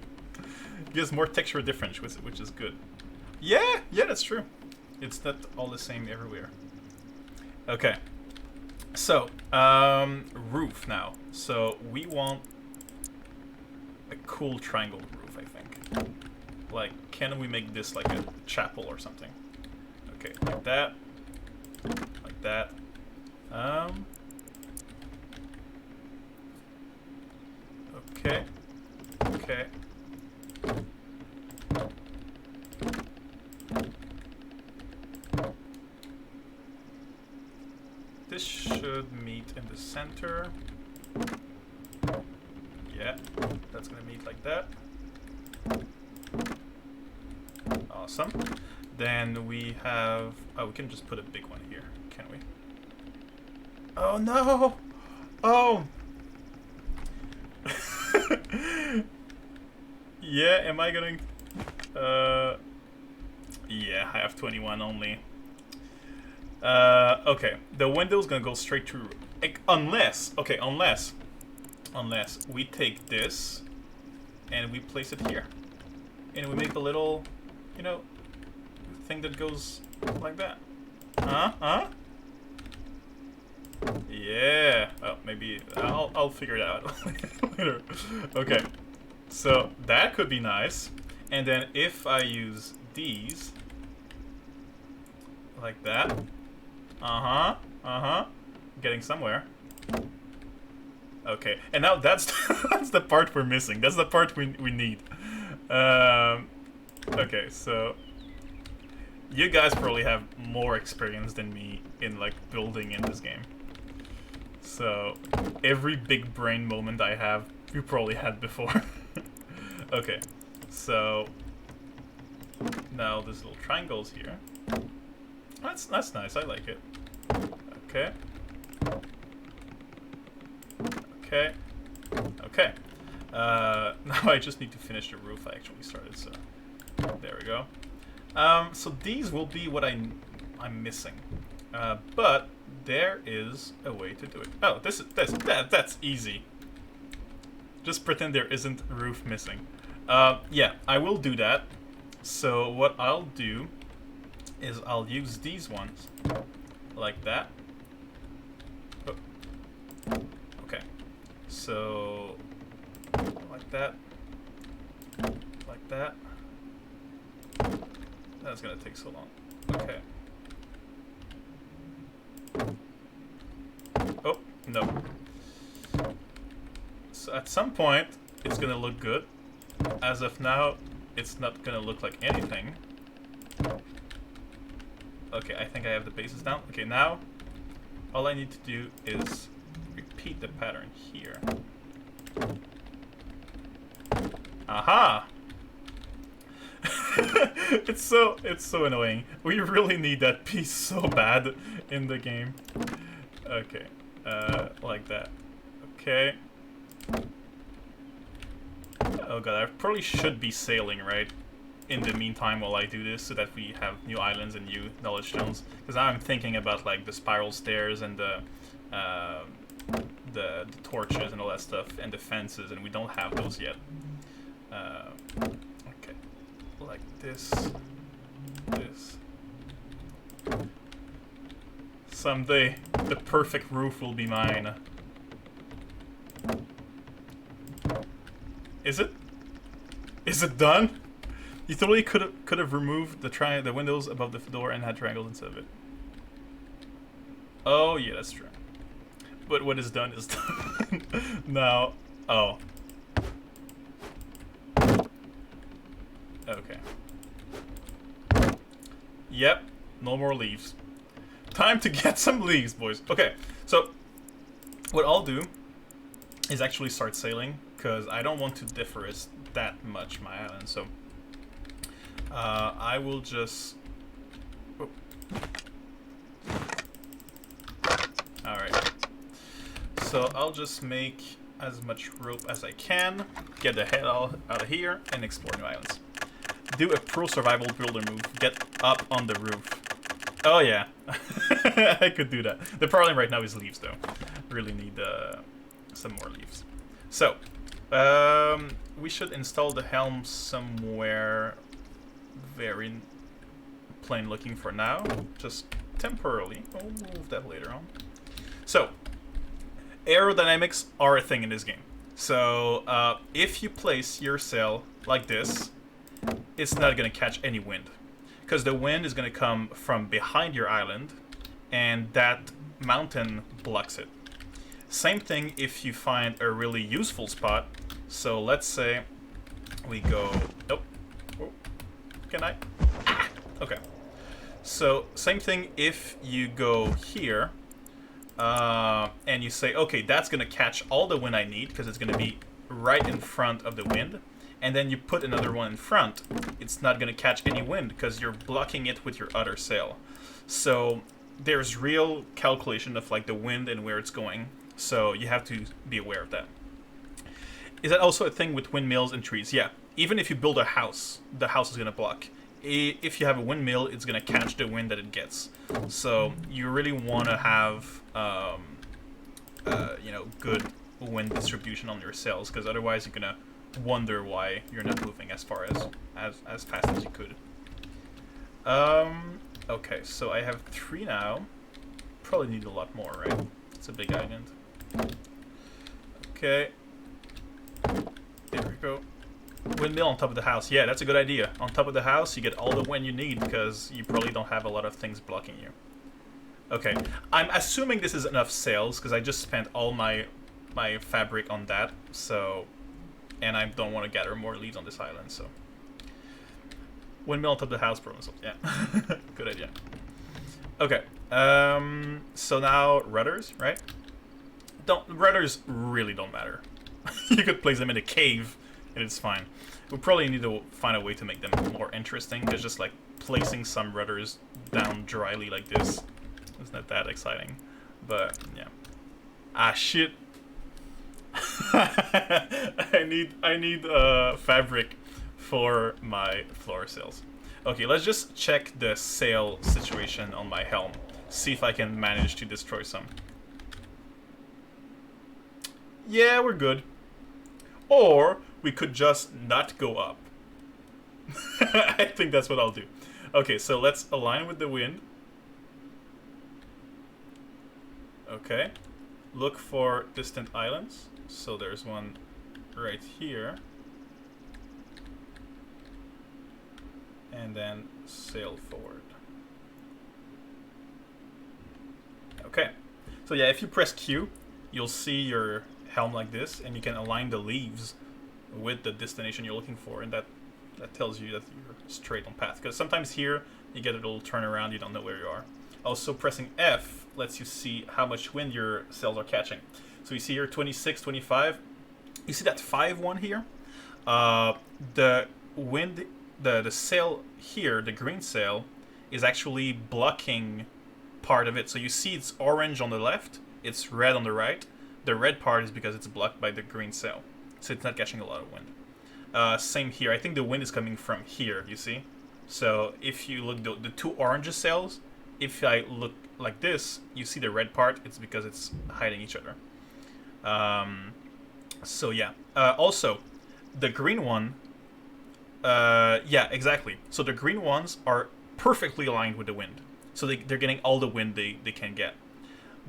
Gives more texture difference, which is good. Yeah, that's true. It's not all the same everywhere. Okay. So, roof now. So, we want a cool triangle roof, I think. Like, can we make this like a chapel or something? Okay, like that. Like that. Okay. Okay. This should meet in the center. Yeah, that's gonna meet like that. Awesome. Then we have... Oh, we can just put a big one here, can we? Oh no! Oh! Yeah, am I going... Yeah, I have 21 only. Okay, the window's gonna go straight through. Unless we take this and we place it here. And we make a little, you know, thing that goes like that. Huh? Yeah. Oh, maybe I'll figure it out later. Okay. So that could be nice. And then if I use these like that. Getting somewhere. Okay. And now that's that's the part we're missing. That's the part we need. Okay, so you guys probably have more experience than me in like building in this game. So every big brain moment I have, you probably had before. Okay, so now there's little triangles here. That's nice. I like it. Okay. Okay. Okay. Now I just need to finish the roof I actually started. So there we go. So these will be what I'm missing. But there is a way to do it. Oh, that's easy. Just pretend there isn't a roof missing. Yeah, I will do that. So what I'll do is I'll use these ones like that. Oh. Okay. So like that. Like that. That's gonna take so long. Okay. Oh, no. So at some point, it's gonna look good. As of now, it's not gonna look like anything. Okay, I think I have the bases down. Okay, now, all I need to do is repeat the pattern here. Aha! It's so annoying. We really need that piece so bad in the game. Okay, like that. Okay. Oh god, I probably should be sailing, right? In the meantime while I do this, so that we have new islands and new knowledge stones. Because now I'm thinking about like the spiral stairs and the torches and all that stuff, and the fences, and we don't have those yet. Okay, like this. Someday, the perfect roof will be mine. Is it? Is it done? You totally could have removed the windows above the door and had triangles instead of it. Oh yeah, that's true. But what is done is done. Now, oh. Okay. Yep, no more leaves. Time to get some leaves, boys. Okay, so what I'll do is actually start sailing, because I don't want to deforest that much my island. So I will just... Oh. Alright. So I'll just make as much rope as I can, get the hell out of here, and explore new islands. Do a pro survival builder move. Get up on the roof. Oh yeah, I could do that. The problem right now is leaves, though. Really need some more leaves. So we should install the helm somewhere very plain looking for now, just temporarily. We'll move that later on. So aerodynamics are a thing in this game. So if you place your sail like this, it's not going to catch any wind, because the wind is going to come from behind your island, and that mountain blocks it. Same thing if you find a really useful spot. So let's say we go... Nope. Oh, can I? Ah! Okay. So same thing if you go here, and you say, okay, that's going to catch all the wind I need, because it's going to be right in front of the wind. And then you put another one in front, it's not going to catch any wind because you're blocking it with your other sail. So there's real calculation of like the wind and where it's going. So you have to be aware of that. Is that also a thing with windmills and trees? Yeah. Even if you build a house, the house is going to block. If you have a windmill, it's going to catch the wind that it gets. So you really want to have, good wind distribution on your sails, because otherwise you're going to wonder why you're not moving as far as fast as you could. Okay, so I have 3 now. Probably need a lot more, right? It's a big island. Okay. There we go. Windmill on top of the house. Yeah, that's a good idea. On top of the house, you get all the wind you need, because you probably don't have a lot of things blocking you. Okay, I'm assuming this is enough sails, because I just spent all my fabric on that, so... And I don't want to gather more leaves on this island, so... Windmill on top of the house, problem solved. Yeah. Good idea. Okay. So now rudders, right? Rudders really don't matter. You could place them in a cave, and it's fine. We probably need to find a way to make them more interesting, because just like placing some rudders down dryly like this is not that exciting. But yeah. Ah, shit. I need fabric for my floor sails. Okay, let's just check the sail situation on my helm. See if I can manage to destroy some. Yeah, we're good. Or we could just not go up. I think that's what I'll do. Okay, so let's align with the wind. Okay. Look for distant islands. So there's one right here. And then sail forward. Okay. So yeah, if you press Q, you'll see your helm like this, and you can align the leaves with the destination you're looking for, and that tells you that you're straight on path. Because sometimes here, you get a little turnaround, you don't know where you are. Also, pressing F lets you see how much wind your sails are catching. So you see here 26, 25. You see that 5 one here? The wind, the sail here, the green sail, is actually blocking part of it. So you see it's orange on the left, it's red on the right. The red part is because it's blocked by the green sail. So it's not catching a lot of wind. Same here. I think the wind is coming from here, you see? So if you look, the 2 orange sails, if I look like this, you see the red part, it's because it's hiding each other. So yeah. Also, the green one, yeah, exactly. So the green ones are perfectly aligned with the wind. So they're getting all the wind they can get.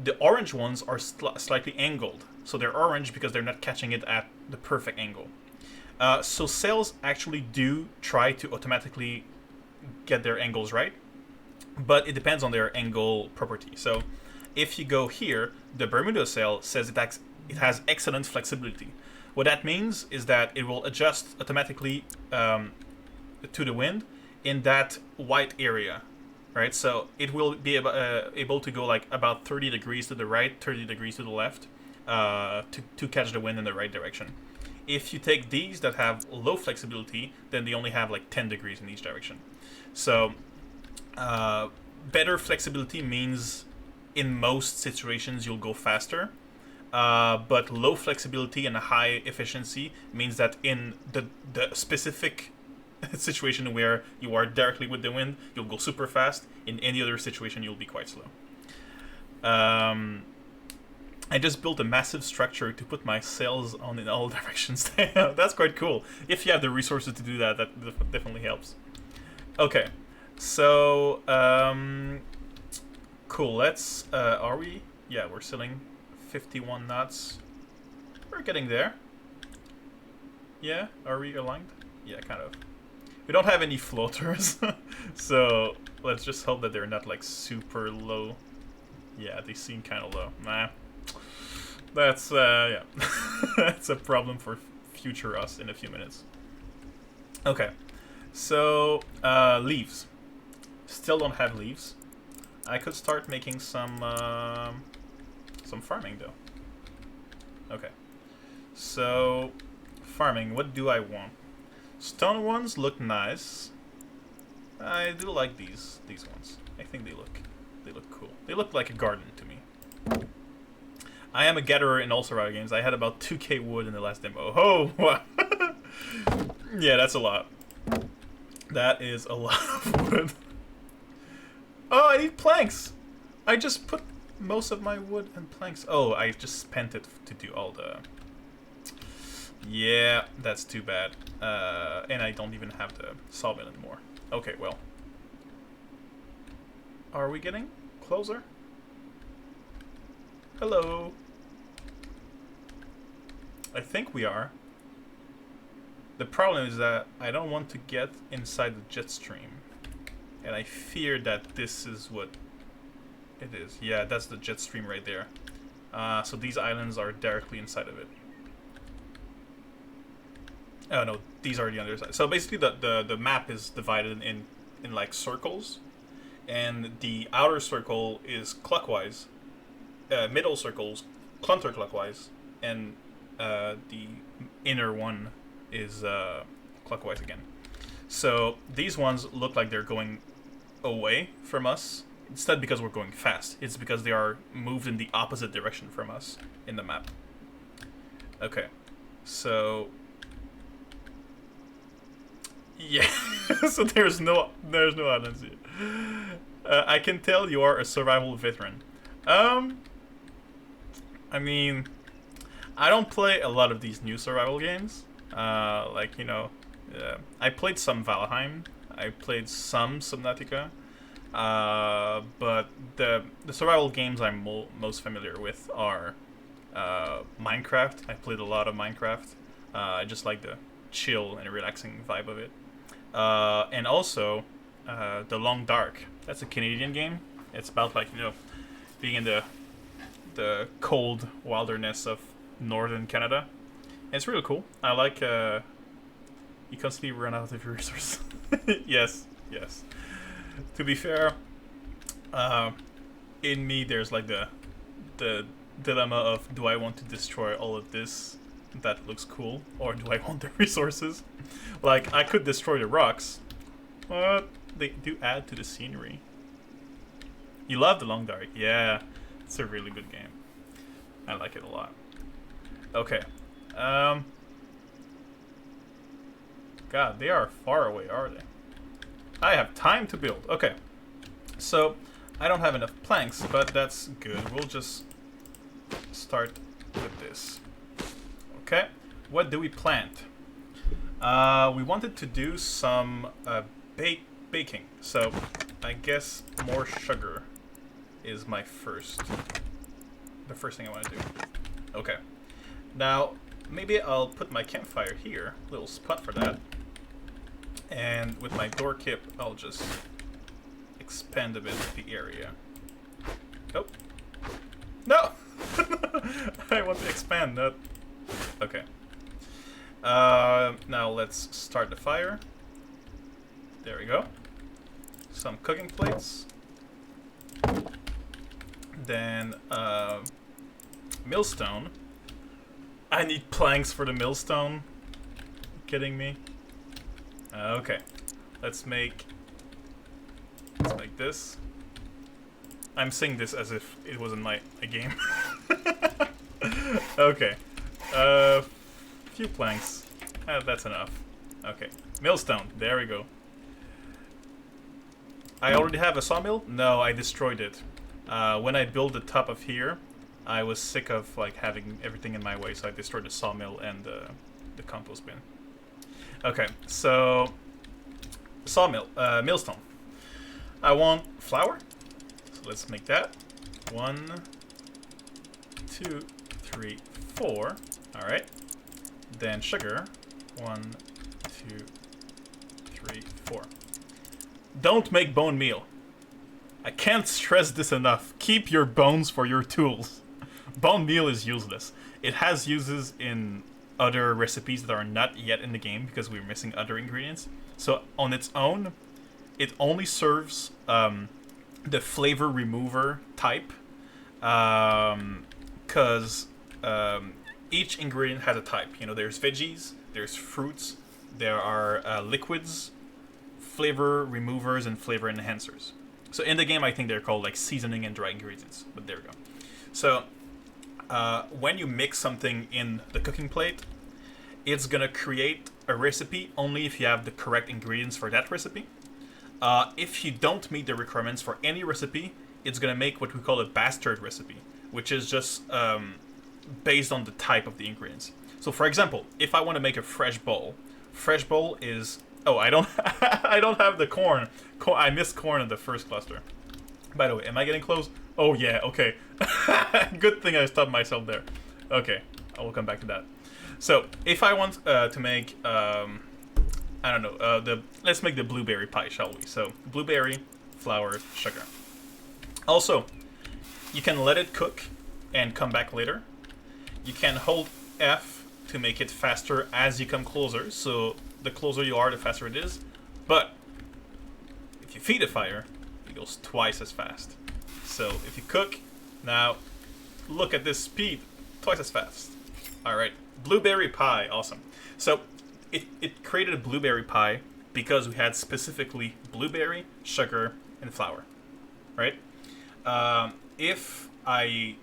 The orange ones are slightly angled. So they're orange because they're not catching it at the perfect angle. So sails actually do try to automatically get their angles right, but it depends on their angle property. So if you go here, the Bermuda sail says it has excellent flexibility. What that means is that it will adjust automatically to the wind in that white area, right? So it will be able to go like about 30 degrees to the right, 30 degrees to the left, to catch the wind in the right direction. If you take these that have low flexibility, then they only have like 10 degrees in each direction. So better flexibility means in most situations you'll go faster. But low flexibility and high efficiency means that in the specific situation where you are directly with the wind, you'll go super fast. In any other situation, you'll be quite slow. I just built a massive structure to put my sails on in all directions. That's quite cool. If you have the resources to do that, that definitely helps. Okay, so cool. Let's. Are we? Yeah, we're sailing 51 knots. We're getting there. Yeah, are we aligned? Yeah, kind of. We don't have any floaters, so let's just hope that they're not like super low. Yeah, they seem kind of low. Nah. That's, yeah. That's a problem for future us in a few minutes. Okay. So, leaves. Still don't have leaves. I could start making some farming, though. Okay. So, farming. What do I want? Stone ones look nice. I do like these ones. I think they look cool. They look like a garden to me. I am a gatherer in all survival games. I had about 2k wood in the last demo. Oh, wow. Yeah, that's a lot. That is a lot of wood. Oh, I need planks. I just put most of my wood and planks. Oh, I just spent it to do all the... Yeah, that's too bad. And I don't even have the sawmill anymore. Okay, well. Are we getting closer? Hello. I think we are. The problem is that I don't want to get inside the jet stream. And I fear that this is what it is. Yeah, that's the jet stream right there. So these islands are directly inside of it. Oh no, these are the other side. So basically the map is divided in like circles. And the outer circle is clockwise. Middle circles counterclockwise. And the inner one is clockwise again. So these ones look like they're going away from us. It's not because we're going fast. It's because they are moved in the opposite direction from us in the map. Okay. So... Yeah. So there's no islands here. I can tell you are a survival veteran. I mean... I don't play a lot of these new survival games. Like, you know, I played some Valheim. I played some Subnautica. But the survival games I'm most familiar with are Minecraft. I played a lot of Minecraft. I just like the chill and relaxing vibe of it. And also, The Long Dark. That's a Canadian game. It's about, like, you know, being in the cold wilderness of northern Canada. And it's really cool. I like you constantly run out of your resources. yes. To be fair, in me there's like the dilemma of, do I want to destroy all of this that looks cool, or do I want the resources? Like, I could destroy the rocks, but they do add to the scenery. You love The Long Dark. Yeah, it's a really good game. I like it a lot. Okay. God, they are far away, are they? I have time to build. Okay. So, I don't have enough planks, but that's good. We'll just start with this. Okay. What do we plant? We wanted to do some baking. So, I guess more sugar is the first thing I want to do. Okay. Now, maybe I'll put my campfire here, little spot for that. And with my door kip, I'll just expand a bit the area. Oh. No! I want to expand, not... Okay. Now let's start the fire. There we go. Some cooking plates. Then millstone. I need planks for the millstone. You kidding me? Okay. Let's make this. I'm saying this as if it wasn't a game. Okay. Few planks. That's enough. Okay. Millstone. There we go. I already have a sawmill? No, I destroyed it. When I built the top of here, I was sick of like having everything in my way, so I destroyed the sawmill and the compost bin. Okay, so sawmill, millstone. I want flour, so let's make that. 1, 2, 3, 4. All right. Then sugar. 1, 2, 3, 4. Don't make bone meal. I can't stress this enough. Keep your bones for your tools. Bone meal is useless. It has uses in other recipes that are not yet in the game because we're missing other ingredients. So on its own, it only serves the flavor remover type because each ingredient has a type. You know, there's veggies, there's fruits, there are liquids, flavor removers, and flavor enhancers. So in the game, I think they're called like seasoning and dry ingredients, but there we go. So when you mix something in the cooking plate, it's gonna create a recipe only if you have the correct ingredients for that recipe. If you don't meet the requirements for any recipe, it's gonna make what we call a bastard recipe, which is just based on the type of the ingredients. So for example, if I want to make a fresh bowl is... Oh, I don't I don't have the corn. I missed corn in the first cluster. By the way, am I getting close? Oh yeah, okay. Good thing I stopped myself there. Okay, I will come back to that. So, if I want to make, I don't know, let's make the blueberry pie, shall we? So, blueberry, flour, sugar. Also, you can let it cook and come back later. You can hold F to make it faster as you come closer. So, the closer you are, the faster it is. But if you feed a fire, it goes twice as fast. So if you cook, now look at this speed, twice as fast. All right, blueberry pie, awesome. So it created a blueberry pie because we had specifically blueberry, sugar, and flour, right? If I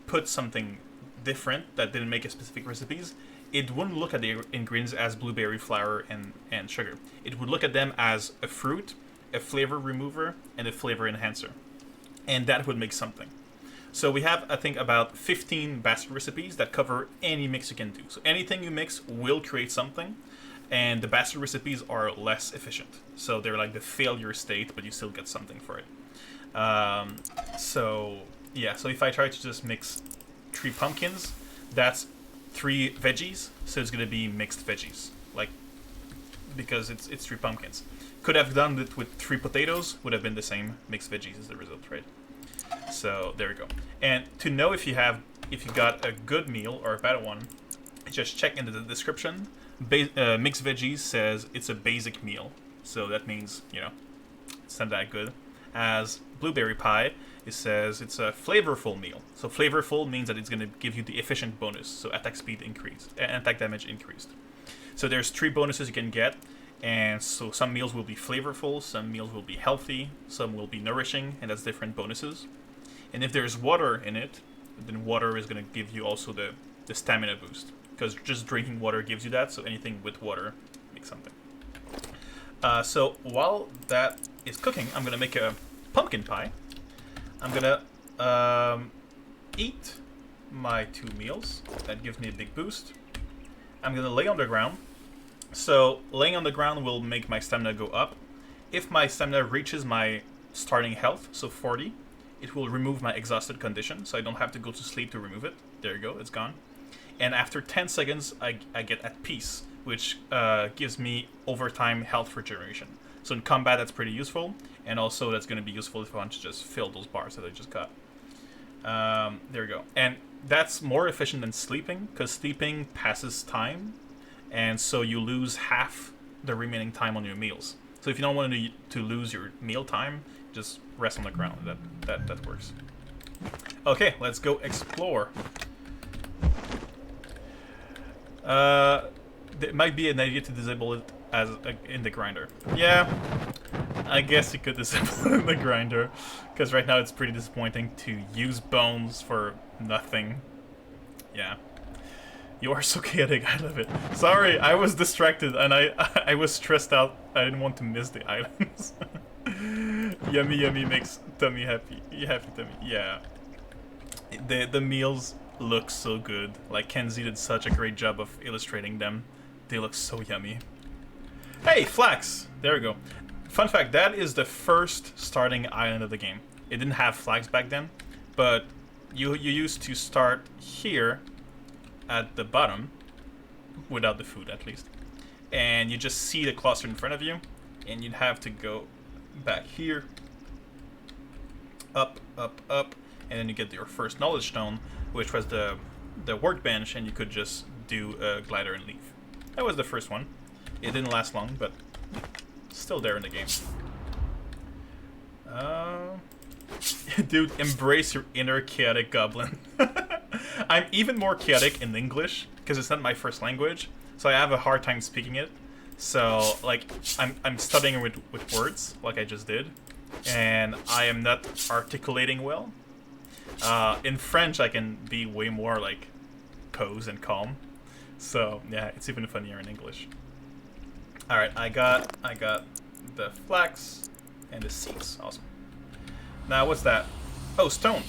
put something different that didn't make a specific recipes, it wouldn't look at the ingredients as blueberry, flour, and sugar. It would look at them as a fruit, a flavor remover, and a flavor enhancer. And that would make something. So we have, I think, about 15 bastard recipes that cover any mix you can do. So anything you mix will create something, and the bastard recipes are less efficient. So they're like the failure state, but you still get something for it. So if I try to just mix 3 pumpkins, that's 3 veggies, so it's gonna be mixed veggies, like, because it's 3 pumpkins. Could have done it with 3 potatoes, would have been the same mixed veggies as the result, right? So there we go. And to know if you got a good meal or a bad one, just check into the description. Mixed veggies says it's a basic meal, so that means, you know, it's not that good. As blueberry pie, it says it's a flavorful meal. So flavorful means that it's going to give you the efficient bonus. So attack speed increased, attack damage increased. So there's 3 bonuses you can get. And so some meals will be flavorful, some meals will be healthy, some will be nourishing, and that's different bonuses. And if there's water in it, then water is going to give you also the stamina boost. Because just drinking water gives you that, so anything with water makes something. So while that is cooking, I'm going to make a pumpkin pie. I'm gonna eat my 2 meals. That gives me a big boost. I'm gonna lay on the ground. So laying on the ground will make my stamina go up. If my stamina reaches my starting health, so 40, it will remove my exhausted condition, so I don't have to go to sleep to remove it. There you go, it's gone. And after 10 seconds, I get at peace, which gives me overtime health regeneration. So in combat, that's pretty useful, and also that's going to be useful if I want to just fill those bars that I just got. There we go. And that's more efficient than sleeping, because sleeping passes time, and so you lose half the remaining time on your meals. So So if you don't want to lose your meal time, just rest on the ground. That works. Okay, let's go explore. It might be an idea to disable it as in the grinder. Yeah, I guess you could disable it in the grinder, because right now it's pretty disappointing to use bones for nothing. Yeah. You are so chaotic, I love it. Sorry, I was distracted and I was stressed out. I didn't want to miss the items. Yummy yummy makes tummy happy. Happy tummy, yeah. The meals look so good. Like, Kenzie did such a great job of illustrating them. They look so yummy. Hey, flax! There we go. Fun fact, that is the first starting island of the game. It didn't have flags back then, but you used to start here at the bottom, without the food at least, and you just see the cluster in front of you, and you'd have to go back here, up, up, up, and then you get your first knowledge stone, which was the workbench, and you could just do a glider and leave. That was the first one. It didn't last long, but still there in the game. Dude, embrace your inner chaotic goblin. I'm even more chaotic in English, because it's not my first language, so I have a hard time speaking it. So, like, I'm studying with words, like I just did, and I am not articulating well. In French, I can be way more, like, posed and calm. So, yeah, it's even funnier in English. Alright, I got the flax and the seeds. Awesome. Now, what's that? Oh, stone,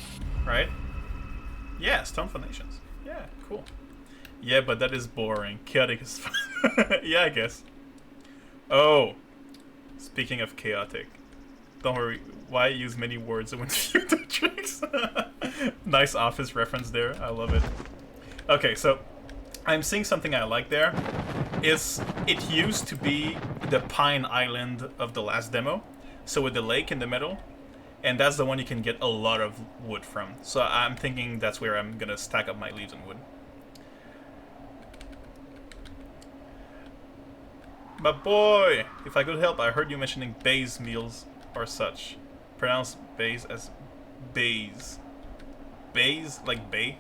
right? Yeah, stone foundations. Yeah, cool. Yeah, but that is boring. Chaotic is fun. Yeah, I guess. Oh, speaking of chaotic, don't worry. Why use many words when few do tricks? Nice Office reference there. I love it. Okay, so I'm seeing something I like there. It used to be the Pine Island of the last demo, so with the lake in the middle. And that's the one you can get a lot of wood from. So I'm thinking that's where I'm gonna stack up my leaves and wood. But boy, if I could help, I heard you mentioning bays meals or such. Pronounce bays as bays. Bays, like bay?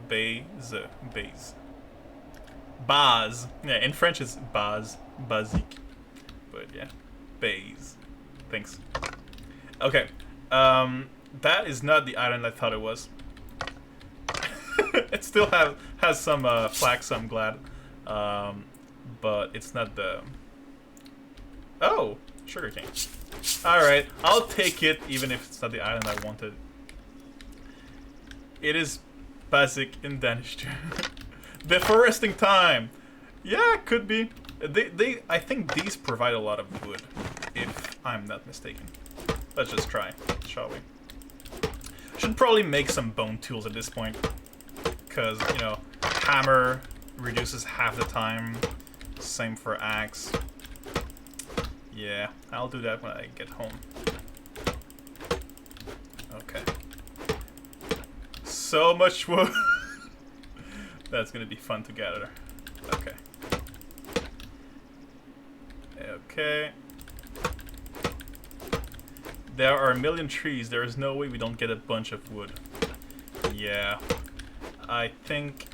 Bays, bays. Baz. Yeah, in French it's baz, basique. But yeah, bays. Thanks. Okay. That is not the island I thought it was. It still has some flax, so I'm glad. But it's not the... Oh! Sugarcane. Alright, I'll take it even if it's not the island I wanted. It is basic in Danish. Deforesting time! Yeah, could be. I think these provide a lot of wood, if I'm not mistaken. Let's just try, shall we? Should probably make some bone tools at this point. Because, you know, hammer reduces half the time. Same for axe. Yeah, I'll do that when I get home. Okay. So much wood. That's gonna be fun to gather. Okay. Okay. There are a million trees. There is no way we don't get a bunch of wood. Yeah. I think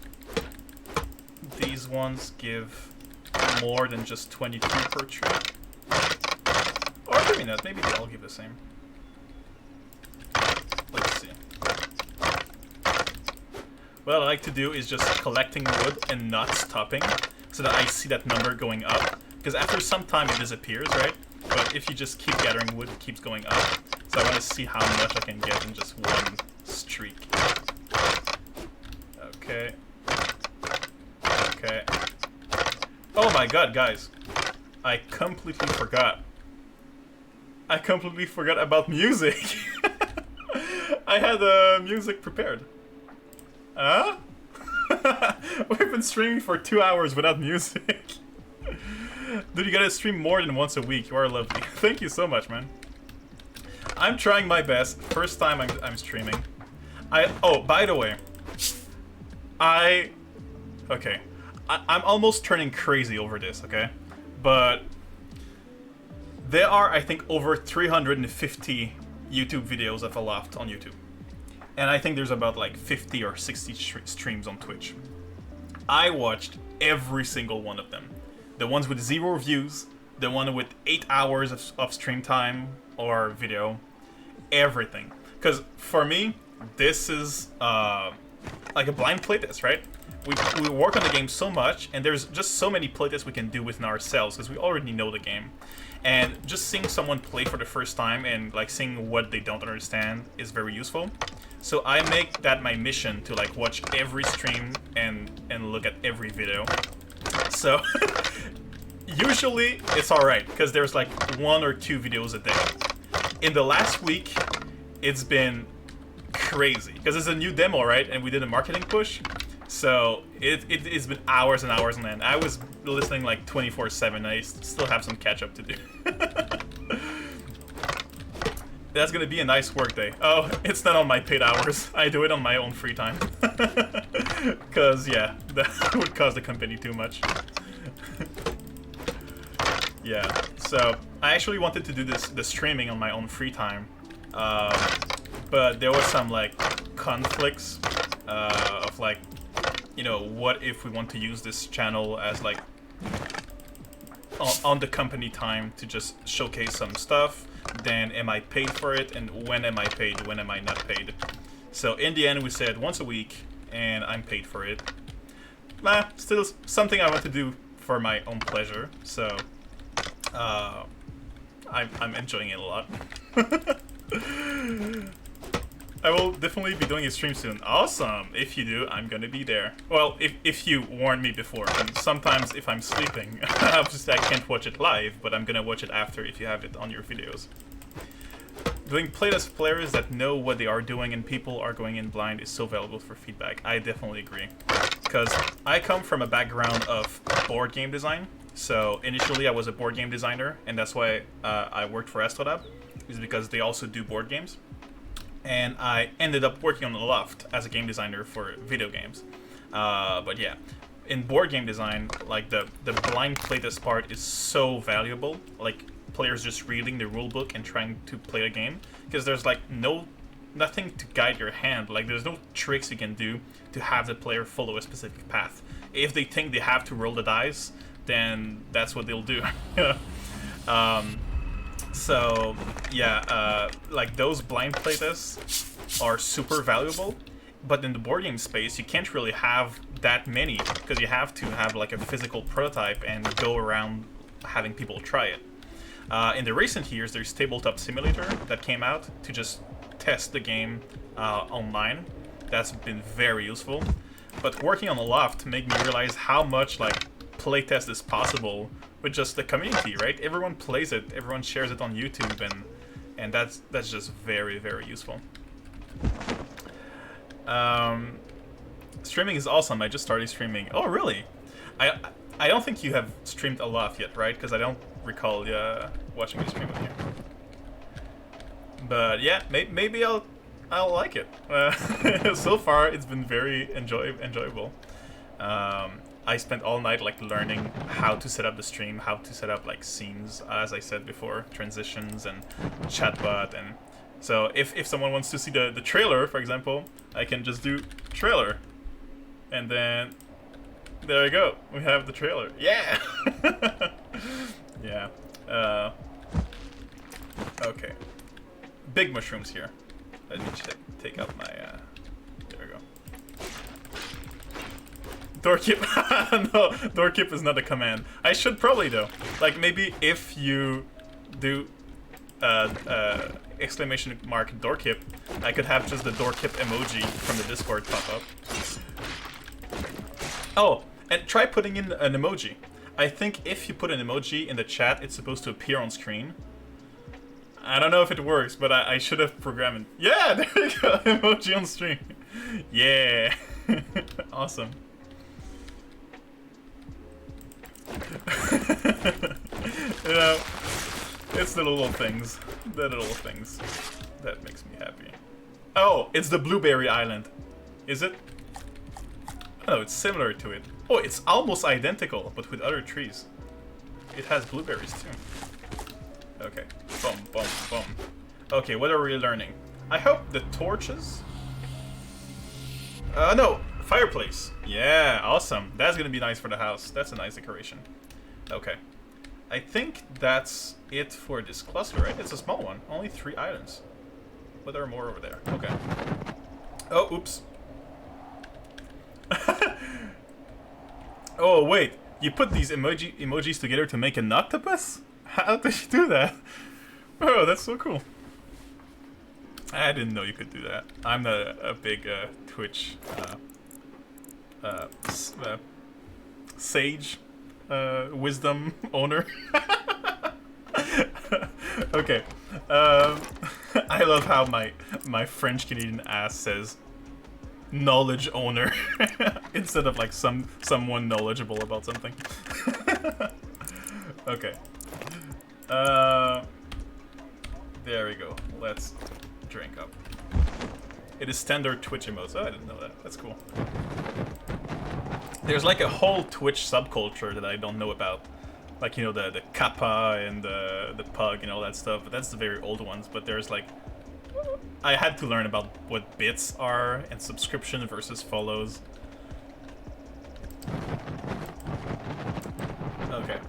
these ones give more than just 22 per tree. Or maybe not. Maybe they all give the same. Let's see. What I like to do is just collecting wood and not stopping, so that I see that number going up. Because after some time it disappears, right? But if you just keep gathering wood, it keeps going up. So I want to see how much I can get in just one streak. Okay. Okay. Oh my god, guys. I completely forgot. I completely forgot about music. I had music prepared. Huh? We've been streaming for 2 hours without music. Dude, you gotta stream more than once a week. You are lovely. Thank you so much, man. I'm trying my best. First time I'm streaming. Oh, by the way. Okay. I'm almost turning crazy over this, okay? But There are, I think, over 350 YouTube videos of Aloft on YouTube. And I think there's about like 50 or 60 streams on Twitch. I watched every single one of them. The ones with 0 views, the one with 8 hours of stream time or video, everything. Because for me, this is like a blind playtest, right? We work on the game so much, and there's just so many playtests we can do within ourselves because we already know the game. And just seeing someone play for the first time and like seeing what they don't understand is very useful. So I make that my mission to like watch every stream and look at every video. So usually it's alright because there's like 1 or 2 videos a day. In the last week, it's been crazy because it's a new demo, right? And we did a marketing push. So it's been hours and hours on end. I was listening like 24/7. I still have some catch up to do. That's gonna be a nice work day. Oh, it's not on my paid hours. I do it on my own free time. Cause yeah, that would cost the company too much. Yeah, so I actually wanted to do the streaming on my own free time, but there was some like conflicts of like, you know, what if we want to use this channel as like on the company time to just showcase some stuff, then am I paid for it, and when am I paid, when am I not paid? So in the end we said once a week, and I'm paid for it. Still something I want to do for my own pleasure, so I'm enjoying it a lot. I will definitely be doing a stream soon. Awesome! If you do, I'm gonna be there. Well, if you warn me before. And sometimes if I'm sleeping, obviously I can't watch it live, but I'm gonna watch it after if you have it on your videos. Doing playtest players that know what they are doing and people are going in blind is so valuable for feedback. I definitely agree. Because I come from a background of board game design. So initially I was a board game designer, and that's why I worked for Astrolab, is because they also do board games. And I ended up working on Aloft as a game designer for video games. But yeah, in board game design, like the blind playtest part is so valuable. Like players just reading the rulebook and trying to play a game, because there's like nothing to guide your hand. Like there's no tricks you can do to have the player follow a specific path. If they think they have to roll the dice, then that's what they'll do. So yeah, like those blind playtests are super valuable, but in the board game space you can't really have that many because you have to have like a physical prototype and go around having people try it. In the recent years, there's Tabletop Simulator that came out to just test the game online. That's been very useful. But working on Aloft made me realize how much like playtest is possible with just the community, right? Everyone plays it, everyone shares it on YouTube, and that's just very, very useful. Streaming is awesome. I just started streaming. Oh, really? I don't think you have streamed Aloft yet, right? Because I don't recall watching you stream with you. But yeah, maybe I'll like it. So far, it's been very enjoyable. I spent all night like learning how to set up the stream, how to set up like scenes, as I said before, transitions and chatbot. And so if someone wants to see the trailer, for example, I can just do trailer, and then there you go, we have the trailer. Yeah. Yeah. Okay. Big mushrooms here. Let me take out my there we go. Doorkeep. No, doorkeep is not a command. I should probably though. Like maybe if you do exclamation mark doorkeep, I could have just the doorkeep emoji from the Discord pop up. Oh, and try putting in an emoji. I think if you put an emoji in the chat, it's supposed to appear on screen. I don't know if it works, but I should have programmed it. Yeah, there you go, emoji on stream. Yeah, awesome. You know, it's the little things that makes me happy. Oh, it's the Blueberry Island. Is it? Oh, it's similar to it. Oh, it's almost identical, but with other trees. It has blueberries too. Okay. Boom, boom, boom. Okay, what are we learning? I hope the torches... no! Fireplace! Yeah, awesome. That's gonna be nice for the house. That's a nice decoration. Okay. I think that's it for this cluster, right? It's a small one. Only 3 islands. But there are more over there. Okay. Oh, oops. Oh, wait. You put these emojis together to make an octopus? How did you do that? Oh, that's so cool. I didn't know you could do that. I'm not a big Twitch sage wisdom owner. Okay. I love how my French Canadian ass says knowledge owner instead of like someone knowledgeable about something. Okay. There we go. Let's drink up. It is standard Twitch emotes. Oh, I didn't know that. That's cool. There's like a whole Twitch subculture that I don't know about. Like, you know, the kappa and the pug and all that stuff. But that's the very old ones. But there's like... I had to learn about what bits are and subscription versus follows. Okay.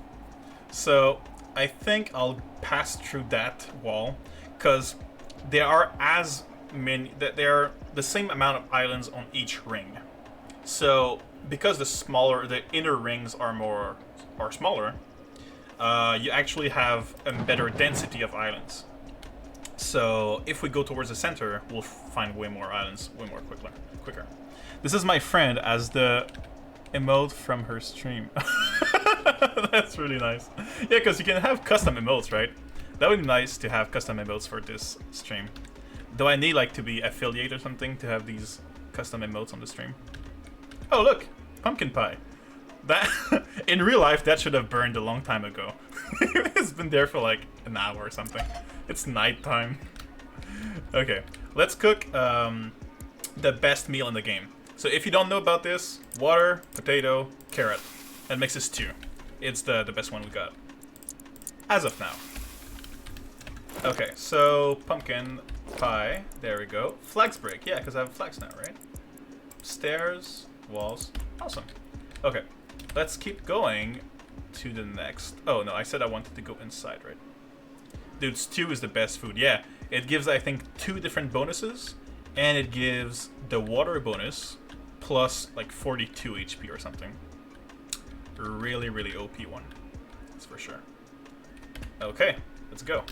So, I think I'll pass through that wall. Because there are as many... There are the same amount of islands on each ring. So, because the inner rings are smaller, you actually have a better density of islands. So if we go towards the center, we'll find way more islands, way more quicker. This is my friend as the emote from her stream. That's really nice. Yeah, because you can have custom emotes, right? That would be nice to have custom emotes for this stream. Do I need like to be affiliate or something to have these custom emotes on the stream? Oh look, pumpkin pie. That in real life that should have burned a long time ago. It's been there for like an hour or something. It's nighttime. Okay, let's cook the best meal in the game. So if you don't know about this, water, potato, carrot, and mix this stew. It's the best one we got as of now. Okay, so pumpkin pie. There we go. Flags break. Yeah, because I have flags now, right? Stairs, walls. Awesome. Okay, let's keep going to the next. Oh no, I said I wanted to go inside, right? Dude, stew is the best food. Yeah, it gives, I think, 2 different bonuses, and it gives the water bonus plus like 42 HP or something. Really, really OP one. That's for sure. Okay, let's go.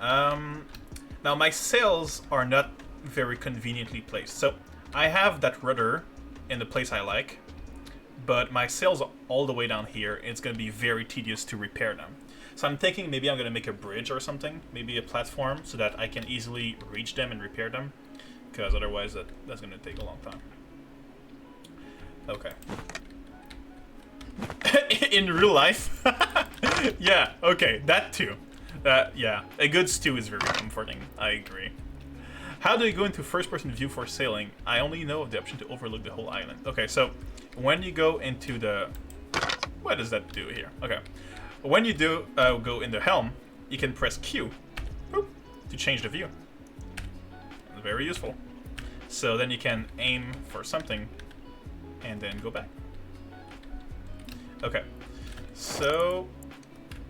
Now my sails are not very conveniently placed. So I have that rudder in the place I like, but my sails are all the way down here, and it's going to be very tedious to repair them. So I'm thinking maybe I'm going to make a bridge or something, maybe a platform, so that I can easily reach them and repair them, because otherwise that's going to take a long time. Okay. In real life? Yeah, okay, that too. Yeah, a good stew is very comforting, I agree. How do you go into first-person view for sailing? I only know of the option to overlook the whole island. Okay, so when you go into the... What does that do here? Okay. When you do go in the helm, you can press Q to change the view. Very useful. So then you can aim for something and then go back. Okay. So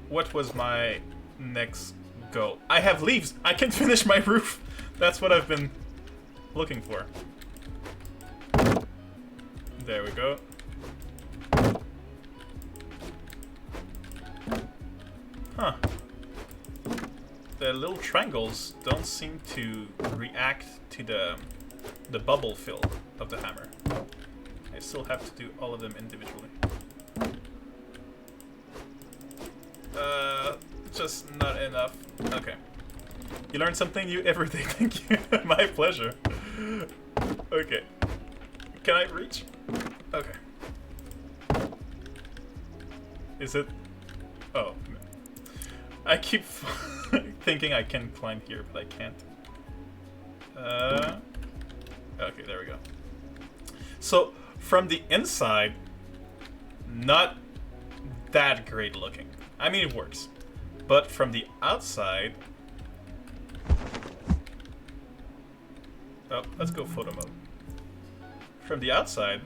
what was my next goal? I have leaves. I can finish my roof. That's what I've been looking for. There we go. Huh. The little triangles don't seem to react to the bubble fill of the hammer. I still have to do all of them individually. Just not enough. Okay. You learn something new every day. Thank you. My pleasure. Okay. Can I reach? Okay. Is it? Oh. I keep thinking I can climb here, but I can't. Okay, there we go. So, from the inside, not that great looking. I mean, it works. But from the outside... Oh, let's go photo mode. From the outside,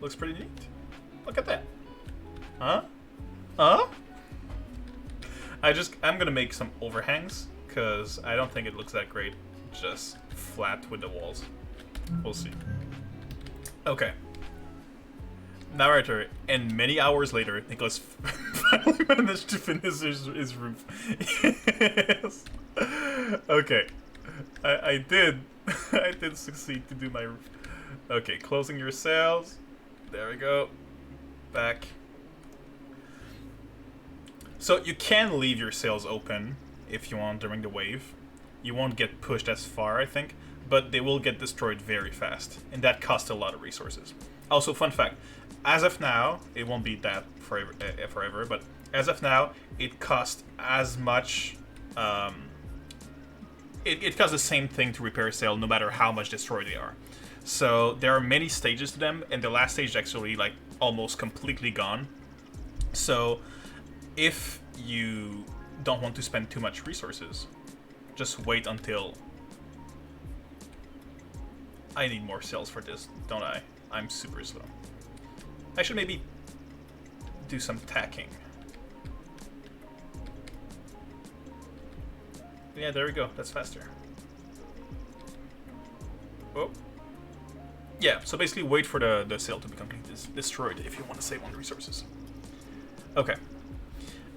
looks pretty neat. Look at that. Huh? Huh? I'm gonna make some overhangs, because I don't think it looks that great just flat with the walls. We'll see. Okay. Narrator, and many hours later, Nicholas finally managed to finish his roof. Yes. Okay. I did. I did succeed to do my roof. Okay, closing your sails. There we go. Back. So you can leave your sails open if you want during the wave. You won't get pushed as far, I think, but they will get destroyed very fast, and that costs a lot of resources. Also, fun fact, as of now, it won't be that forever, but as of now, it costs as much... It costs the same thing to repair a sail, no matter how much destroyed they are. So there are many stages to them, and the last stage is actually like almost completely gone. So if you don't want to spend too much resources, just wait until... I need more sails for this, don't I? I'm super slow. I should maybe do some tacking. Yeah, there we go. That's faster. Oh. Yeah, so basically wait for the sail to be completely destroyed if you want to save on the resources. Okay.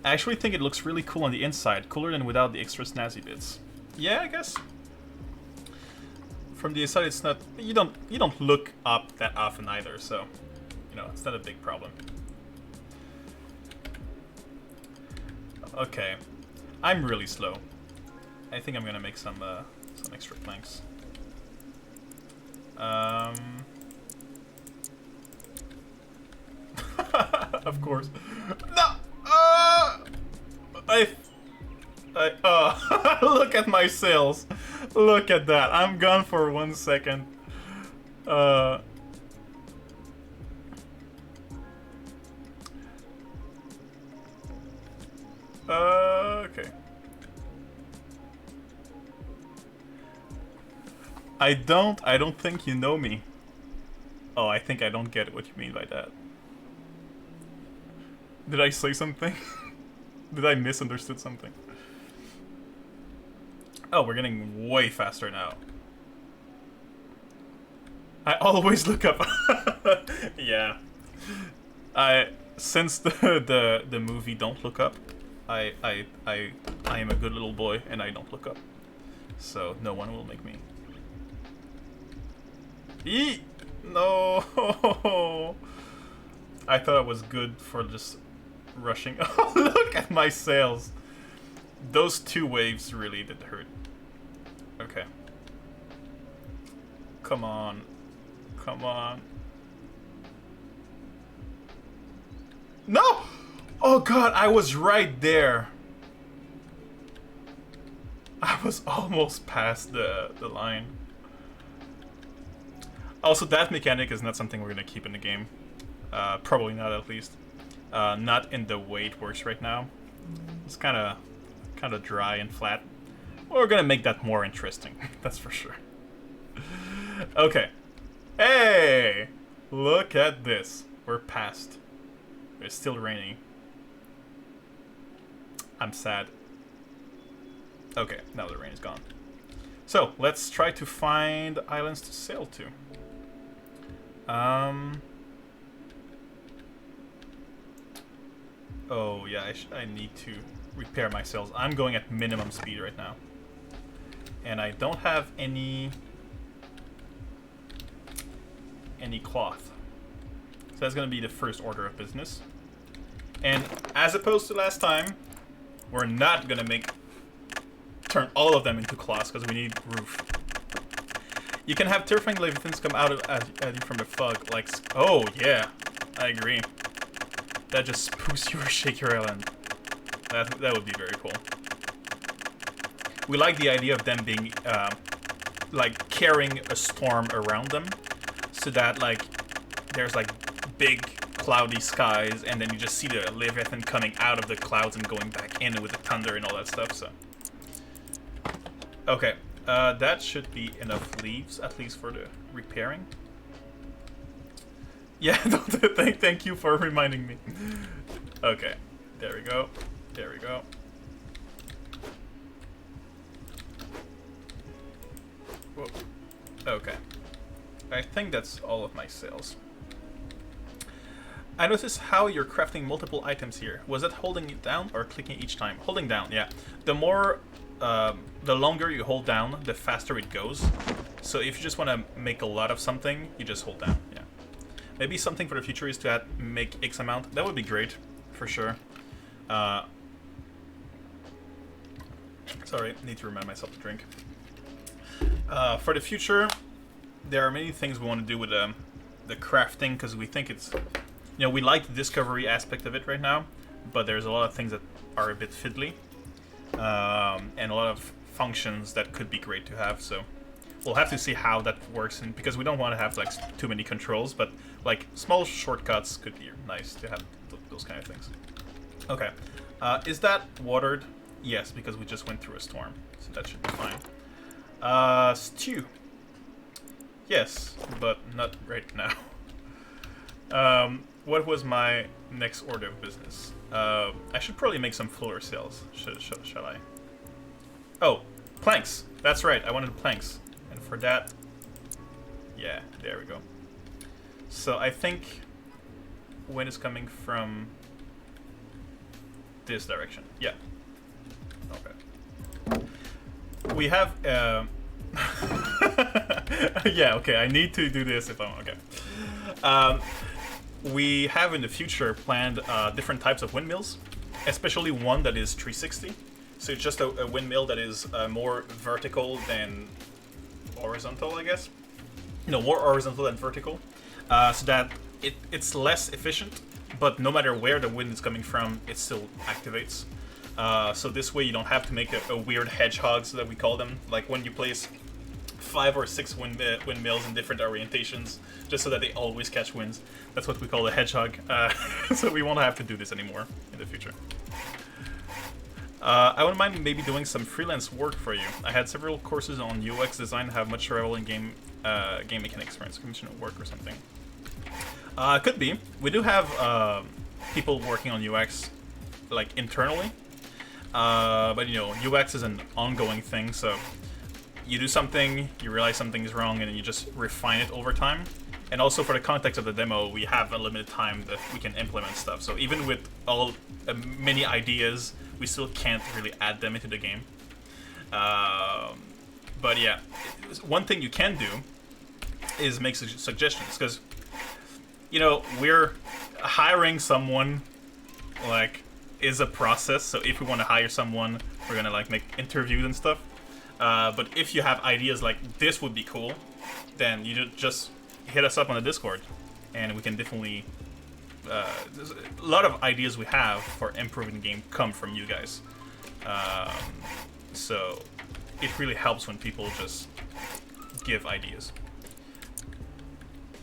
I actually think it looks really cool on the inside, cooler than without the extra snazzy bits. Yeah, I guess. From the inside, it's not... You don't look up that often either, so... You know, it's not a big problem. Okay. I'm really slow. I think I'm gonna make some extra planks. Of course. No! Look at my sails. Look at that. I'm gone for 1 second. Okay. I don't think you know me. Oh, I think I don't get what you mean by that. Did I say something? Did I misunderstood something? Oh, we're getting way faster now. I always look up. Yeah. Since the movie Don't Look Up, I am a good little boy and I don't look up. So no one will make me. Eee! No! I thought it was good for just rushing. Oh, look at my sails! Those 2 waves really did hurt. Okay. Come on. Come on. No! Oh god, I was right there. I was almost past the line. Also, that mechanic is not something we're gonna keep in the game. Probably not, at least. Not in the way it works right now. It's kind of dry and flat. We're gonna make that more interesting. That's for sure. Okay. Hey! Look at this. We're past. It's still raining. I'm sad. Okay, now the rain is gone. So, let's try to find islands to sail to. Oh, yeah, I need to repair my sails. I'm going at minimum speed right now. And I don't have any cloth. So that's going to be the first order of business. And as opposed to last time, we're not going to turn all of them into cloths because we need roof. You can have terrifying leviathans come out at you from the fog, like... Oh, yeah. I agree. That just spoofs you or shake your island. That would be very cool. We like the idea of them being, like, carrying a storm around them. So that, like, there's, like, big cloudy skies, and then you just see the Leviathan coming out of the clouds and going back in with the thunder and all that stuff. So, okay, that should be enough leaves, at least for the repairing. Yeah, thank you for reminding me. Okay, there we go. There we go. Whoa. Okay. I think that's all of my sales. I noticed how you're crafting multiple items here. Was that holding it down or clicking each time? Holding down, yeah. The more, the longer you hold down, the faster it goes. So if you just want to make a lot of something, you just hold down, yeah. Maybe something for the future is to make X amount. That would be great, for sure. Sorry, need to remind myself to drink. For the future, there are many things we want to do with the crafting, because we think it's, you know, we like the discovery aspect of it right now, but there's a lot of things that are a bit fiddly, and a lot of functions that could be great to have. So we'll have to see how that works, and because we don't want to have like too many controls, but like small shortcuts could be nice to have those kind of things. Okay, is that watered? Yes, because we just went through a storm, so that should be fine. Stew. Yes, but not right now. What was my next order of business? I should probably make some floor sales. Shall I? Oh, planks. That's right, I wanted planks. And for that, yeah, there we go. So I think wind is coming from this direction. Yeah. Okay. We have yeah, okay, I need to do this if I'm okay. We have in the future planned different types of windmills, especially one that is 360. So it's just a windmill that is more vertical than horizontal, I guess. No, more horizontal than vertical. So that it's less efficient, but no matter where the wind is coming from, it still activates. So this way you don't have to make a weird hedgehogs that we call them, like when you place 5 or 6 windmills in different orientations, just so that they always catch winds. That's what we call a hedgehog. So we won't have to do this anymore in the future. I wouldn't mind maybe doing some freelance work for you. I had several courses on UX design, have much travel in game mechanics experience, commission work or something. Could be. We do have people working on UX, like internally. But you know, UX is an ongoing thing, so you do something, you realize something is wrong, and then you just refine it over time. And also for the context of the demo, we have a limited time that we can implement stuff. So even with all many ideas, we still can't really add them into the game. But yeah, one thing you can do is make suggestions, because you know, we're hiring someone, like, is a process. So if we want to hire someone, we're gonna like make interviews and stuff. But if you have ideas like this would be cool, then you just hit us up on the Discord, and we can definitely. There's a lot of ideas we have for improving the game come from you guys. So it really helps when people just give ideas.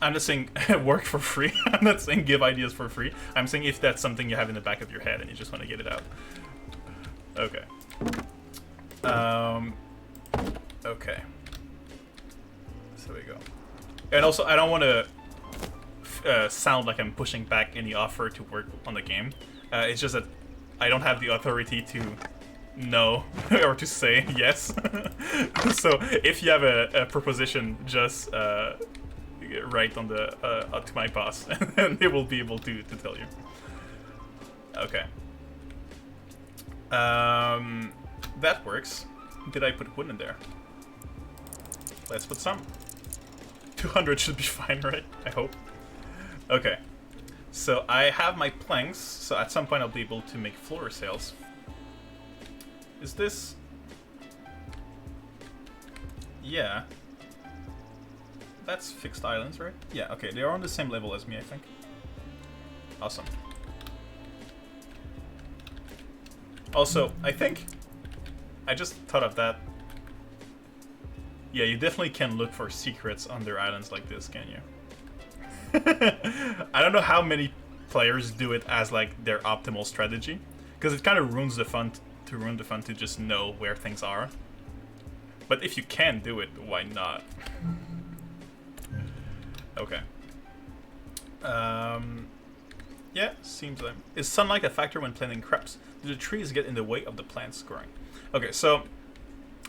I'm not saying work for free. I'm not saying give ideas for free. I'm saying if that's something you have in the back of your head and you just want to get it out. Okay. Okay. So there we go. And also, I don't want to sound like I'm pushing back any offer to work on the game. It's just that I don't have the authority to no or to say yes. So if you have a proposition, just write on the to my boss, and they will be able to tell you. Okay. That works. Did I put wood in there? Let's put some. 200 should be fine, right? I hope. Okay. So I have my planks, so at some point I'll be able to make floor sails. Is this... Yeah. That's fixed islands, right? Yeah, okay, they're on the same level as me, I think. Awesome. Also, I think... I just thought of that. Yeah, you definitely can look for secrets under islands like this, can you? I don't know how many players do it as like their optimal strategy, because it kind of ruins the fun to just know where things are. But if you can do it, why not? Okay. Yeah, seems like... Is sunlight a factor when planting crops? Do the trees get in the way of the plants growing? Okay, so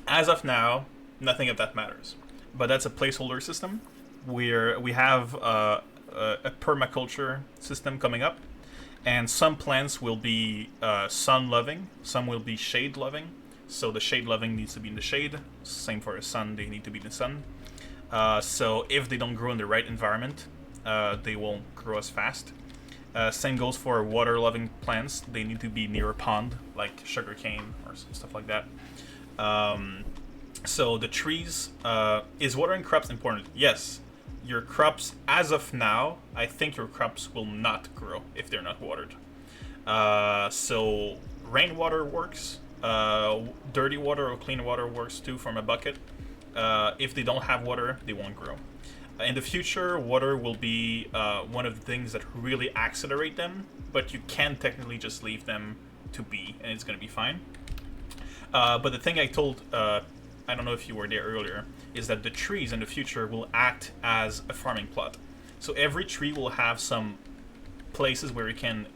as of now, nothing of that matters. But that's a placeholder system where we have a permaculture system coming up. And some plants will be sun-loving, some will be shade-loving. So the shade-loving needs to be in the shade. Same for the sun, they need to be in the sun. So if they don't grow in the right environment, they won't grow as fast. Same goes for water-loving plants. They need to be near a pond, like sugarcane or stuff like that. So the trees... is watering crops important? Yes. Your crops, as of now, I think your crops will not grow if they're not watered. So rainwater works. Dirty water or clean water works too from a bucket. If they don't have water, they won't grow. In the future, water will be one of the things that really accelerate them, but you can technically just leave them to be, and it's going to be fine. But the thing I told, I don't know if you were there earlier, is that the trees in the future will act as a farming plot. So every tree will have some places where you can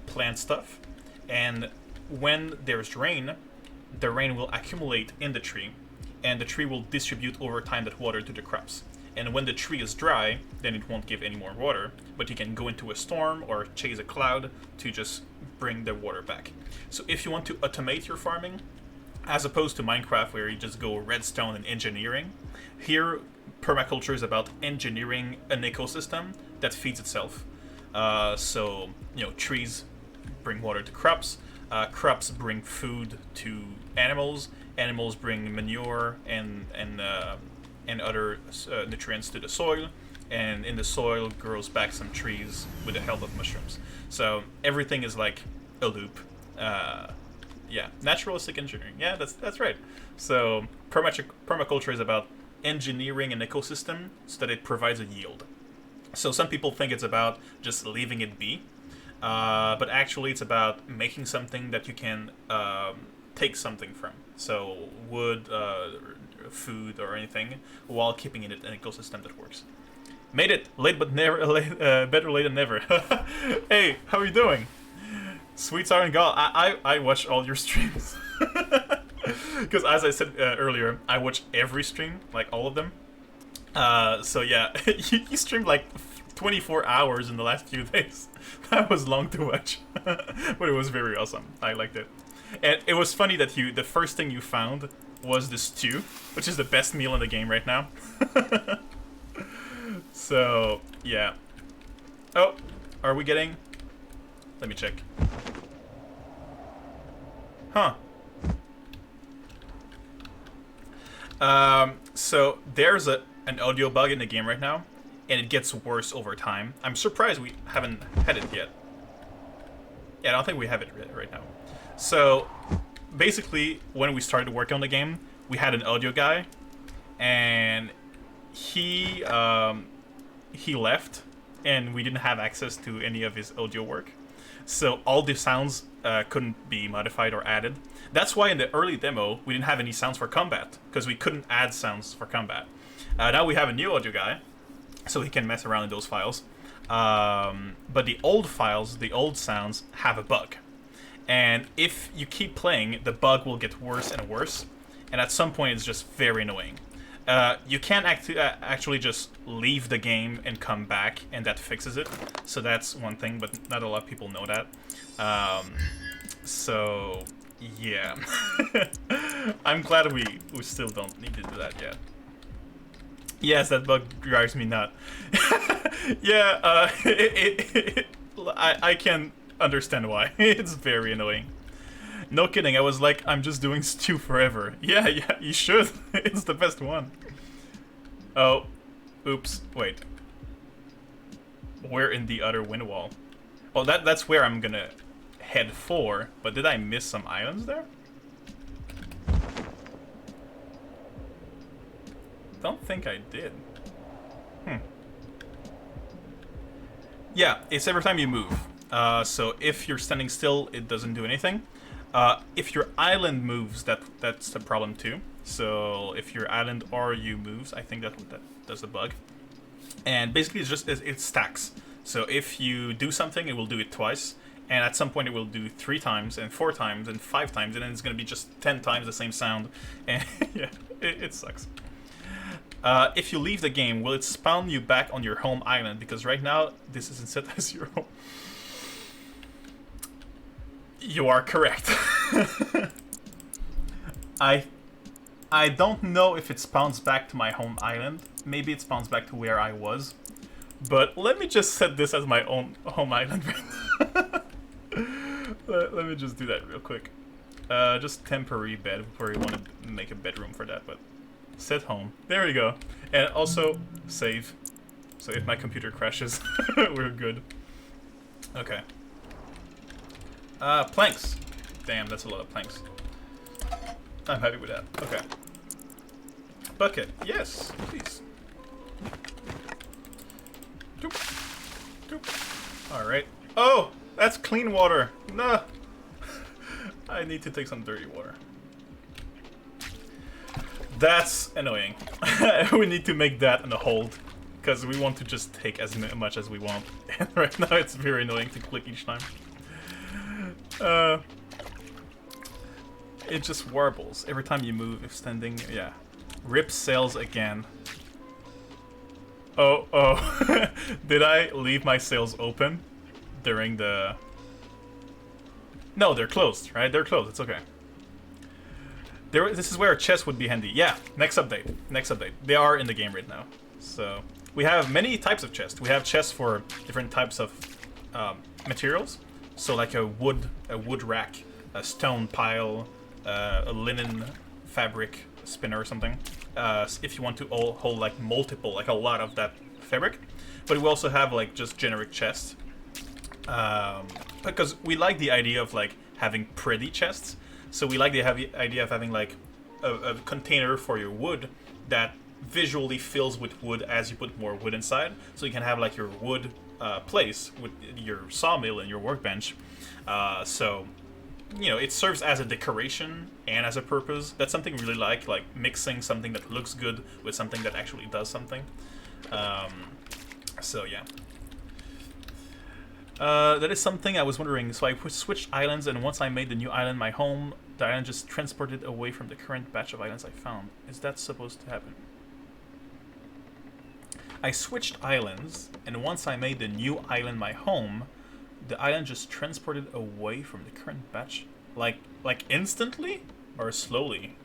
plant stuff, and when there's rain, the rain will accumulate in the tree, and the tree will distribute over time that water to the crops. And when the tree is dry, then it won't give any more water, but you can go into a storm or chase a cloud to just bring the water back. So if you want to automate your farming, as opposed to Minecraft where you just go redstone and engineering, here permaculture is about engineering an ecosystem that feeds itself. So, you know, trees bring water to crops, crops bring food to animals, animals bring manure and other nutrients to the soil, and in the soil grows back some trees with the help of mushrooms. So everything is like a loop. Yeah, naturalistic engineering. Yeah, that's right. So permaculture is about engineering an ecosystem so that it provides a yield. So some people think it's about just leaving it be, but actually it's about making something that you can take something from. So wood, food, or anything, while keeping it an ecosystem that works. Made it! Late but never, better late than never. Hey, how are you doing? Sweet Siren Gal, I watch all your streams. Because as I said earlier, I watch every stream, like all of them. So yeah, you streamed like 24 hours in the last few days. That was long to watch. But it was very awesome. I liked it. And it was funny that the first thing you found was the stew, which is the best meal in the game right now. So, yeah. Oh, are we getting... Let me check. Huh. So there's an audio bug in the game right now, and it gets worse over time. I'm surprised we haven't had it yet. Yeah, I don't think we have it right now. So, basically, when we started working on the game, we had an audio guy, and he left, and we didn't have access to any of his audio work. So all the sounds couldn't be modified or added. That's why in the early demo, we didn't have any sounds for combat, because we couldn't add sounds for combat. Now we have a new audio guy, so he can mess around in those files. But the old files, the old sounds, have a bug. And if you keep playing, the bug will get worse and worse, and at some point it's just very annoying. You can actually just leave the game and come back, and that fixes it. So that's one thing, but not a lot of people know that. So, yeah. I'm glad we still don't need to do that yet. Yes, that bug drives me nuts. Yeah, I can understand why. It's very annoying. No kidding, I was like, I'm just doing stew forever. Yeah, you should. It's the best one. Oh, oops, wait. We're in the other wind wall. Oh, that's where I'm gonna head for, but did I miss some islands there? Don't think I did. Yeah, it's every time you move. So if you're standing still, it doesn't do anything. If your island moves, that's the problem too. So if your island or you moves, I think that does the bug. And basically, it stacks. So if you do something, it will do it twice, and at some point it will do 3 times and 4 times and 5 times, and then it's gonna be just 10 times the same sound. And yeah, it sucks. If you leave the game, will it spawn you back on your home island? Because right now, this isn't set as your home. You are correct. I I don't know if it spawns back to my home island. Maybe it spawns back to where I was. But let me just set this as my own home island right now. Let me just do that real quick. Just temporary bed. We probably want to make a bedroom for that, but set home. There we go. And also save. So if my computer crashes, we're good. Okay. Planks. Damn, that's a lot of planks. I'm happy with that. Okay. Bucket. Yes, please. Doop. Doop. Alright. Oh! That's clean water! No! I need to take some dirty water. That's annoying. We need to make that in a hold. Because we want to just take as much as we want. And right now it's very annoying to click each time. It just warbles every time you move if standing. Yeah. Rip sails again. Oh. Did I leave my sails open during the... No, they're closed, right? They're closed. It's okay. This is where a chest would be handy. Yeah, next update. Next update. They are in the game right now. So, we have many types of chests. We have chests for different types of materials. So like a wood rack, a stone pile, a linen fabric spinner or something. If you want to hold like multiple, like a lot of that fabric. But we also have like just generic chests. Because we like the idea of like having pretty chests. So we like the idea of having like a container for your wood that visually fills with wood as you put more wood inside. So you can have like your wood place with your sawmill and your workbench. So, you know, it serves as a decoration and as a purpose. That's something we really like mixing something that looks good with something that actually does something. So yeah. That is something I was wondering. So I switched islands, and once I made the new island my home, the island just transported away from the current batch of islands I found. Is that supposed to happen? I switched islands, and once I made the new island my home, the island just transported away from the current batch. Like instantly? Or slowly?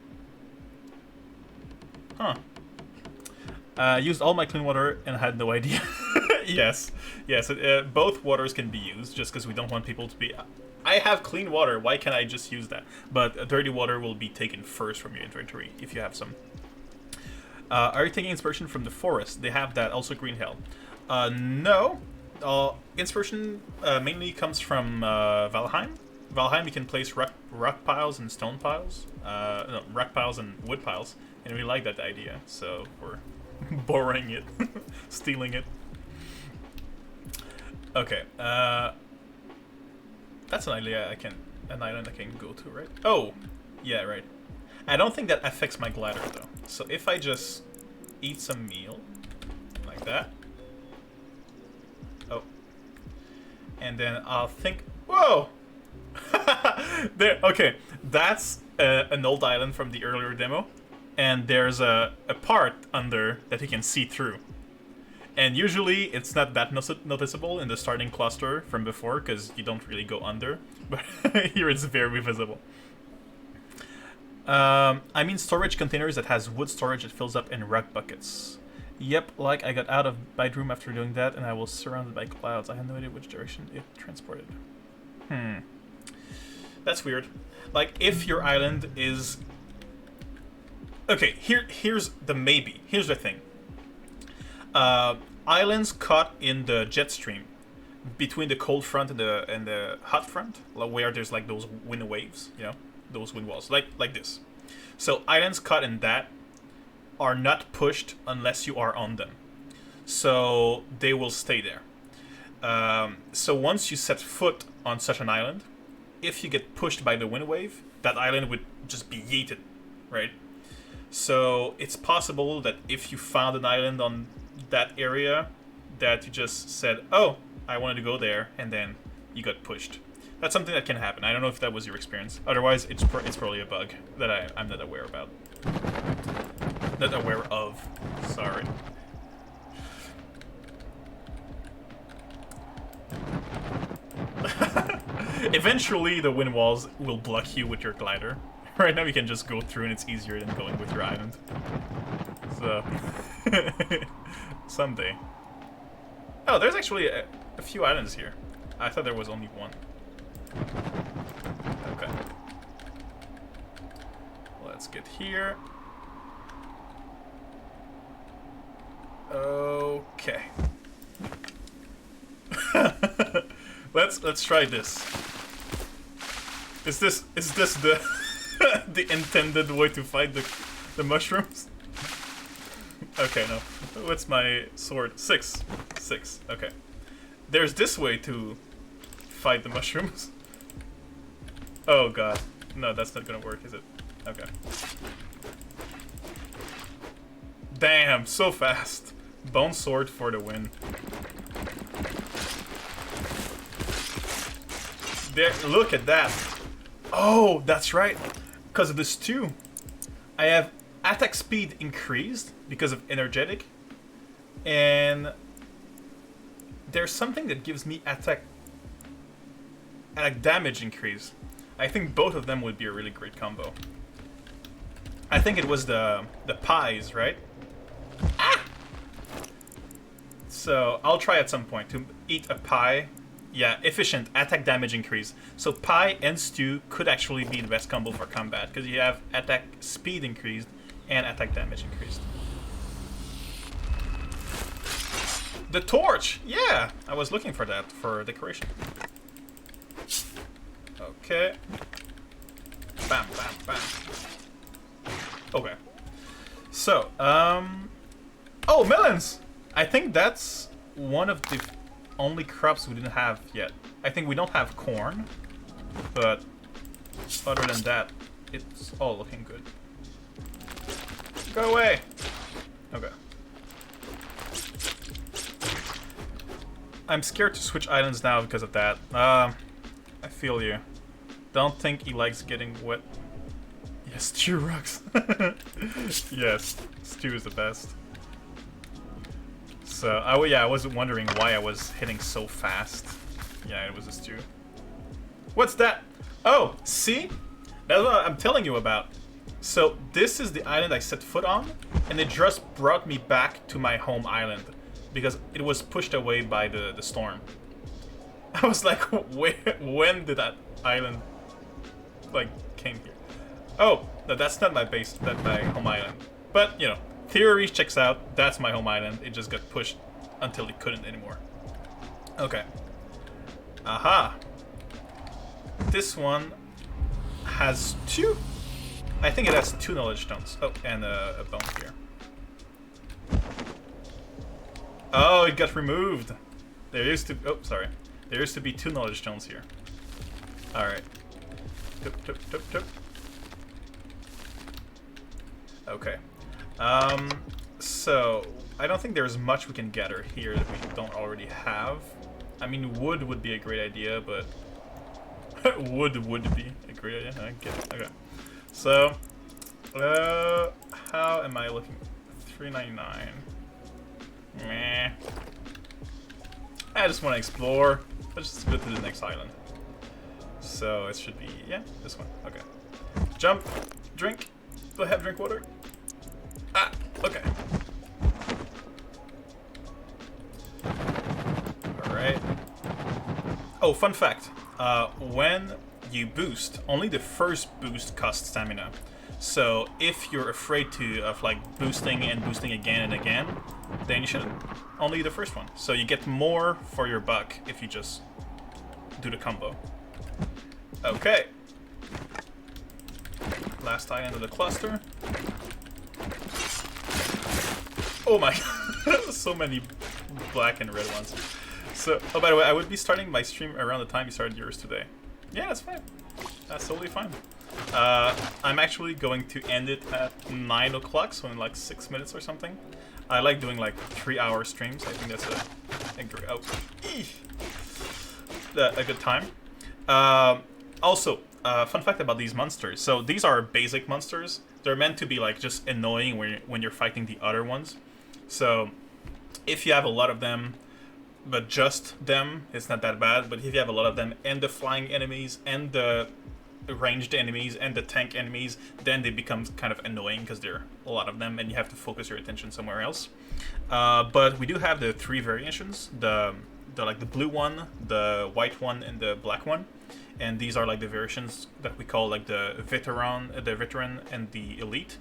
Huh. Used all my clean water and had no idea. Yes. Both waters can be used, just because we don't want people to be... I have clean water, why can't I just use that? But dirty water will be taken first from your inventory, if you have some. Are you taking inspiration from the forest? They have that, also green hell. No. Inspiration mainly comes from Valheim. Valheim, you can place rock piles and stone piles. No, rock piles and wood piles. And we like that idea, so we're borrowing it. Stealing it. Okay, that's an idea an island I can go to, right? Oh, yeah, right. I don't think that affects my glider, though. So if I just eat some meal, like that. Oh. And then I'll think, whoa! There, okay, that's an old island from the earlier demo. And there's a part under that you can see through. And usually it's not that noticeable in the starting cluster from before, because you don't really go under. But here it's very visible. I mean storage containers that has wood storage that fills up in rock buckets. Yep, like I got out of bedroom after doing that, and I was surrounded by clouds. I had no idea which direction it transported. That's weird. Like, if your island is... Okay, here's the maybe. Here's the thing. Islands caught in the jet stream between the cold front and the hot front, where there's like those wind waves, you know, those wind walls, like this. So islands caught in that are not pushed unless you are on them. So they will stay there. So once you set foot on such an island, if you get pushed by the wind wave, that island would just be yeeted, right? So it's possible that if you found an island on that area, that you just said, oh, I wanted to go there, and then you got pushed. That's something that can happen. I don't know if that was your experience. Otherwise, it's probably a bug that I'm not aware about. Not aware of. Sorry. Eventually, the wind walls will block you with your glider. Right now, you can just go through, and it's easier than going with your island. So, someday. Oh, there's actually a few islands here. I thought there was only one. Okay. Let's get here. Okay. Let's try this. Is this the the intended way to fight the mushrooms? Okay, no. What's my sword? 6. Okay. There's this way to fight the mushrooms. Oh god. No, that's not gonna work, is it? Okay. Damn, so fast. Bone sword for the win. There, look at that. Oh, that's right. Because of this too. I have attack speed increased because of energetic. And there's something that gives me attack damage increase. I think both of them would be a really great combo. I think it was the pies, right? Ah! So I'll try at some point to eat a pie. Yeah, efficient attack damage increase. So pie and stew could actually be the best combo for combat because you have attack speed increased and attack damage increased. The torch! Yeah! I was looking for that for decoration. Okay. Bam, bam, bam. Okay. So, oh, melons! I think that's one of the only crops we didn't have yet. I think we don't have corn, but other than that, it's all looking good. Go away! Okay. I'm scared to switch islands now because of that. I feel you. Don't think he likes getting wet. Yes, stew rocks. Yes, stew is the best. So, I was wondering why I was hitting so fast. Yeah, it was a stew. What's that? Oh, see? That's what I'm telling you about. So, this is the island I set foot on, and it just brought me back to my home island because it was pushed away by the storm. I was like, when did that island, like, came here? Oh, no, that's not my base, that's my home island. But, you know, theory checks out, that's my home island. It just got pushed until it couldn't anymore. Okay. Aha. This one has 2. I think it has 2 knowledge stones. Oh, and a bone here. Oh, it got removed. There used to... Oh, sorry. There used to be 2 knowledge stones here. Alright. Tup, tup, tup, tup. Okay. So... I don't think there's much we can gather here that we don't already have. I mean, wood would be a great idea, but... wood would be a great idea. I get it. Okay. So... how am I looking? 399. Meh. I just want to explore. Let's just go to the next island. So it should be, yeah, this one. Okay. Jump. Drink. Do I have drink water? Ah, okay. Alright. Oh, fun fact. When you boost, only the first boost costs stamina. So if you're afraid of like boosting and boosting again and again, then you shouldn't. Only the first one. So you get more for your buck if you just do the combo. Okay. Last island of the cluster. Oh my, so many black and red ones. So, oh, by the way, I would be starting my stream around the time you started yours today. Yeah, that's fine. That's totally fine. I'm actually going to end it at 9 o'clock, so in like 6 minutes or something. I like doing like 3-hour streams. I think that's a good time. Also, fun fact about these monsters. So these are basic monsters. They're meant to be like just annoying when you're fighting the other ones. So if you have a lot of them, but just them, it's not that bad. But if you have a lot of them, and the flying enemies, and the ranged enemies, and the tank enemies, then they become kind of annoying because there are a lot of them, and you have to focus your attention somewhere else. But we do have the 3 variations: the like the blue one, the white one, and the black one. And these are like the versions that we call like the veteran, and the elite.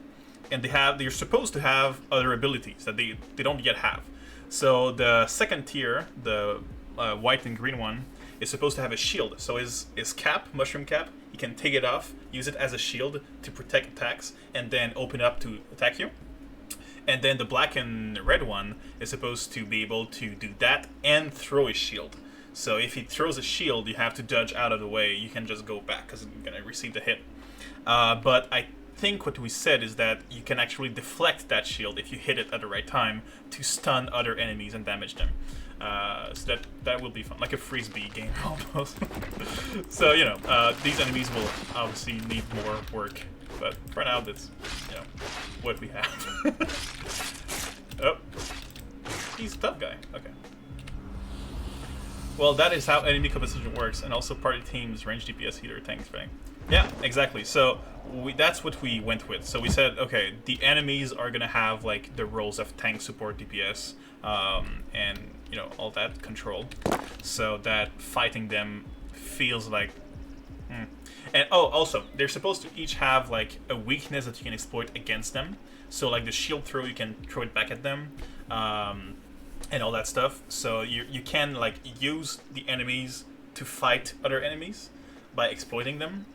And they're supposed to have other abilities that they don't yet have. So the second tier, the white and green one, is supposed to have a shield. So his cap, mushroom cap, you can take it off, use it as a shield to protect attacks, and then open up to attack you. And then the black and red one is supposed to be able to do that and throw a shield. So if he throws a shield, you have to dodge out of the way. You can just go back because you're going to receive the hit. But I think what we said is that you can actually deflect that shield if you hit it at the right time to stun other enemies and damage them. So that will be fun, like a frisbee game almost. So, you know, these enemies will obviously need more work. But for now, that's, you know, what we have. Oh, he's a tough guy. Okay. Well, that is how enemy composition works, and also party teams, range DPS, healer, tanks, right? Yeah, exactly. So that's what we went with. So we said, okay, the enemies are gonna have like the roles of tank, support, DPS, and you know all that control, so that fighting them feels like. And oh, also they're supposed to each have like a weakness that you can exploit against them. So like the shield throw, you can throw it back at them. And all that stuff. So you can like use the enemies to fight other enemies by exploiting them,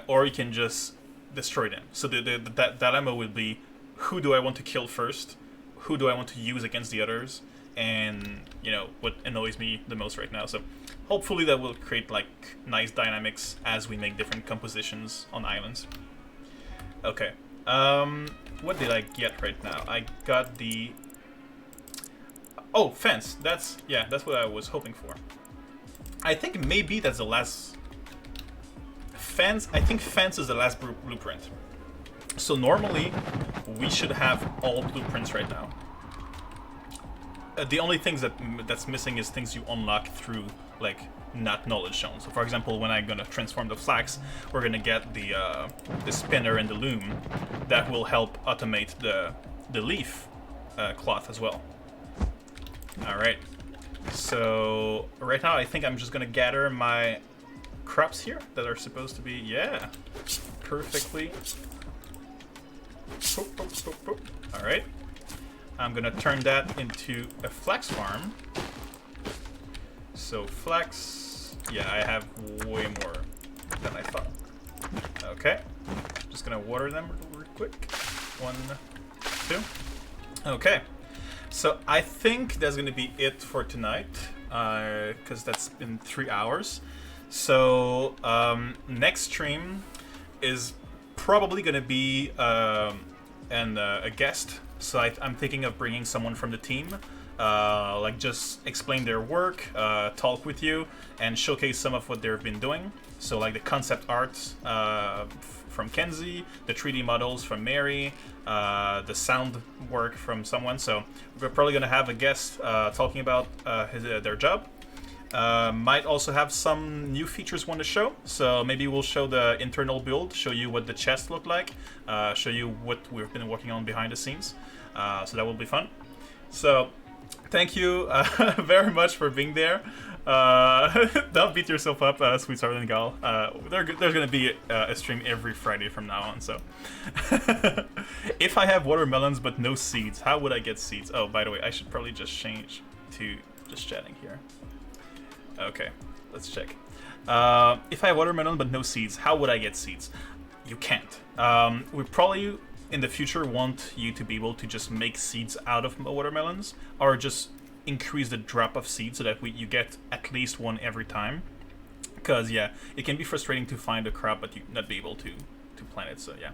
or you can just destroy them. So the dilemma would be, who do I want to kill first? Who do I want to use against the others? And you know what annoys me the most right now. So hopefully that will create like nice dynamics as we make different compositions on islands. Okay. What did I get right now? I got the. Oh, fence. That's what I was hoping for. I think maybe that's the last fence. I think fence is the last blueprint. So normally we should have all blueprints right now. The only things that's missing is things you unlock through like not knowledge shown. So for example, when I'm gonna transform the flax, we're gonna get the spinner and the loom that will help automate the leaf cloth as well. Alright, so right now I think I'm just gonna gather my crops here that are supposed to be, yeah, perfectly. Alright, I'm gonna turn that into a flax farm. So flax, yeah, I have way more than I thought. Okay, just gonna water them real quick. 1, 2, okay. So I think that's going to be it for tonight, because that's been 3 hours. So next stream is probably going to be a guest. So I'm thinking of bringing someone from the team, like just explain their work, talk with you, and showcase some of what they've been doing. So like the concept art from Kenzie, the 3D models from Mary, the sound work from someone. So we're probably going to have a guest talking about their job. Might also have some new features on the show. So maybe we'll show the internal build, show you what the chest looked like, show you what we've been working on behind the scenes. So that will be fun. So thank you very much for being there. Don't beat yourself up, Sweet Southern Gal. There's going to be a stream every Friday from now on, so. If I have watermelons but no seeds, how would I get seeds? Oh, by the way, I should probably just change to just chatting here. Okay, let's check. If I have watermelon but no seeds, how would I get seeds? You can't. We probably, in the future, want you to be able to just make seeds out of watermelons, or just increase the drop of seeds so that you get at least one every time. Because yeah, it can be frustrating to find a crop but you not be able to plant it. So yeah,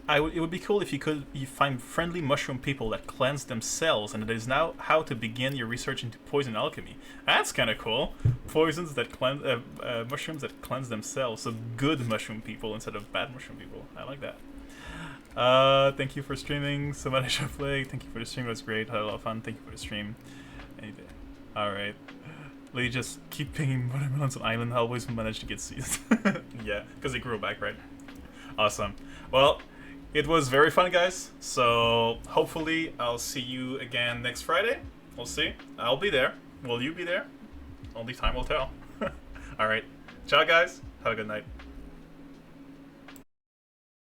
it would be cool if you find friendly mushroom people that cleanse themselves, and it is now how to begin your research into poison alchemy. That's kind of cool. Poisons that cleanse mushrooms that cleanse themselves. So good mushroom people instead of bad mushroom people. I like that. Thank you for streaming. Somebody should play. Thank you for the stream. It was great. Had a lot of fun. Thank you for the stream. All right. They just keep pinging watermelons on island. I always manage to get seeds. Yeah, because they grow back, right? Awesome. Well, it was very fun, guys. So hopefully I'll see you again next Friday. We'll see. I'll be there. Will you be there? Only time will tell. All right. Ciao, guys. Have a good night.